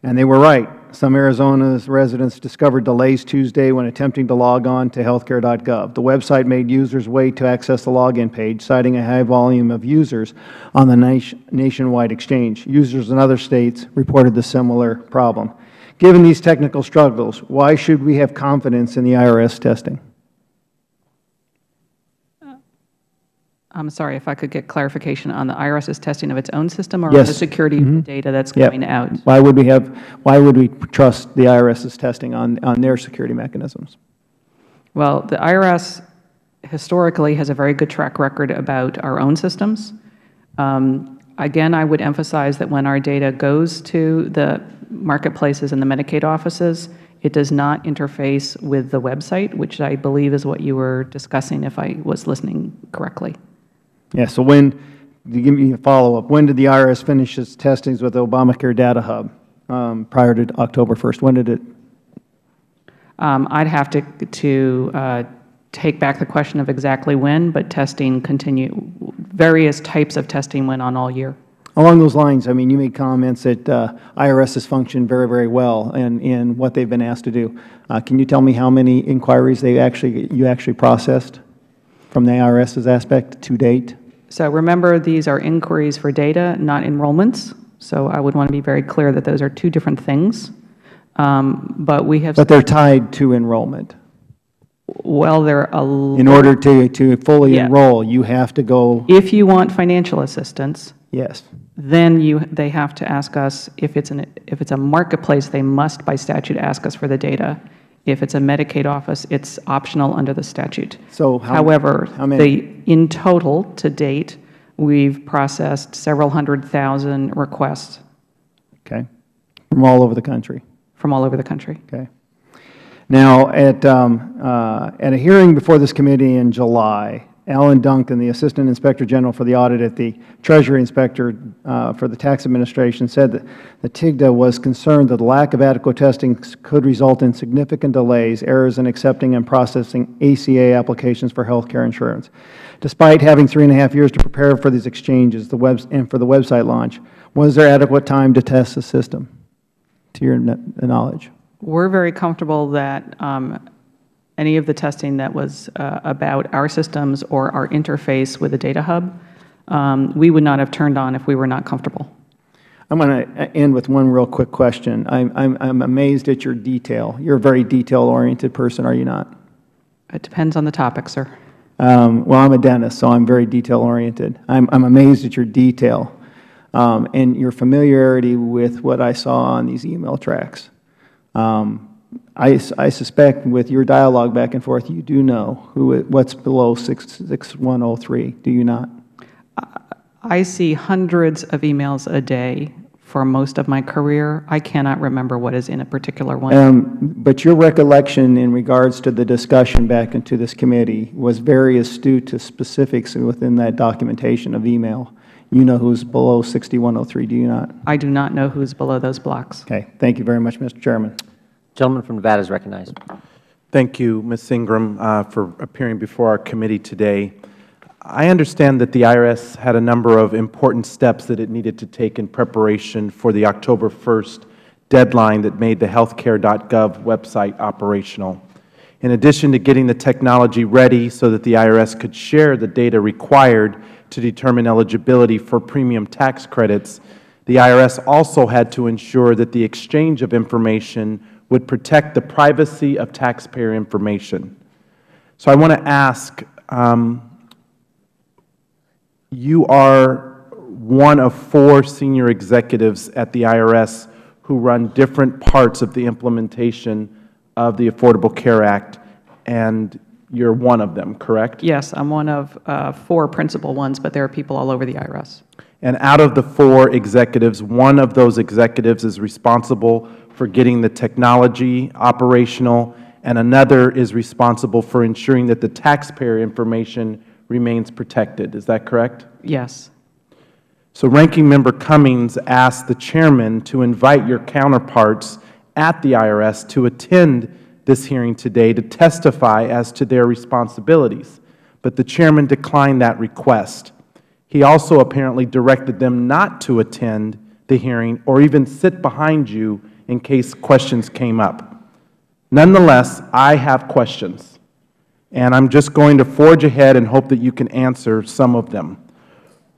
And they were right. Some Arizona's residents discovered delays Tuesday when attempting to log on to healthcare.gov. The website made users wait to access the login page, citing a high volume of users on the nationwide exchange. Users in other states reported the similar problem. Given these technical struggles, why should we have confidence in the IRS testing? I'm sorry, if I could get clarification on the IRS's testing of its own system or Yes. on the security data that's Yep. going out? Why would we trust the IRS's testing on their security mechanisms? Well, the IRS historically has a very good track record about our own systems. Again, I would emphasize that when our data goes to the marketplaces and the Medicaid offices, it does not interface with the website, which I believe is what you were discussing, if I was listening correctly. Yeah, so when, to give me a follow-up, when did the IRS finish its testings with the ObamaCare Data Hub prior to October 1st? When did it? I'd have to take back the question of exactly when, but testing various types of testing went on all year. Along those lines, I mean, you made comments that IRS has functioned very, very well in what they've been asked to do. Can you tell me how many inquiries you actually processed from the IRS's aspect to date? So remember, these are inquiries for data, not enrollments. So I would want to be very clear that those are two different things. But we have. But they're tied to enrollment. Well, they're a. In order to fully enroll, you have to go. If you want financial assistance. Yes. Then they have to ask us, if it's a marketplace, they must by statute ask us for the data. If it's a Medicaid office, it's optional under the statute. So however, how many? in total to date, we've processed several 100,000 requests. Okay. From all over the country. From all over the country. Okay. Now, at a hearing before this committee in July, Alan Duncan, the Assistant Inspector General for the audit at the Treasury Inspector for the Tax Administration, said that the TIGTA was concerned that the lack of adequate testing could result in significant delays, errors in accepting and processing ACA applications for health care insurance. Despite having 3.5 years to prepare for these exchanges and for the website launch, was there adequate time to test the system, to your knowledge? We're very comfortable that any of the testing that was about our systems or our interface with the data hub, we would not have turned on if we were not comfortable. I'm going to end with one real quick question. I'm amazed at your detail. You're a very detail-oriented person, are you not? It depends on the topic, sir. Well, I'm a dentist, so I'm very detail-oriented. I'm amazed at your detail and your familiarity with what I saw on these email tracks. I suspect with your dialogue back and forth, you do know what's below 6103, do you not? I see hundreds of emails a day for most of my career. I cannot remember what is in a particular one. But your recollection in regards to the discussion back into this committee was very astute to specifics within that documentation of email. You know who's below 6103, do you not? I do not know who's below those blocks. Okay. Thank you very much, Mr. Chairman. Gentleman from Nevada is recognized. Thank you, Ms. Ingram, for appearing before our committee today. I understand that the IRS had a number of important steps that it needed to take in preparation for the October 1st deadline that made the healthcare.gov website operational. In addition to getting the technology ready so that the IRS could share the data required to determine eligibility for premium tax credits, the IRS also had to ensure that the exchange of information would protect the privacy of taxpayer information. So I want to ask, you are one of 4 senior executives at the IRS who run different parts of the implementation of the Affordable Care Act, and you're one of them, correct? Yes, I'm one of 4 principal ones, but there are people all over the IRS. And out of the 4 executives, one of those executives is responsible for getting the technology operational, and another is responsible for ensuring that the taxpayer information remains protected. Is that correct? Yes. So Ranking Member Cummings asked the Chairman to invite your counterparts at the IRS to attend this hearing today to testify as to their responsibilities, but the Chairman declined that request. He also apparently directed them not to attend the hearing or even sit behind you in case questions came up. Nonetheless, I have questions, and I'm just going to forge ahead and hope that you can answer some of them.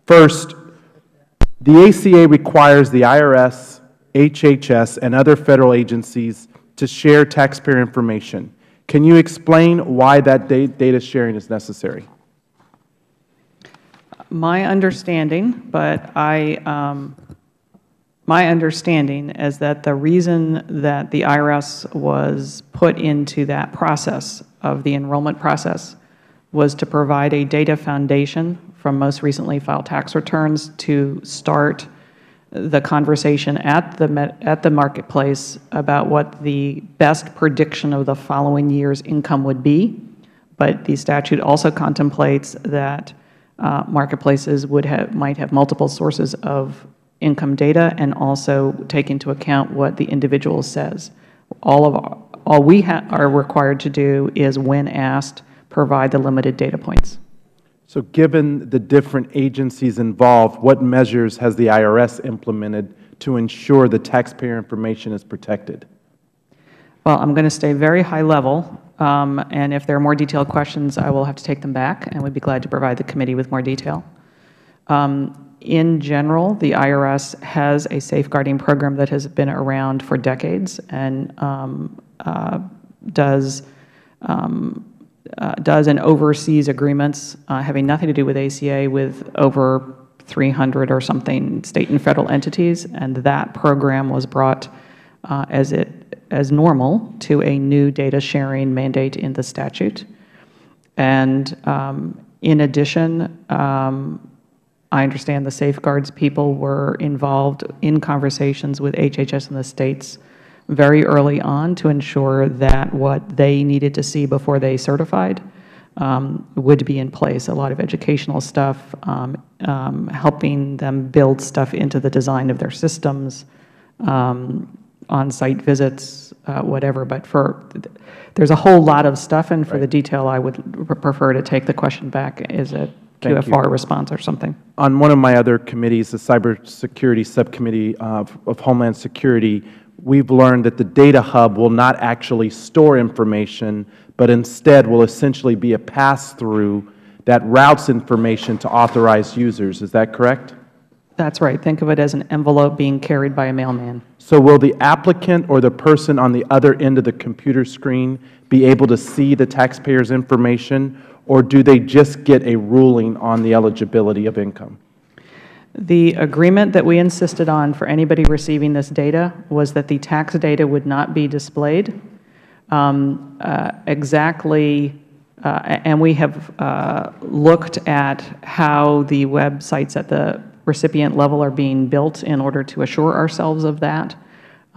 First, the ACA requires the IRS, HHS, and other Federal agencies to share taxpayer information. Can you explain why that data sharing is necessary? My understanding, my understanding is that the reason that the IRS was put into that process of the enrollment process was to provide a data foundation from most recently filed tax returns to start the conversation at the marketplace about what the best prediction of the following year's income would be. But the statute also contemplates that marketplaces might have multiple sources of income data and also take into account what the individual says. All we are required to do is, when asked, provide the limited data points. So given the different agencies involved, what measures has the IRS implemented to ensure the taxpayer information is protected? Well, I'm going to stay very high level, and if there are more detailed questions, I will have to take them back, and we'd be glad to provide the committee with more detail. In general, the IRS has a safeguarding program that has been around for decades and does and oversees agreements having nothing to do with ACA with over 300 or something state and federal entities, and that program was brought as normal to a new data sharing mandate in the statute. And in addition, I understand the safeguards people were involved in conversations with HHS and the states very early on to ensure that what they needed to see before they certified would be in place. A lot of educational stuff, helping them build stuff into the design of their systems, on-site visits, whatever. But there's a whole lot of stuff, and for the detail, I would prefer to take the question back as a QFR response or something. On one of my other committees, the Cybersecurity Subcommittee of Homeland Security, we've learned that the data hub will not actually store information, but instead will essentially be a pass-through that routes information to authorized users. Is that correct? That's right. Think of it as an envelope being carried by a mailman. So will the applicant or the person on the other end of the computer screen be able to see the taxpayer's information, or do they just get a ruling on the eligibility of income? The agreement that we insisted on for anybody receiving this data was that the tax data would not be displayed. And we have looked at how the websites at the recipient level are being built in order to assure ourselves of that.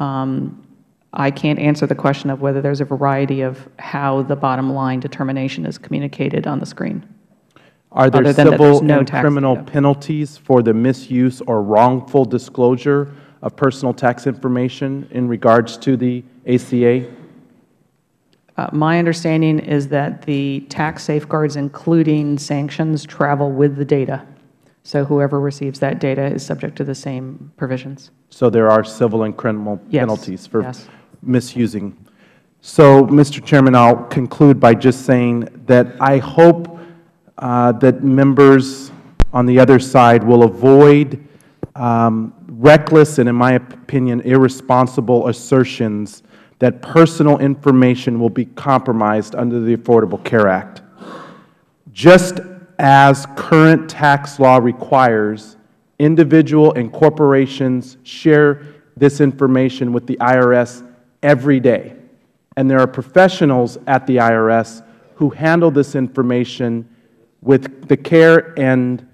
I can't answer the question of whether there's a variety of how the bottom line determination is communicated on the screen. Are there civil and criminal penalties for the misuse or wrongful disclosure of personal tax information in regards to the ACA? My understanding is that the tax safeguards, including sanctions, travel with the data. So whoever receives that data is subject to the same provisions. So there are civil and criminal penalties for misusing. So, Mr. Chairman, I'll conclude by just saying that I hope that members on the other side will avoid reckless and, in my opinion, irresponsible assertions that personal information will be compromised under the Affordable Care Act. Just as current tax law requires, individual and corporations share this information with the IRS every day. And there are professionals at the IRS who handle this information with the care and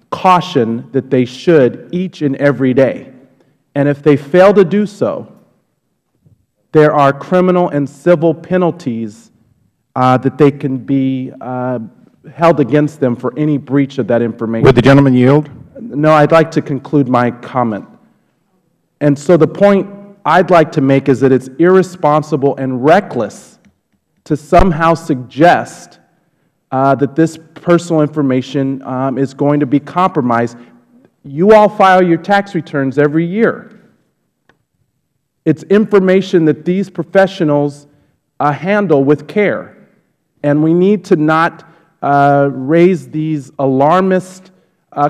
caution that they should each and every day. And if they fail to do so, there are criminal and civil penalties that they can be held against them for any breach of that information. Would the gentleman yield? No, I'd like to conclude my comment. And so the point I'd like to make is that it's irresponsible and reckless to somehow suggest that this personal information is going to be compromised. You all file your tax returns every year. It's information that these professionals handle with care. And we need to not raise these alarmist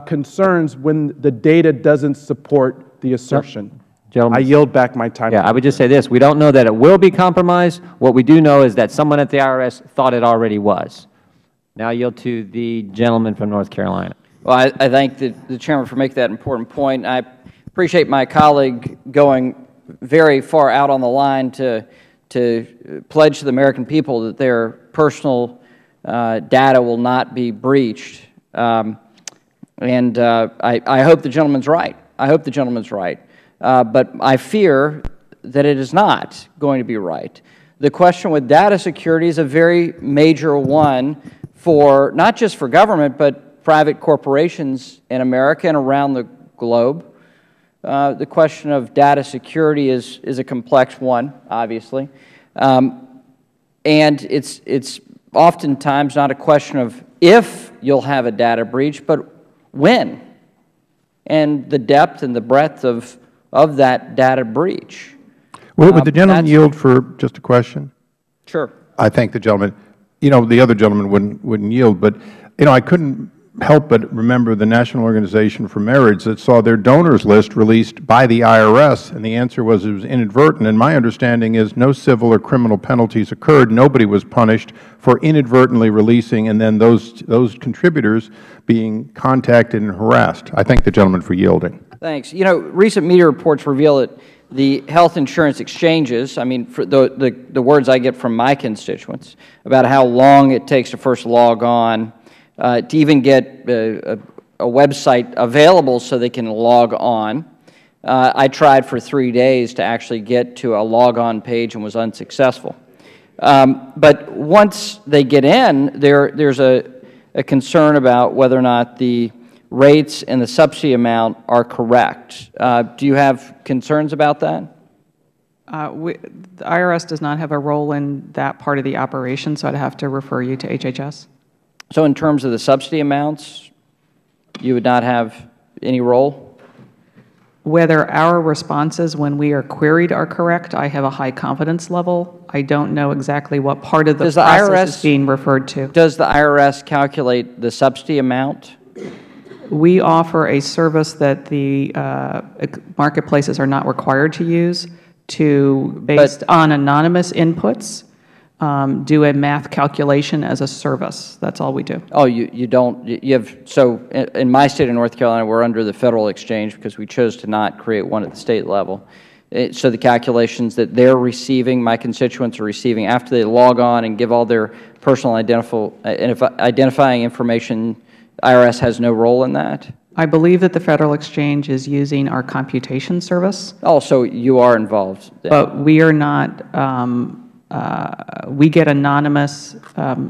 concerns when the data doesn't support the assertion. I yield back my time. I would just say this. We don't know that it will be compromised. What we do know is that someone at the IRS thought it already was. Now I yield to the gentleman from North Carolina. Well, I thank the Chairman for making that important point. I appreciate my colleague going very far out on the line to pledge to the American people that their personal data will not be breached. I hope the gentleman's right. I hope the gentleman's right. But I fear that it is not going to be right. The question with data security is a very major one for not just for government, but private corporations in America and around the globe. The question of data security is a complex one, obviously. And it's oftentimes not a question of if you'll have a data breach, but when, and the depth and the breadth of that data breach. Would the gentleman yield for just a question? Sure. I thank the gentleman. You know, the other gentleman wouldn't yield, but, you know, I couldn't help but remember the National Organization for Marriage that saw their donors list released by the IRS, and the answer was it was inadvertent. And my understanding is no civil or criminal penalties occurred. Nobody was punished for inadvertently releasing and then those contributors being contacted and harassed. I thank the gentleman for yielding. Thanks. You know, recent media reports reveal that the health insurance exchanges, I mean, for the words I get from my constituents about how long it takes to first log on, to even get a website available so they can log on. I tried for 3 days to actually get to a log-on page and was unsuccessful. But once they get in, there's a concern about whether or not the rates and the subsidy amount are correct. Do you have concerns about that? The IRS does not have a role in that part of the operation, so I'd have to refer you to HHS. So in terms of the subsidy amounts, you would not have any role? Whether our responses when we are queried are correct, I have a high confidence level. I don't know exactly what part of the process is being referred to. Does the IRS calculate the subsidy amount? We offer a service that the marketplaces are not required to use based on anonymous inputs, do a math calculation as a service. That's all we do. Oh, you don't, you have, so in my state of North Carolina, we're under the Federal Exchange because we chose to not create one at the state level. So the calculations that they're receiving, my constituents are receiving after they log on and give all their personal identifying information, IRS has no role in that? I believe that the Federal Exchange is using our computation service. Oh, so you are involved then. But we are not, we get anonymous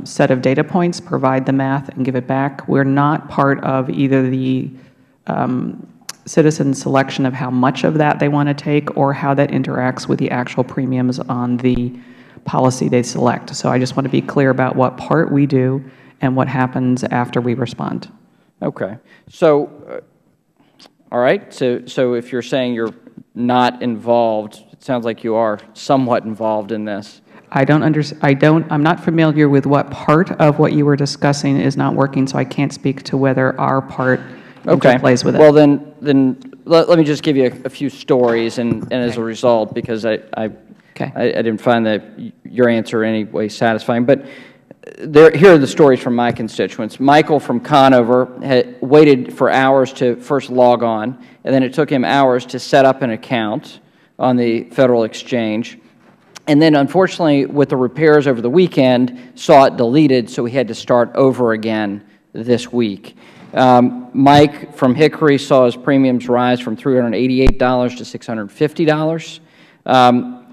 set of data points, provide the math, and give it back. We're not part of either the citizen selection of how much of that they want to take or how that interacts with the actual premiums on the policy they select. So I just want to be clear about what part we do and what happens after we respond. Okay. So, all right. So if you're saying you're not involved, it sounds like you are somewhat involved in this. I'm not familiar with what part of what you were discussing is not working, so I can't speak to whether our part interplays with it. Well, then let me just give you a few stories, and as a result, because I didn't find your answer in any way satisfying, but here are the stories from my constituents. Michael from Conover had waited for hours to first log on, and then it took him hours to set up an account on the Federal Exchange. And then, unfortunately, with the repairs over the weekend, saw it deleted, so he had to start over again this week. Mike from Hickory saw his premiums rise from $388 to $650.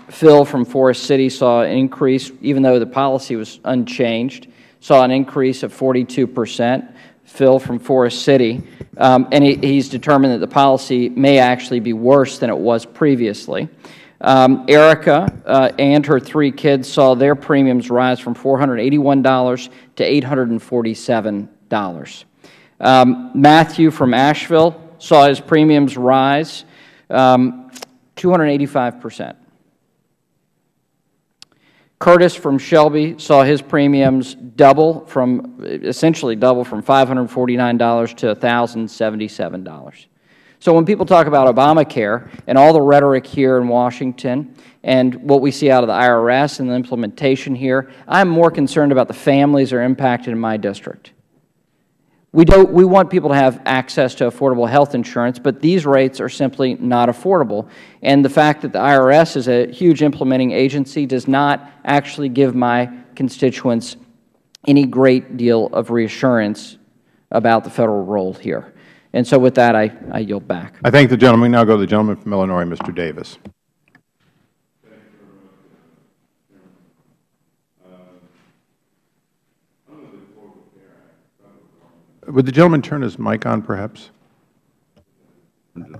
Phil from Forest City saw an increase, even though the policy was unchanged, saw an increase of 42%. Phil from Forest City, and he's determined that the policy may actually be worse than it was previously. Erica and her 3 kids saw their premiums rise from $481 to $847. Matthew from Asheville saw his premiums rise 285%. Curtis from Shelby saw his premiums essentially double from $549 to $1,077. So when people talk about Obamacare and all the rhetoric here in Washington and what we see out of the IRS and the implementation here, I'm more concerned about the families that are impacted in my district. We want people to have access to affordable health insurance, but these rates are simply not affordable. And the fact that the IRS is a huge implementing agency does not actually give my constituents any great deal of reassurance about the Federal role here. And so with that, I yield back. I thank the gentleman. We now go to the gentleman from Illinois, Mr. Davis. Would the gentleman turn his mic on, perhaps?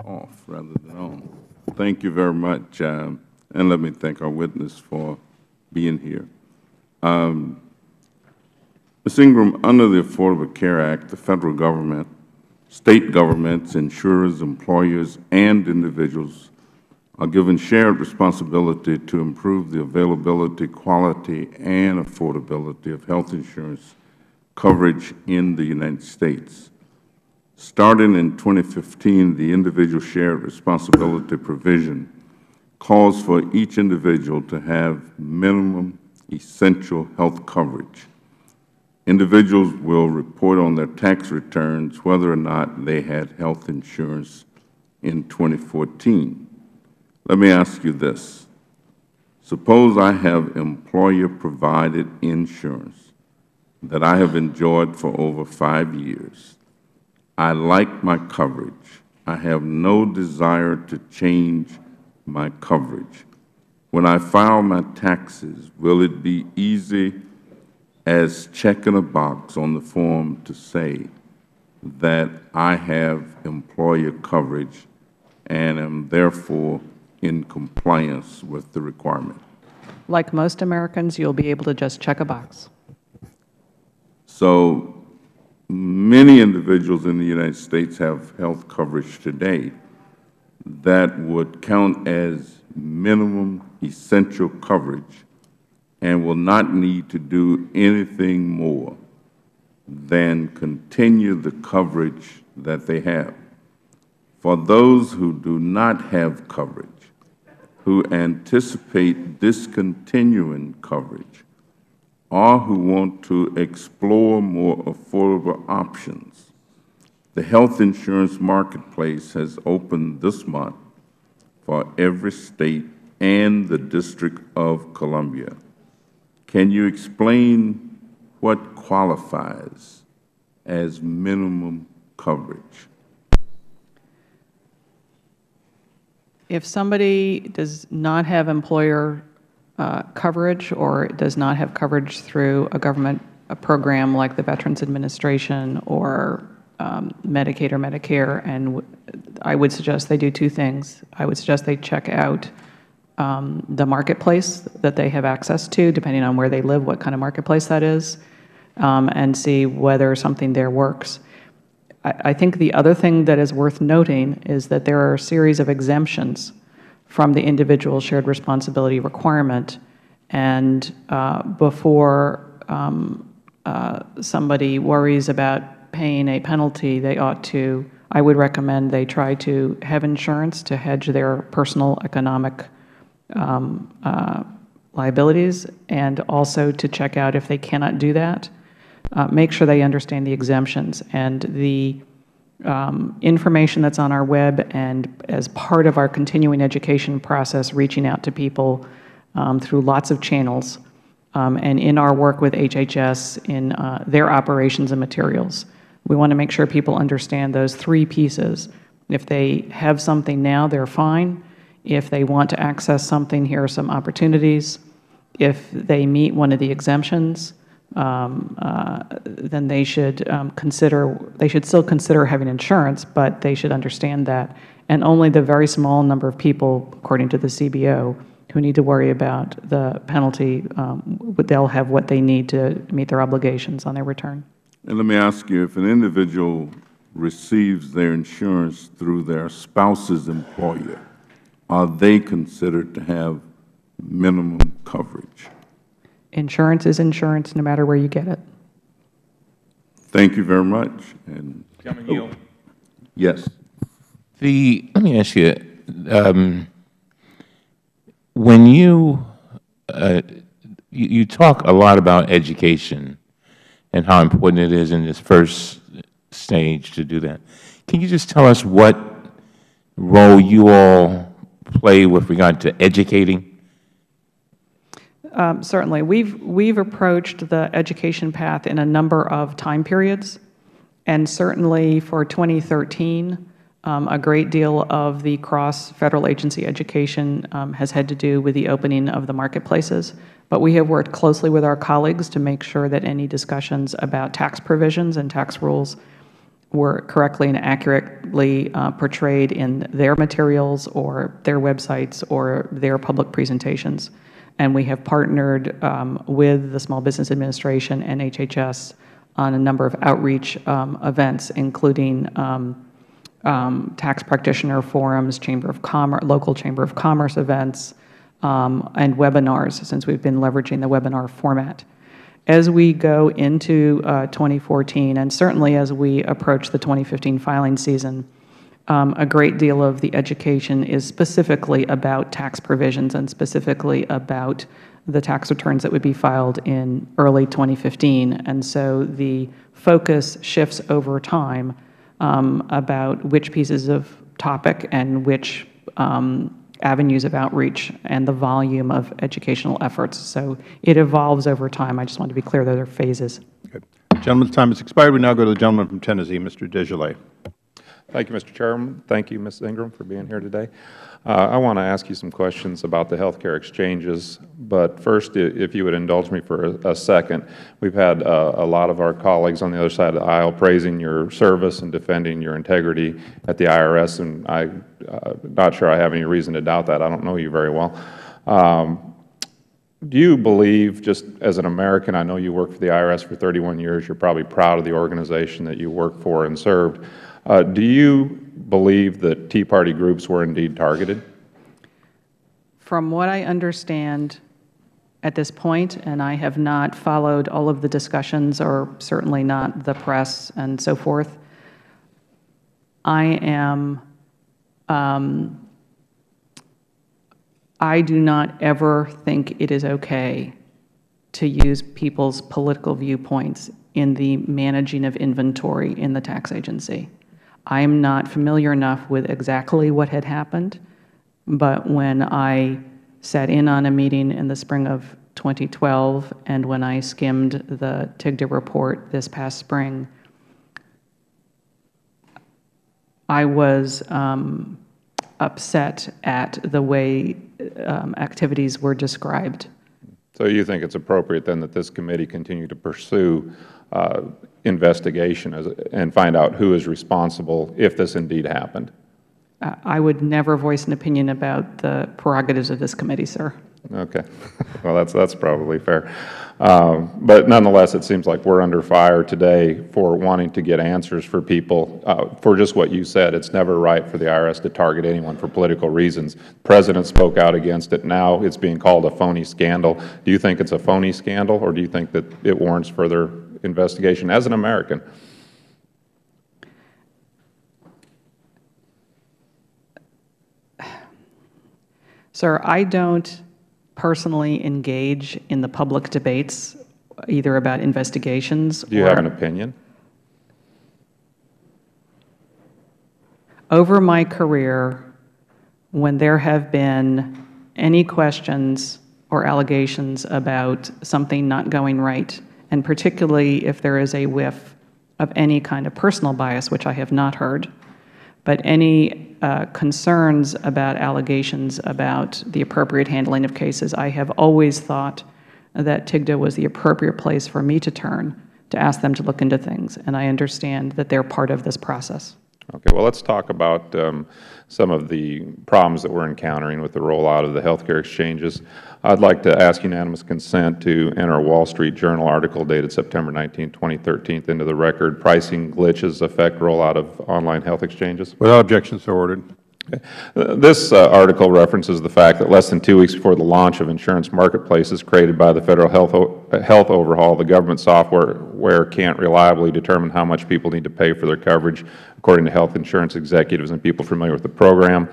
Off rather than on. Thank you very much, and let me thank our witness for being here. Ms. Ingram, under the Affordable Care Act, the Federal Government, State governments, insurers, employers, and individuals are given shared responsibility to improve the availability, quality, and affordability of health insurance coverage in the United States. Starting in 2015, the individual shared responsibility provision calls for each individual to have minimum essential health coverage. Individuals will report on their tax returns whether or not they had health insurance in 2014. Let me ask you this. Suppose I have employer-provided insurance that I have enjoyed for over 5 years. I like my coverage. I have no desire to change my coverage. When I file my taxes, will it be easy as checking a box on the form to say that I have employer coverage and am therefore in compliance with the requirement? Like most Americans, you'll be able to just check a box. So many individuals in the United States have health coverage today that would count as minimum essential coverage and will not need to do anything more than continue the coverage that they have. For those who do not have coverage, who anticipate discontinuing coverage, or who want to explore more affordable options, the health insurance marketplace has opened this month for every state and the District of Columbia. Can you explain what qualifies as minimum coverage? If somebody does not have employer coverage or does not have coverage through a government program like the Veterans Administration or Medicaid or Medicare, and I would suggest they do two things. I would suggest they check out the marketplace that they have access to, depending on where they live, what kind of marketplace that is, and see whether something there works. I think the other thing that is worth noting is that there are a series of exemptions from the individual shared responsibility requirement, and before somebody worries about paying a penalty, they ought to, I would recommend they try to have insurance to hedge their personal economic liabilities, and also to check out, if they cannot do that, make sure they understand the exemptions and the information that's on our web, and as part of our continuing education process, reaching out to people through lots of channels, and in our work with HHS in their operations and materials. We want to make sure people understand those three pieces. If they have something now, they're fine. If they want to access something, here are some opportunities. If they meet one of the exemptions, then they should still consider having insurance, but they should understand that. And only the very small number of people, according to the CBO, who need to worry about the penalty, they'll have what they need to meet their obligations on their return. And let me ask you, if an individual receives their insurance through their spouse's employer, are they considered to have minimum coverage? Insurance is insurance no matter where you get it. Thank you very much. And yes. Let me ask you, when you talk a lot about education and how important it is in this first stage to do that, can you just tell us what role you all play with regard to educating? Certainly. We've approached the education path in a number of time periods, and certainly for 2013, A great deal of the cross-federal agency education has had to do with the opening of the marketplaces, but we have worked closely with our colleagues to make sure that any discussions about tax provisions and tax rules were correctly and accurately portrayed in their materials or their websites or their public presentations. And we have partnered with the Small Business Administration and HHS on a number of outreach events, including tax practitioner forums, local Chamber of Commerce events, and webinars, since we've been leveraging the webinar format. As we go into 2014, and certainly as we approach the 2015 filing season, a great deal of the education is specifically about tax provisions and specifically about the tax returns that would be filed in early 2015. And so the focus shifts over time about which pieces of topic and which avenues of outreach and the volume of educational efforts. So it evolves over time. I just want to be clear that there are phases. Good. The gentleman's time has expired. We now go to the gentleman from Tennessee, Mr. Desjardins. Thank you, Mr. Chairman. Thank you, Ms. Ingram, for being here today. I want to ask you some questions about the health care exchanges, but first, if you would indulge me for a second. We've had a lot of our colleagues on the other side of the aisle praising your service and defending your integrity at the IRS, and I'm not sure I have any reason to doubt that. I don't know you very well. Do you believe, just as an American, I know you worked for the IRS for 31 years, you're probably proud of the organization that you worked for and served. Do you believe that Tea Party groups were indeed targeted? From what I understand at this point, and I have not followed all of the discussions or certainly not the press and so forth, I do not ever think it is okay to use people's political viewpoints in the managing of inventory in the tax agency. I am not familiar enough with exactly what had happened, but when I sat in on a meeting in the spring of 2012 and when I skimmed the TIGTA report this past spring, I was upset at the way activities were described. So you think it's appropriate then that this committee continue to pursue investigation and find out who is responsible if this indeed happened? I would never voice an opinion about the prerogatives of this committee, sir. Okay. Well, that's probably fair. But nonetheless, it seems like we're under fire today for wanting to get answers for people for just what you said. It's never right for the IRS to target anyone for political reasons. The President spoke out against it. Now it's being called a phony scandal. Do you think it's a phony scandal, or do you think that it warrants further investigation as an American? Sir, I don't personally engage in the public debates either about investigations. Do you have an opinion? Over my career, when there have been any questions or allegations about something not going right, and particularly if there is a whiff of any kind of personal bias, which I have not heard, but any concerns about allegations about the appropriate handling of cases, I have always thought that TIGTA was the appropriate place for me to turn to ask them to look into things, and I understand that they're part of this process. Okay, well, let's talk about some of the problems that we're encountering with the rollout of the healthcare exchanges. I'd like to ask unanimous consent to enter a Wall Street Journal article dated September 19, 2013 into the record, Pricing Glitches Affect Rollout of Online Health Exchanges. Without objection, so ordered. Okay. This article references the fact that less than 2 weeks before the launch of insurance marketplaces created by the Federal Health Overhaul, the government software can't reliably determine how much people need to pay for their coverage, according to health insurance executives and people familiar with the program.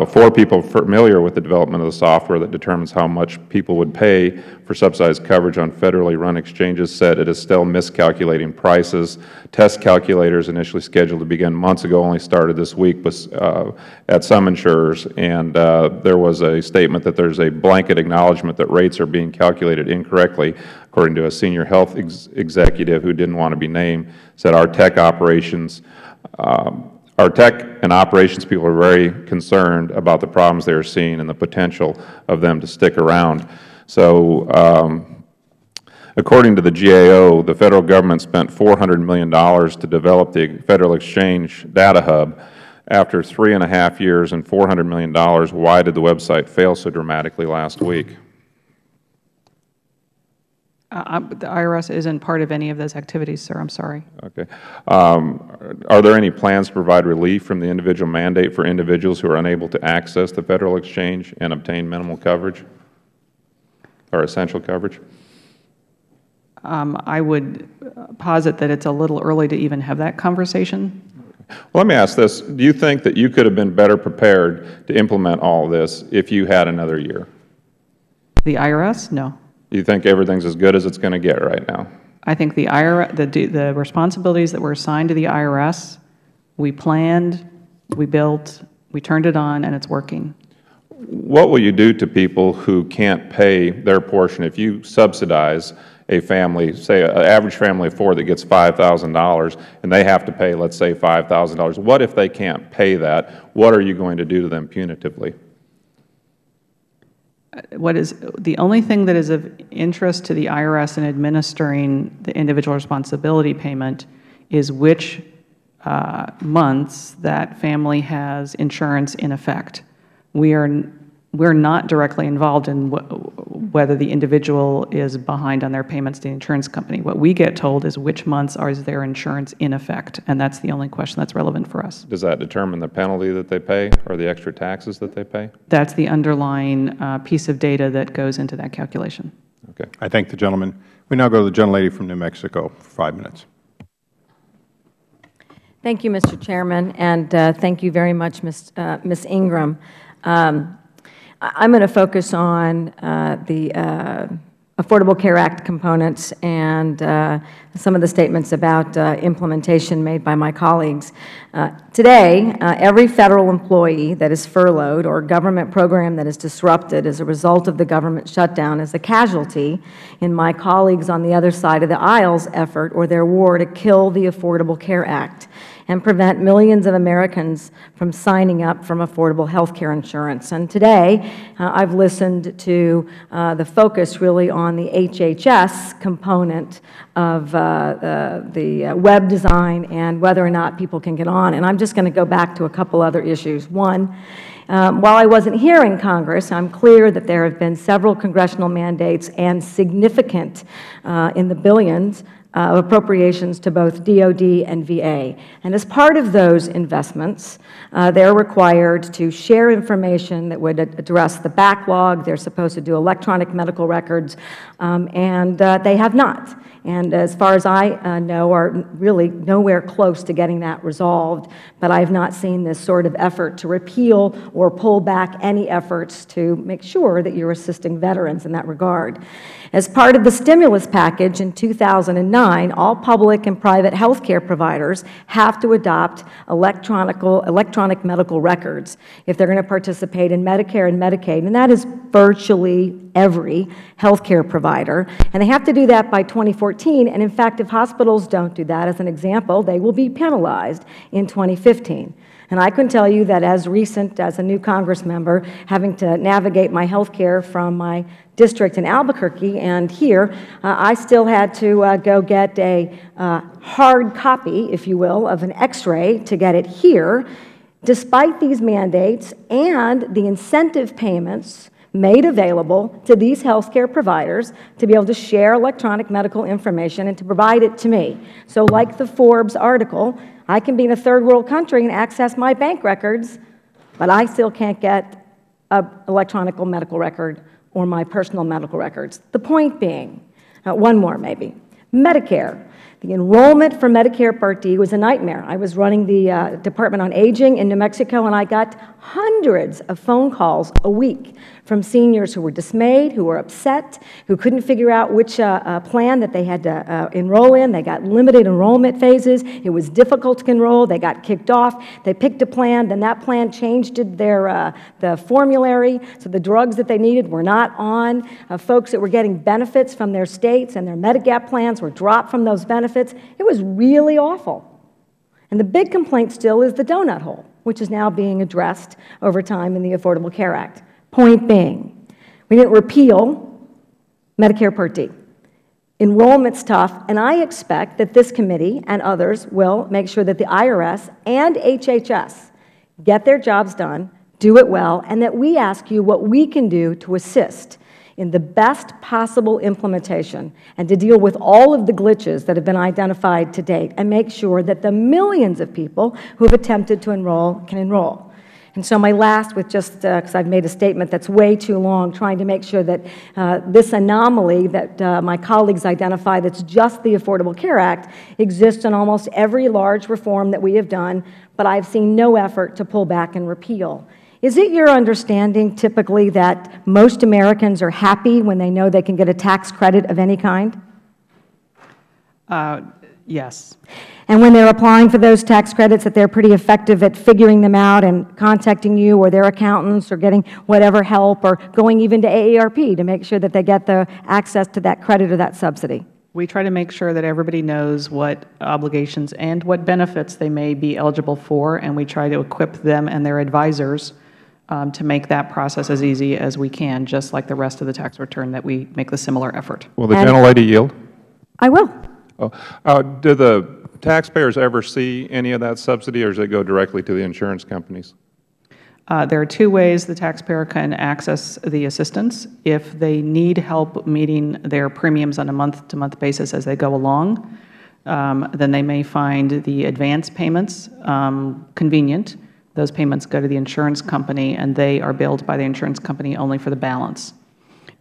For people familiar with the development of the software that determines how much people would pay for subsidized coverage on federally run exchanges said it is still miscalculating prices. Test calculators initially scheduled to begin months ago only started this week at some insurers, and there was a statement that there's a blanket acknowledgement that rates are being calculated incorrectly, according to a senior health executive who didn't want to be named, said our tech operations Our tech and operations people are very concerned about the problems they are seeing and the potential of them to stick around. So according to the GAO, the Federal Government spent $400 million to develop the Federal Exchange Data Hub. After 3.5 years and $400 million, why did the website fail so dramatically last week? The IRS isn't part of any of those activities, sir. I'm sorry. Okay. Are there any plans to provide relief from the individual mandate for individuals who are unable to access the Federal Exchange and obtain minimal coverage or essential coverage? I would posit that it's a little early to even have that conversation. Well, let me ask this. Do you think that you could have been better prepared to implement all of this if you had another year? The IRS? No. Do you think everything's as good as it's going to get right now? I think the responsibilities that were assigned to the IRS, we planned, we built, we turned it on, and it's working. What will you do to people who can't pay their portion if you subsidize a family, say an average family of 4 that gets $5,000 and they have to pay, let's say, $5,000? What if they can't pay that? What are you going to do to them punitively? What is the only thing that is of interest to the IRS in administering the individual responsibility payment is which months that family has insurance in effect. We're not directly involved in whether the individual is behind on their payments to the insurance company. What we get told is which months is their insurance in effect, and that's the only question that's relevant for us. Does that determine the penalty that they pay or the extra taxes that they pay? That's the underlying piece of data that goes into that calculation. Okay. I thank the gentleman. We now go to the gentlelady from New Mexico for 5 minutes. Thank you, Mr. Chairman, and thank you very much, Ms. Ingram. I'm going to focus on the Affordable Care Act components and some of the statements about implementation made by my colleagues. Today, every Federal employee that is furloughed or government program that is disrupted as a result of the government shutdown is a casualty in my colleagues on the other side of the aisle's effort or their war to kill the Affordable Care Act and prevent millions of Americans from signing up for affordable health care insurance. And today, I've listened to the focus really on the HHS component of the web design and whether or not people can get on. And I'm just going to go back to a couple other issues. One, while I wasn't here in Congress, I'm clear that there have been several congressional mandates and significant, in the billions, appropriations to both DOD and VA. And as part of those investments, they're required to share information that would address the backlog. They're supposed to do electronic medical records, and they have not. And as far as I know, are really nowhere close to getting that resolved. But I have not seen this sort of effort to repeal or pull back any efforts to make sure that you're assisting veterans in that regard. As part of the stimulus package in 2009, all public and private health care providers have to adopt electronic medical records if they're going to participate in Medicare and Medicaid, and that is virtually every health care provider. And they have to do that by 2014, and in fact, if hospitals don't do that, as an example, they will be penalized in 2015. And I can tell you that as recent as a new Congress member, having to navigate my health care from my district in Albuquerque and here, I still had to go get a hard copy, if you will, of an X-ray to get it here, despite these mandates and the incentive payments made available to these health care providers to be able to share electronic medical information and to provide it to me. So like the Forbes article, I can be in a third world country and access my bank records, but I still can't get an electronic medical record or my personal medical records. The point being, one more maybe, Medicare. The enrollment for Medicare Part D was a nightmare. I was running the Department on Aging in New Mexico, and I got hundreds of phone calls a week from seniors who were dismayed, who were upset, who couldn't figure out which plan that they had to enroll in. They got limited enrollment phases. It was difficult to enroll. They got kicked off. They picked a plan. Then that plan changed the formulary, so the drugs that they needed were not on. Folks that were getting benefits from their states and their Medigap plans were dropped from those benefits. It was really awful. And the big complaint still is the donut hole, which is now being addressed over time in the Affordable Care Act. Point being, we didn't repeal Medicare Part D. Enrollment's tough, and I expect that this committee and others will make sure that the IRS and HHS get their jobs done, do it well, and that we ask you what we can do to assist in the best possible implementation and to deal with all of the glitches that have been identified to date and make sure that the millions of people who have attempted to enroll can enroll. And so my last, with just because I've made a statement that's way too long, trying to make sure that this anomaly that my colleagues identify that's just the Affordable Care Act exists in almost every large reform that we have done, but I've seen no effort to pull back and repeal. Is it your understanding typically that most Americans are happy when they know they can get a tax credit of any kind? Yes. And when they're applying for those tax credits, that they're pretty effective at figuring them out and contacting you or their accountants or getting whatever help or going even to AARP to make sure that they get the access to that credit or that subsidy? We try to make sure that everybody knows what obligations and what benefits they may be eligible for, and we try to equip them and their advisors to make that process as easy as we can, just like the rest of the tax return that we make the similar effort. Will the gentlelady yield? I will. Do the taxpayers ever see any of that subsidy, or does it go directly to the insurance companies? There are two ways the taxpayer can access the assistance. If they need help meeting their premiums on a month-to-month basis as they go along, then they may find the advance payments convenient. Those payments go to the insurance company, and they are billed by the insurance company only for the balance.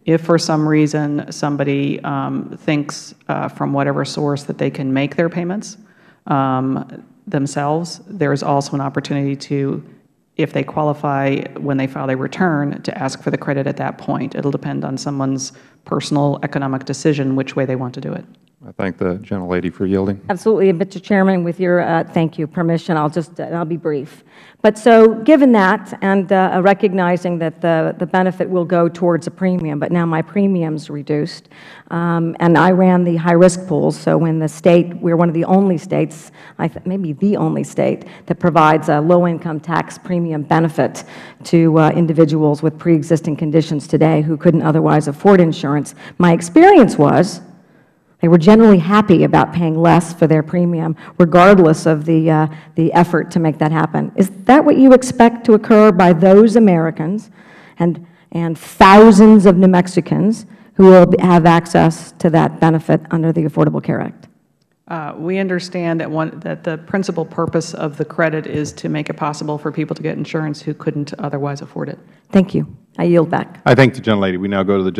If for some reason somebody thinks from whatever source that they can make their payments themselves, there is also an opportunity to, if they qualify when they file their return, to ask for the credit at that point. It will depend on someone's personal economic decision which way they want to do it. I thank the gentlelady for yielding. Absolutely. Mr. Chairman, with your thank you, permission, I'll be brief. But so given that and recognizing that the benefit will go towards a premium, but now my premium's reduced, and I ran the high-risk pools, so when the state, we're one of the only states, maybe the only state, that provides a low-income tax premium benefit to individuals with pre-existing conditions today who couldn't otherwise afford insurance. My experience was they were generally happy about paying less for their premium, regardless of the effort to make that happen. Is that what you expect to occur by those Americans and thousands of New Mexicans who will have access to that benefit under the Affordable Care Act? We understand that the principal purpose of the credit is to make it possible for people to get insurance who couldn't otherwise afford it. Thank you. I yield back. I thank the gentlelady. We now go to the